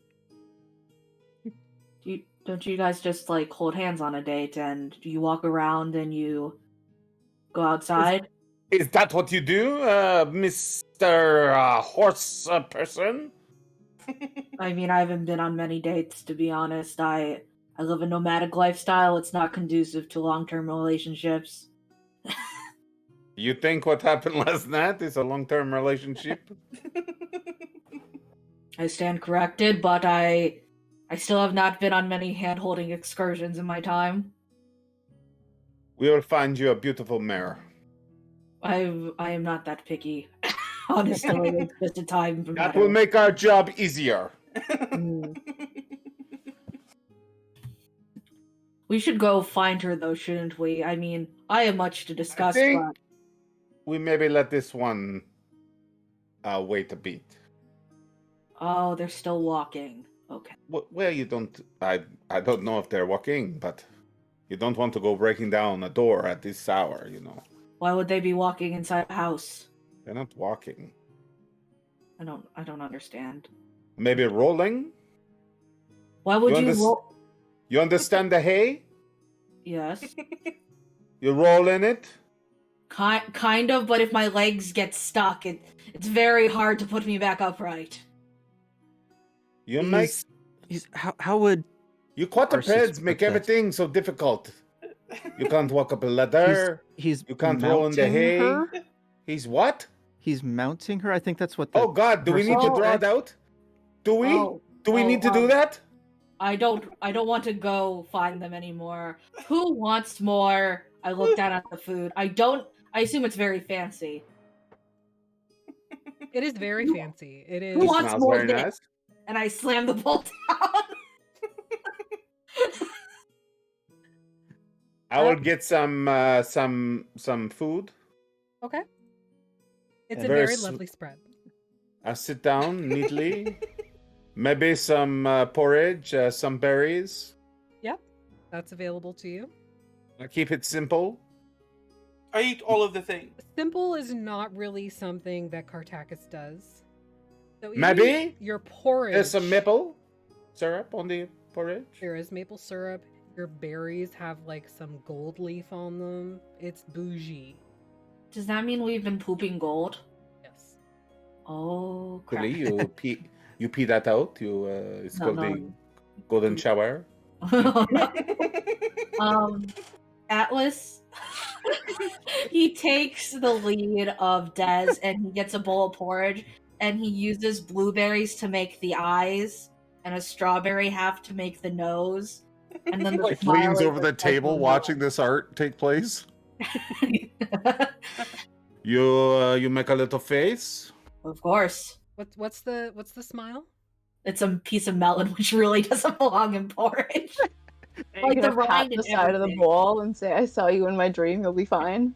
Don't you guys just like hold hands on a date and you walk around and you go outside? Is that what you do, Mister Horse Person? I mean, I haven't been on many dates, to be honest. I live a nomadic lifestyle. It's not conducive to long-term relationships. You think what happened last night is a long-term relationship? I stand corrected, but I still have not been on many hand-holding excursions in my time. We will find you a beautiful mare. I am not that picky. Honestly, it's just a time for That matter. will make our job easier. Mm. We should go find her, though, shouldn't we? I mean, I have much to discuss, think- but We maybe let this one wait a bit. oh, they're still walking. Okay. Well, you don't. I don't know if they're walking, but you don't want to go breaking down a door at this hour. You know, Why would they be walking inside a house? they're not walking. I don't understand. Maybe rolling. Why would You you unders- roll? You understand the hay? Yes. You roll in it. Kind of, but if my legs get stuck, it's very hard to put me back upright. You make He's how would you quadrupeds horses make put that? everything so difficult. You can't walk up a ladder. he's You can't roll in the mounting hay. her? He's what? He's mounting her. I think that's what. The Oh God! Do we need to Oh, draw it out? Do we? Oh, Do we oh, need to do that? I don't want to go find them anymore. Who wants more? I look down at the food. I assume it's very fancy. It is very fancy. It is. Who wants Smells more very than it? nice. And I slam the bowl down. I will get some food. Okay. It's And a very very sl- lovely spread. I sit down neatly. Maybe some porridge, some berries. Yep. That's available to you. I keep it simple. I eat all of the things. Simple is not really something that Cartacus does. So even Maybe your porridge. there's some maple syrup on the porridge. There is maple syrup. Your berries have like some gold leaf on them. It's bougie. Does that mean we've been pooping gold? Yes. Oh, crap. Really, you pee that out. It's No, called no. the golden shower. Atlas, he takes the lead of Dez and he gets a bowl of porridge and he uses blueberries to make the eyes and a strawberry half to make the nose. And then the Like smiley leans over the looks like table the watching this art take place. mouth. You make a little face. Of course. What's the smile? It's a piece of melon which really doesn't belong in porridge. Are Like you the gonna pat rind the and side of the everything. bowl and say, "I saw you in my dream. You'll be fine."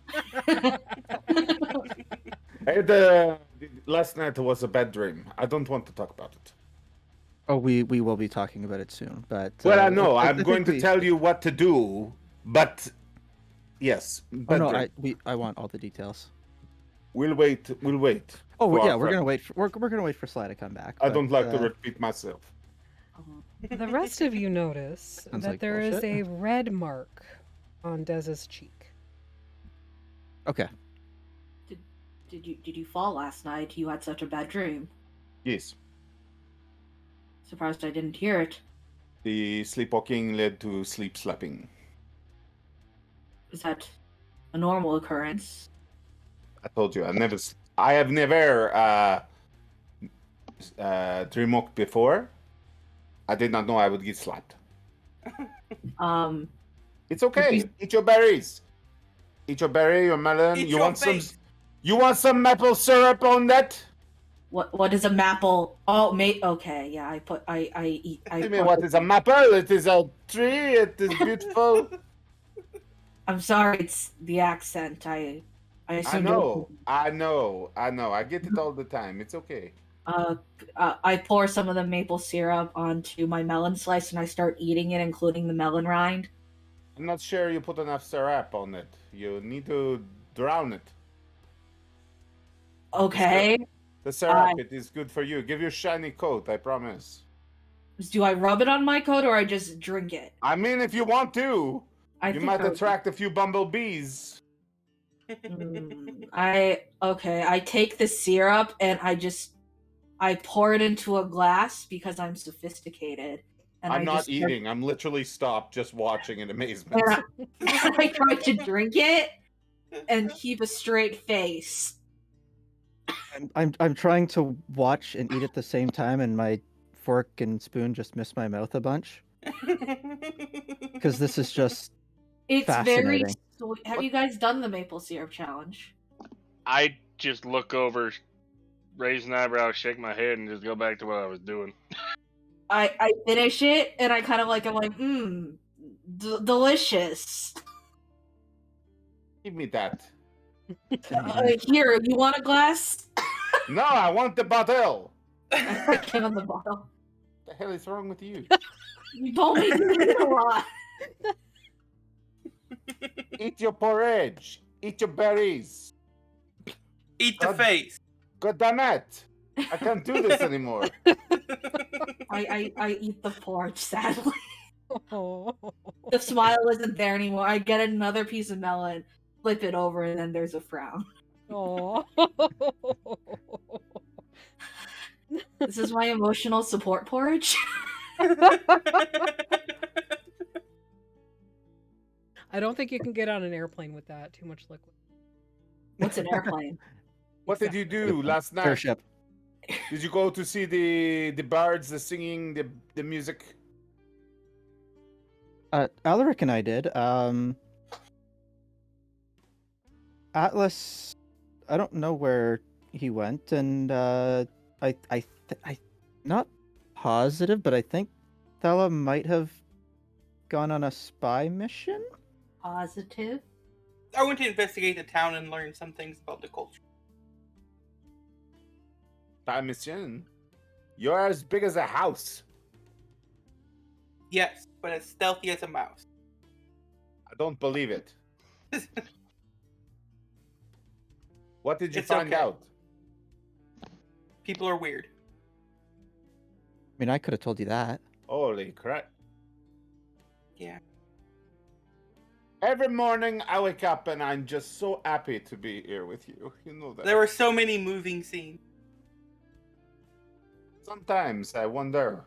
Last night was a bad dream. I don't want to talk about it. Oh, we will be talking about it soon. But Well, I know. I I'm going think to tell you what to do, but yes. Oh Bad no, dream. I want all the details. We'll wait. We'll wait. Oh for yeah, our we're friend. gonna wait. We're gonna wait for Sly to come back. I but, don't like to repeat myself. The rest of you notice Sounds that like there is bullshit. a red mark on Dez's cheek. Okay. Did you fall last night? You had such a bad dream. Yes. Surprised I didn't hear it. The sleepwalking led to sleep slapping. Is that a normal occurrence? I told you. I have never dreamwalked before. I did not know I would get slapped. It's okay. you- Eat your berries. Eat your berry, your melon. Eat You your want some? face. You want some maple syrup on that? What is a maple? Oh, mate. Okay, yeah. I eat. I mean, what is a maple? It is a tree. It is beautiful. I'm sorry. It's the accent. I I assumed. know. I get it all the time. It's okay. I pour some of the maple syrup onto my melon slice and I start eating it, including the melon rind. I'm not sure you put enough syrup on it. You need to drown it. Okay. The syrup, it is good for you. Give you a shiny coat, I promise. Do I rub it on my coat or I just drink it? I mean, if you want to, I you think might I would- attract a few bumblebees. I take the syrup and I pour it into a glass because I'm sophisticated. And I'm I not just eating. I'm literally stopped just watching in amazement. And I try to drink it and keep a straight face. I'm trying to watch and eat at the same time, and my fork and spoon just miss my mouth a bunch. Because this is just It's very fascinating. sweet. Have you guys done the maple syrup challenge? I just look over, raise an eyebrow, shake my head, and just go back to what I was doing. I finish it and I kind of I'm like, delicious. Give me that. Here, you want a glass? No, I want the bottle. I give him the bottle. The hell is wrong with you? You told me to eat a lot. Eat your porridge. Eat your berries. Eat the face. God damn it. I can't do this anymore. I eat the porridge, sadly. Oh. The smile isn't there anymore. I get another piece of melon, flip it over, and then there's a frown. Oh. This is my emotional support porridge. I don't think you can get on an airplane with that. Too much liquid. What's an airplane? What did you do last night? Airship. Did you go to see the birds, the singing, the music? Alaric and I did. Atlas, I don't know where he went, and I not positive, but I think Thella might have gone on a spy mission. Positive. I went to investigate the town and learn some things about the culture. Spy mission? You're as big as a house. Yes, but as stealthy as a mouse. I don't believe it. What did you It's find okay. out? People are weird. I mean, I could have told you that. Holy crap. Yeah. Every morning I wake up and I'm just so happy to be here with you. You know that. There were so many moving scenes. Sometimes I wonder.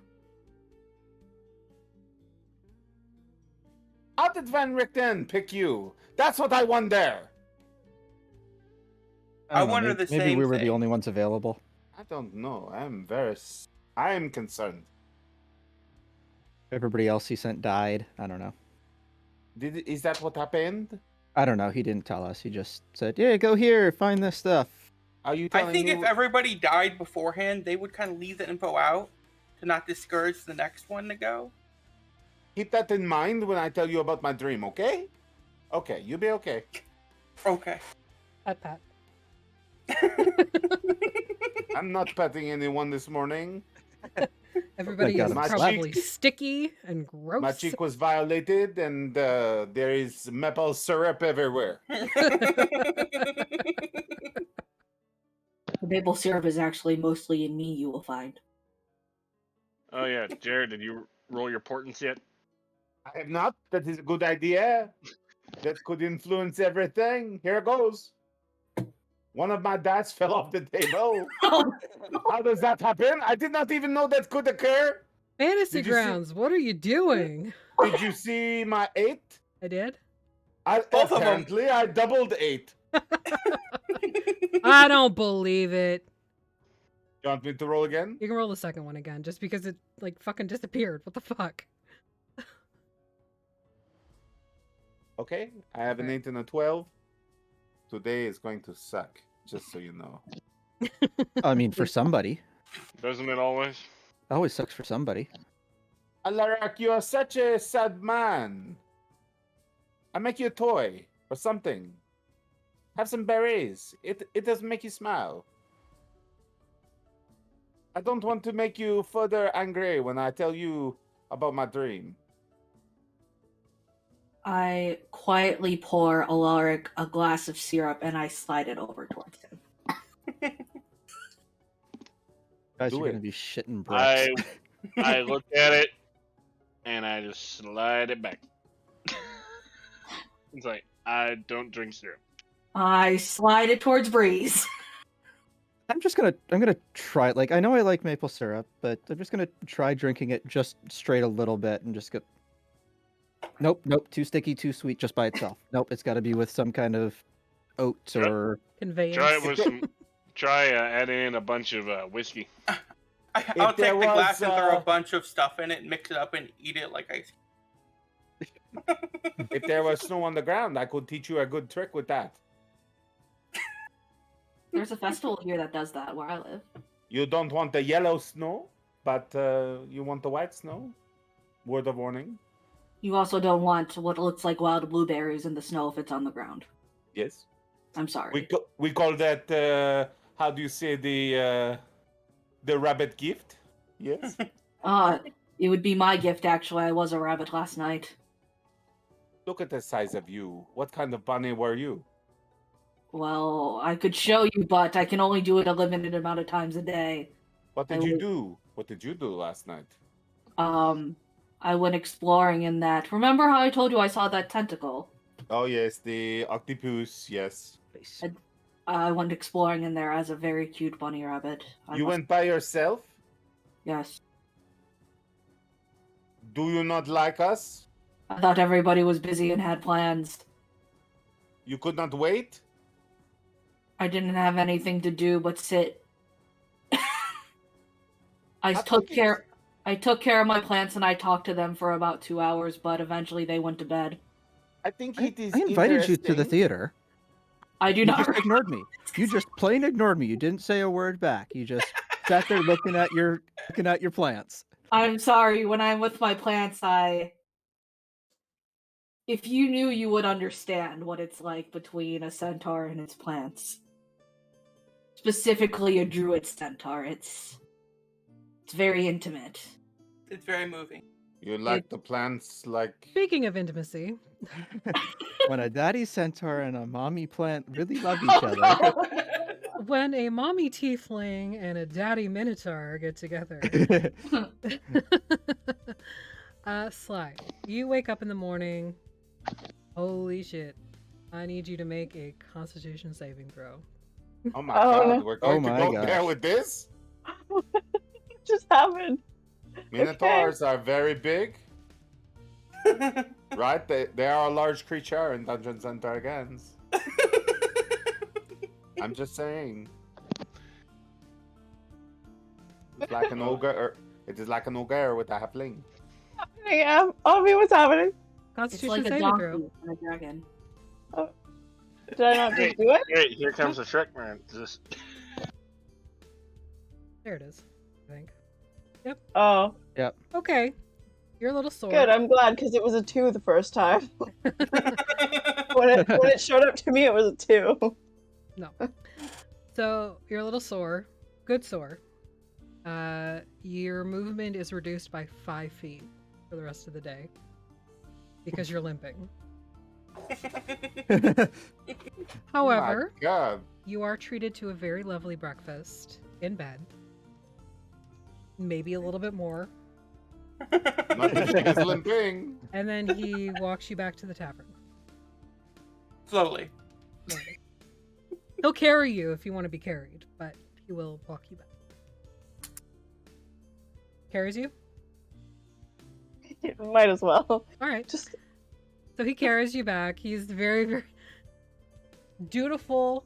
How did Van Richten pick you? That's what I wonder. I don't know, wonder maybe, the maybe same we were the thing. only ones available. I don't know. I am concerned. Everybody else he sent died. I don't know. Is that what happened? I don't know. He didn't tell us. He just said, "Yeah, go here, find this stuff." Are you I telling think me? if everybody died beforehand, they would kind of leave the info out to not discourage the next one to go. Keep that in mind when I tell you about my dream, okay? Okay, you be okay. Okay. Pat pat. I'm not petting anyone this morning. Everybody God, is I'm probably slapped. sticky and gross. My cheek was violated, and there is maple syrup everywhere. The maple syrup is actually mostly in me, you will find. Oh yeah, Jared, did you roll your portents yet? I have not. That is a good idea. That could influence everything. Here goes. One of my dice fell off the table. How does that happen? I did not even know that could occur. Fantasy Did you see- grounds. What are you doing? Did you see my 8? I did. Both of 'em. Apparently, I doubled 8. I don't believe it. You want me to roll again? You can roll the second one again, just because it like fucking disappeared. What the fuck? Okay, I have an 8 and a 12. Today is going to suck, just so you know. I mean, for somebody, Doesn't it always? it always sucks for somebody. Alaric, you are such a sad man. I make you a toy or something. Have some berries. It does make you smile. I don't want to make you further angry when I tell you about my dream. I quietly pour Alaric a glass of syrup and I slide it over towards him. Guys, Do you're gonna it. be shitting bricks. I look at it and I just slide it back. It's like I don't drink syrup. I slide it towards Breeze. I'm gonna try it. Like, I know I like maple syrup, but I'm just gonna try drinking it just straight a little bit and just go. Nope, too sticky, too sweet just by itself. Nope, it's got to be with some kind of oats Sure. or. Conveyance. Try it with some. Try adding in a bunch of whiskey. I'll there take the glass was, and throw a bunch of stuff in it and mix it up and eat it like ice. If there was snow on the ground, I could teach you a good trick with that. There's a festival here that does that where I live. You don't want the yellow snow, but you want the white snow. Word of warning. You also don't want what looks like wild blueberries in the snow if it's on the ground. Yes. I'm sorry. We call that how do you say the rabbit gift? Yes. It would be my gift actually. I was a rabbit last night. Look at the size of you. What kind of bunny were you? Well, I could show you, but I can only do it a limited amount of times a day. What did you do? What did you do last night? I went exploring in that. Remember how I told you I saw that tentacle? Oh yes, the octopus. Yes. I went exploring in there as a very cute bunny rabbit. You went by yourself? Yes. Do you not like us? I thought everybody was busy and had plans. You could not wait? I didn't have anything to do but sit. I took care of my plants and I talked to them for about 2 hours, but eventually they went to bed. I think I it is invited you to the interesting. theater. I do You not. just ignored me. You just plain ignored me. You didn't say a word back. You just sat there looking at your plants. I'm sorry. When I'm with my plants, if you knew, you would understand what it's like between a centaur and its plants. Specifically, a druid centaur. It's very intimate. It's very moving. You like the plants like Speaking of intimacy, When a daddy centaur and a mommy plant really love each other. when a mommy tiefling and a daddy minotaur get together. Sly, you wake up in the morning. Holy shit. I need you to make a constitution saving throw. Oh my Oh, god, no. we're going to my go gosh. there with this? What just happened? Minotaurs are very big. Right? They are a large creature in Dungeons and Dragons. I'm just saying. It's like an ogre. It is like an ogre with a halfling. Yeah, Avi, what's happening? It's Constitution like a saving donkey throw. and a dragon. Did I not just do it? Here comes the Shrek man. Just There it is, I think. Oh, Okay. You're a little sore. good. I'm glad because it was a 2 the first time. when it showed up to me, it was a 2. No. So you're a little sore. Good sore. Your movement is reduced by 5 feet for the rest of the day because you're limping. However, Oh my god. you are treated to a very lovely breakfast in bed. Maybe a little bit more. Not as big as limping. And then he walks you back to the tavern. Slowly. Slowly. He'll carry you if you want to be carried, but he will walk you back. Carries you? Might as well. All right. Just So he carries you back. He's very, very dutiful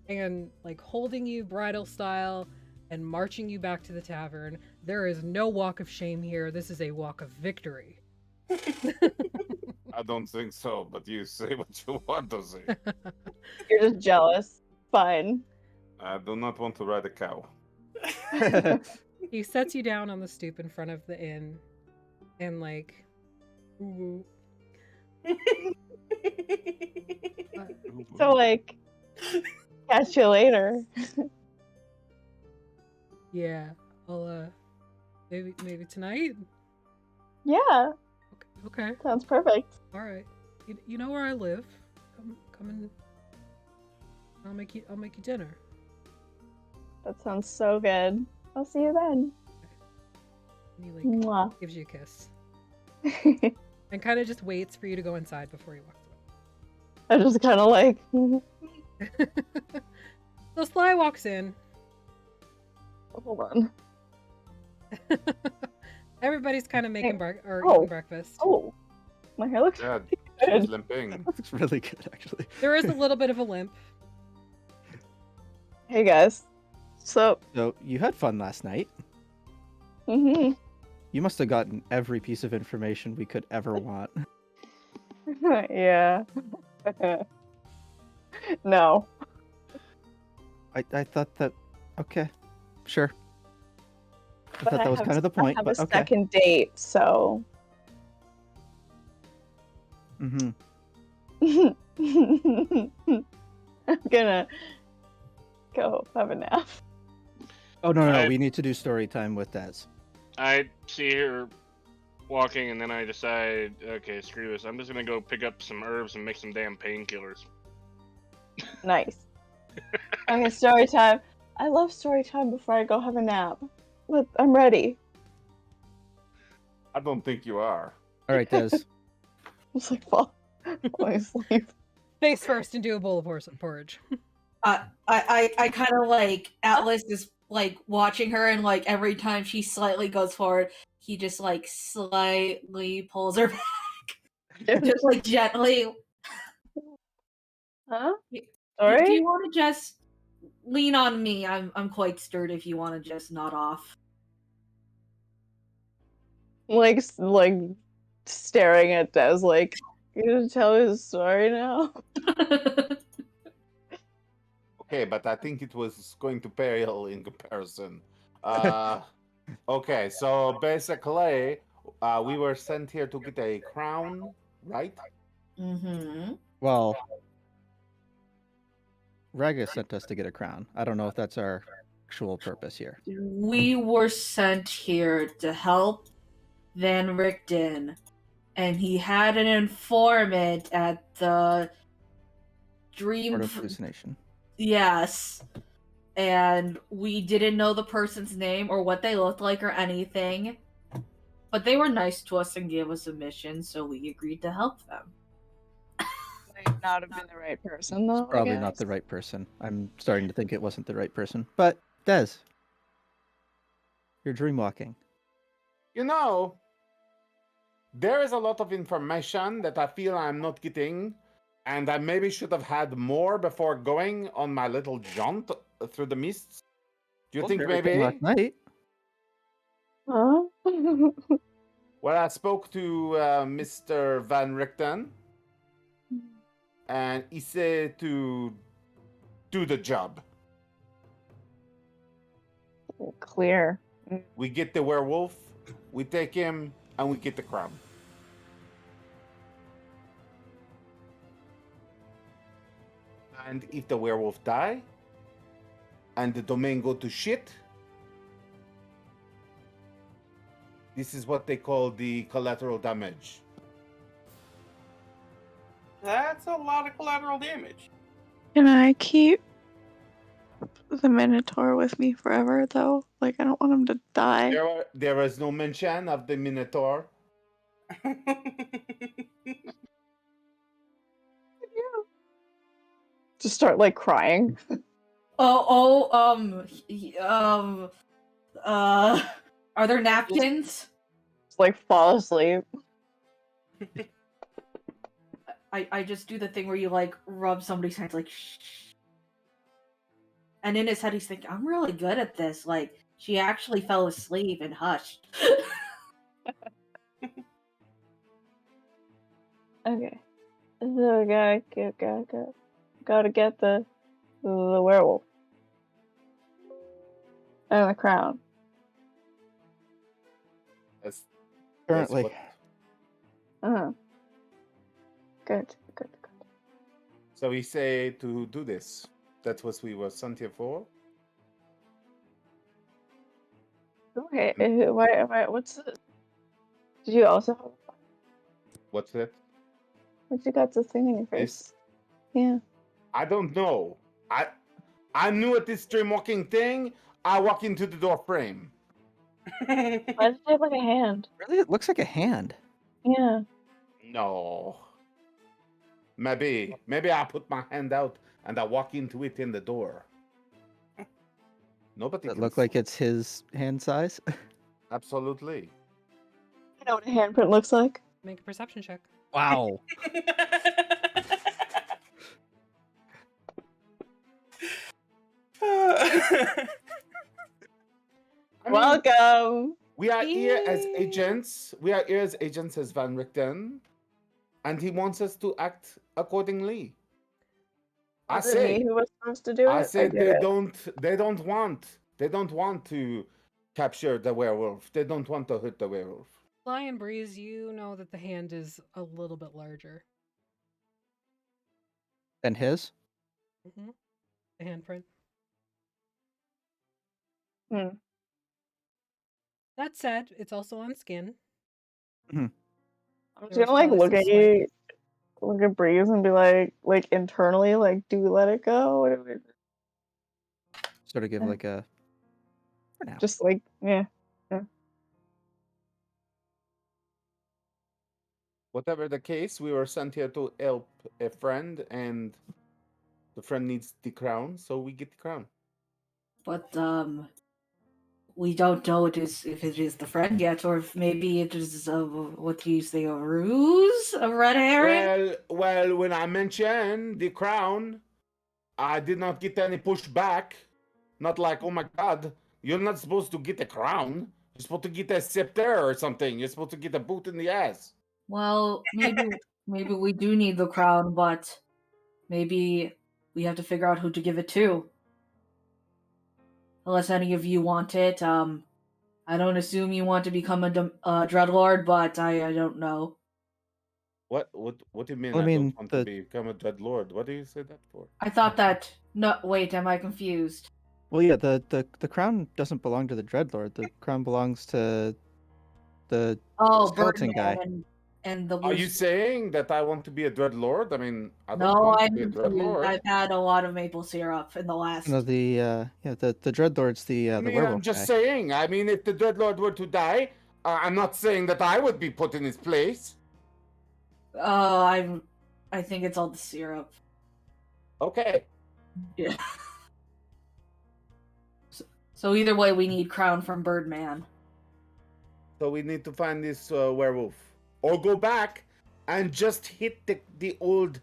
and like holding you bridal style and marching you back to the tavern. There is no walk of shame here. This is a walk of victory. I don't think so, but you say what you want to say. you're just jealous. Fine. I do not want to ride a cow. He sets you down on the stoop in front of the inn and like, ooh, So like, catch you later. yeah. I'll maybe tonight. Yeah, Okay. sounds perfect. All right. You know where I live. Come and I'll make you dinner. That sounds so good. I'll see you then. And he like Mwah. gives you a kiss and kind of just waits for you to go inside before he walks I just kind of like. away. So Sly walks in. Hold on. Everybody's kind of making Oh. eating breakfast. Oh, my hair looks Yeah, good. she's limping. That looks really good, actually. There is a little bit of a limp. Hey guys. So, So you had fun last night. mm-hmm. You must have gotten every piece of information we could ever want. Yeah. No. I thought that. Okay, sure. I But thought that was kind of the I point. have But a okay. second date, so. Mm-hmm. I'm gonna go have a nap. Oh no, I- we need to do story time with Des. I see her walking, and then I decide, okay, screw this. I'm just gonna go pick up some herbs and make some damn painkillers. Nice. Okay, story time. I love story time before I go have a nap. But I'm ready. I don't think you are. All right, Des. It's like fall asleep. Face first and do a bowl of porridge. I kind of like Atlas is like watching her, and like every time she slightly goes forward, he just like slightly pulls her back, just like gently. Huh? Do Sorry? you want to just lean on me? I'm quite sturdy. If you want to just nod off. Like staring at Des like, you gonna tell his story now? Okay, but I think it was going to pale in comparison. Okay, so basically, we were sent here to get a crown, right? Mm-hmm. Well, Raga sent us to get a crown. I don't know if that's our actual purpose here. We were sent here to help Van Richten, and he had an informant at the Dream. Sort of hallucination. Yes. And we didn't know the person's name or what they looked like or anything. But they were nice to us and gave us a mission, so we agreed to help them. Might not have been the right person though. Probably not the right person. I'm starting to think it wasn't the right person. But Des, you're dreamwalking. You know, there is a lot of information that I feel I'm not getting, and I maybe should have had more before going on my little jaunt through the mists. Do you think maybe? Last night. Huh? Well, I spoke to Mr. Van Richten, and he said to do the job. Clear. We get the werewolf, we take him, and we get the crown. And if the werewolf die, and the domain go to shit, this is what they call the collateral damage. That's a lot of collateral damage. Can I keep the Minotaur with me forever, though? Like, I don't want him to die. There is no mention of the Minotaur. Just start like crying. Are there napkins? Just like fall asleep. I just do the thing where you like rub somebody's hands like shh. And in his head he's thinking, I'm really good at this. Like, she actually fell asleep and hushed. Okay. So we gotta get the werewolf. And the crown. That's Currently. what- Uh-huh. Good. So we say to do this. That's what we were sent here for. Okay, why, what's the... Did you also have... What's that? What you got this thing in your face? This? Yeah. I don't know. I'm new at this stream walking thing. I walk into the door frame. Why does it have like a hand? Really, it looks like a hand. Yeah. No. Maybe I put my hand out and I walk into it in the door. Nobody Does it can look like see. it's his hand size? Absolutely. I know what a handprint looks like. Make a perception check. Wow. I mean, Welcome. we are here as agents. We are here as agents as Van Richten, and he wants us to act accordingly. Was it me who was supposed to do it? I said get it. they don't want to capture the werewolf. They don't want to hurt the werewolf. Sly and Breeze, you know that the hand is a little bit larger. And his? Mm-hmm. The handprint. Hmm. That said, it's also on skin. I'm There just was gonna like probably look some at slight- you, look at Breeze, and be like internally, like, do we let it go? What do we... Sort of give like a... For now. Just like, yeah. Whatever the case, we were sent here to help a friend, and the friend needs the crown, so we get the crown. But we don't know if it is the friend yet, or if maybe it is what do you say, a ruse, a red herring. Well, when I mentioned the crown, I did not get any pushback. Not like, oh my god, you're not supposed to get a crown. You're supposed to get a scepter or something. You're supposed to get a boot in the ass. Well, maybe we do need the crown, but maybe we have to figure out who to give it to. Unless any of you want it. I don't assume you want to become a dreadlord, but I don't know. What do you mean? Well, I I mean, don't want to become a dreadlord. What do you say that for? I thought that. No, wait, am I confused? Well, yeah, the crown doesn't belong to the Dreadlord. The crown belongs to the Oh, skeleton Birdman guy. and the Are you loose. saying that I want to be a dreadlord? I mean, I don't No, want to I'm be a confused. dreadlord. I've had a lot of maple syrup in the last. No, the Dreadlord's the I mean, werewolf I'm just guy. saying. I mean, if the dreadlord were to die, I'm not saying that I would be put in his place. Oh, I think it's all the syrup. Okay. Yeah. So either way, we need crown from Birdman. So we need to find this werewolf, or go back and just hit the old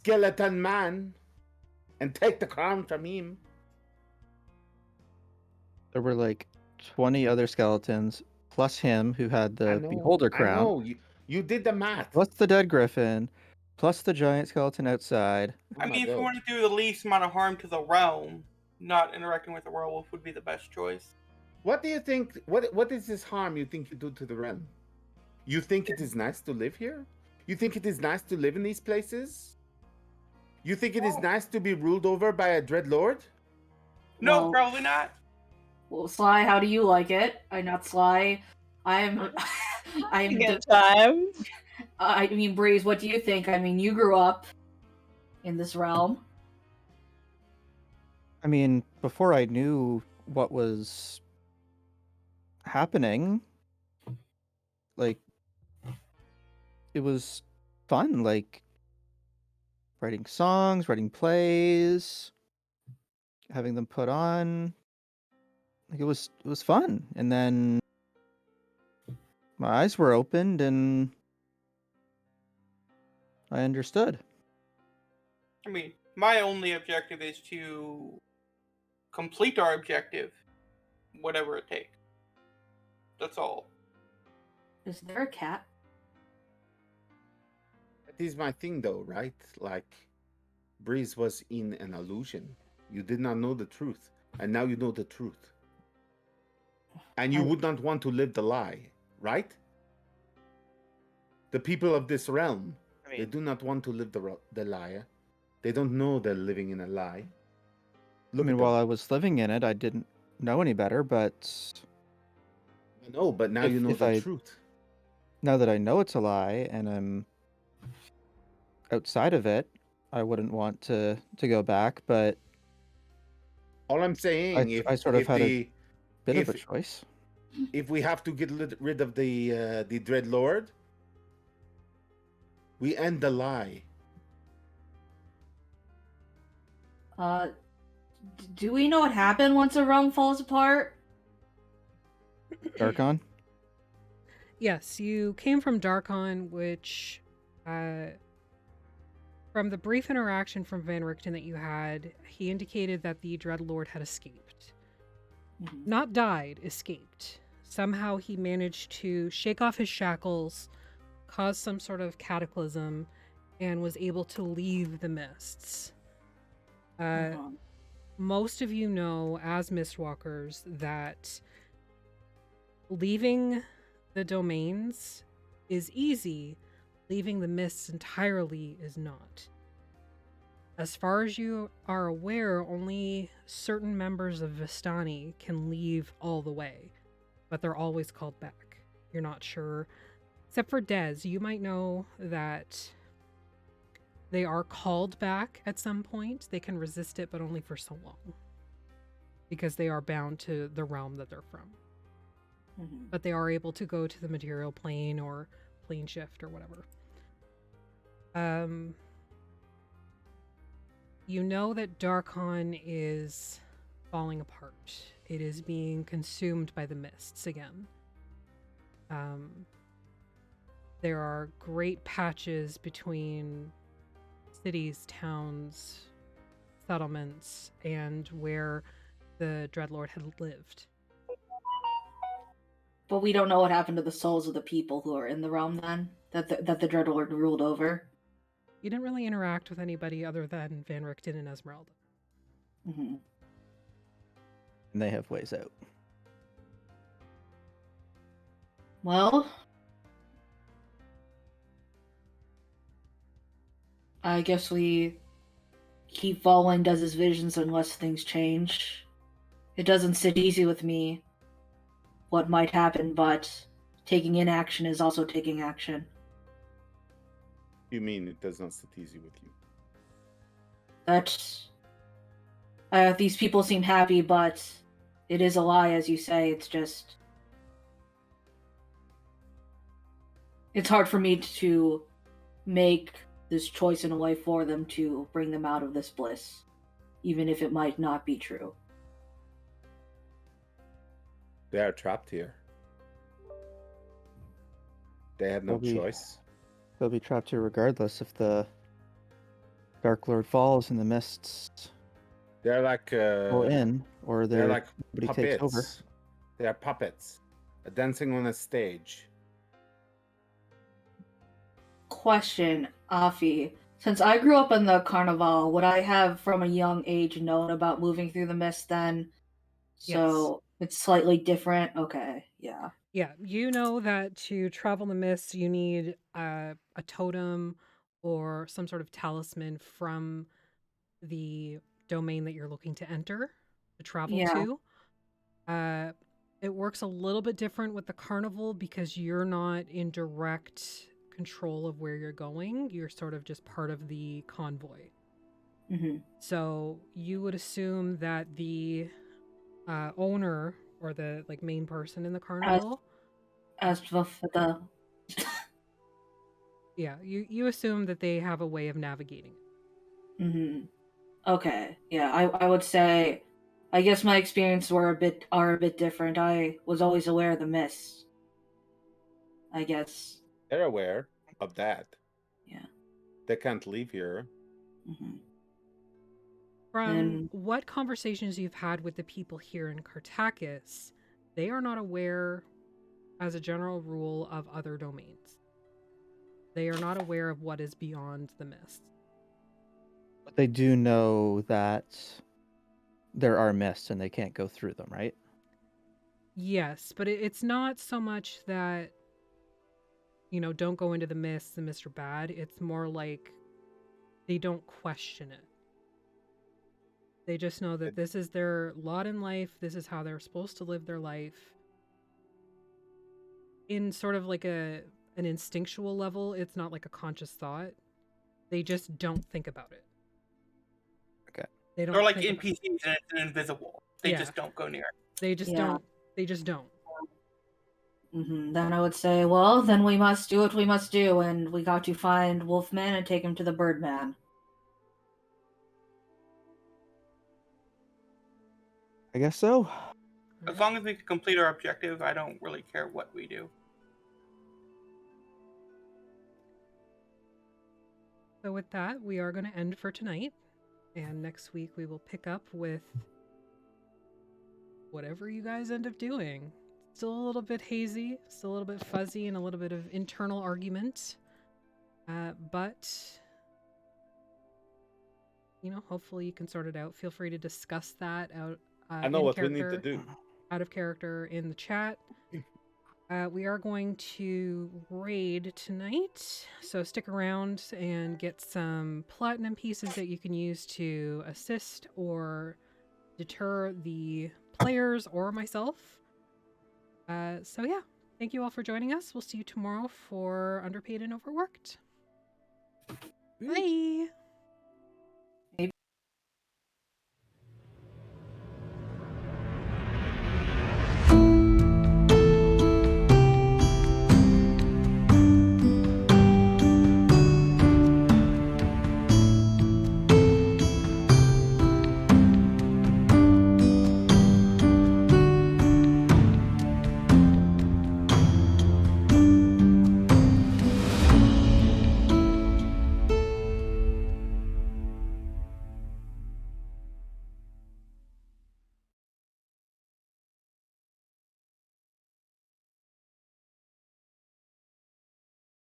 skeleton man, and take the crown from him. There were like 20 other skeletons, plus him who had the beholder I crown, know. You did the math. plus the dead griffin, plus the giant skeleton outside. I mean, if we want to do the least amount of harm to the realm, not interacting with the werewolf would be the best choice. What do you think? What is this harm you think you do to the realm? You think it is nice to live here? You think it is nice to live in these places? You think it is nice to be ruled over by a dreadlord? No, Well- probably not. Well, Sly, how do you like it? I'm not Sly. I'm. I'm. Good time. I mean, Breeze, what do you think? I mean, you grew up in this realm. I mean, before I knew what was happening, like, it was fun, like writing songs, writing plays, having them put on. Like, it was fun. And then my eyes were opened and I understood. I mean, my only objective is to complete our objective, whatever it takes. That's all. Is there a cat? That is my thing, though, right? Like, Breeze was in an illusion. You did not know the truth, and now you know the truth. And you would not want to live the lie, right? The people of this realm, they do not want to live the lie. They don't know they're living in a lie. I mean, while I was living in it, I didn't know any better, but No, but now you know the truth. Now that I know it's a lie and I'm outside of it, I wouldn't want to go back, but all I'm saying, I sort of had a bit of a choice. If we have to get rid of the Dreadlord, we end the lie. Do we know what happened once a realm falls apart? Darkon? Yes, you came from Darkon, which, from the brief interaction from Van Richten that you had, he indicated that the Dreadlord had escaped. Not died, escaped. Somehow he managed to shake off his shackles, cause some sort of cataclysm, and was able to leave the mists. Most of you know, as Mistwalkers, that leaving the domains is easy, leaving the mists entirely is not. As far as you are aware, only certain members of Vistani can leave all the way, but they're always called back. You're not sure. Except for Dez, you might know that they are called back at some point. They can resist it, but only for so long, because they are bound to the realm that they're from. But they are able to go to the material plane or plane shift or whatever. You know that Darkon is falling apart. It is being consumed by the mists again. There are great patches between cities, towns, settlements, and where the Dreadlord had lived. But we don't know what happened to the souls of the people who are in the realm then, that the Dreadlord ruled over. You didn't really interact with anybody other than Van Richten and Esmeralda. And they have ways out. Well, I guess we keep following Dez's visions unless things change. It doesn't sit easy with me what might happen, but taking inaction is also taking action. You mean it does not sit easy with you? These people seem happy, but it is a lie, as you say. It's hard for me to make this choice in a way for them to bring them out of this bliss, even if it might not be true. They are trapped here. They have no choice. They'll be trapped here regardless if the Dark Lord falls and the mists They're like go in, or they're like somebody takes over. puppets. They are puppets, dancing on a stage. Question, Afi. Since I grew up in the Carnival, would I have from a young age known about moving through the mist then? So it's slightly different? Okay, yeah. Yeah, you know that to travel the mist, you need a totem or some sort of talisman from the domain that you're looking to enter, to travel to. It works a little bit different with the carnival because you're not in direct control of where you're going. You're sort of just part of the convoy. So you would assume that the owner or the main person in the carnival, yeah, you assume that they have a way of navigating it. Okay, yeah, I would say, I guess my experiences are a bit different. I was always aware of the mists, I guess. They're aware of that. Yeah. They can't leave here. From what conversations you've had with the people here in Cartacus, they are not aware, as a general rule, of other domains. They are not aware of what is beyond the mists. But they do know that there are mists and they can't go through them, right? Yes, but it's not so much that, don't go into the mists, the mists are bad. It's more like they don't question it. They just know that this is their lot in life. This is how they're supposed to live their life. in sort of like an instinctual level. It's not like a conscious thought. They just don't think about it. Okay. They don't. They're like think about it. NPCs and it's invisible. They Yeah. just don't go near. They just Yeah. don't. They just don't. Then I would say, well, then we must do what we must do, and we got to find Wolfman and take him to the Birdman. I guess so. As long as we can complete our objective, I don't really care what we do. So with that, we are going to end for tonight. And next week we will pick up with whatever you guys end up doing. Still a little bit hazy, still a little bit fuzzy, and a little bit of internal argument. But, you know, hopefully you can sort it out. Feel free to discuss that out. I know in what character, we need to do. Out of character in the chat. We are going to raid tonight, so stick around and get some platinum pieces that you can use to assist or deter the players or myself. So yeah, thank you all for joining us. We'll see you tomorrow for Underpaid and Overworked. Bye!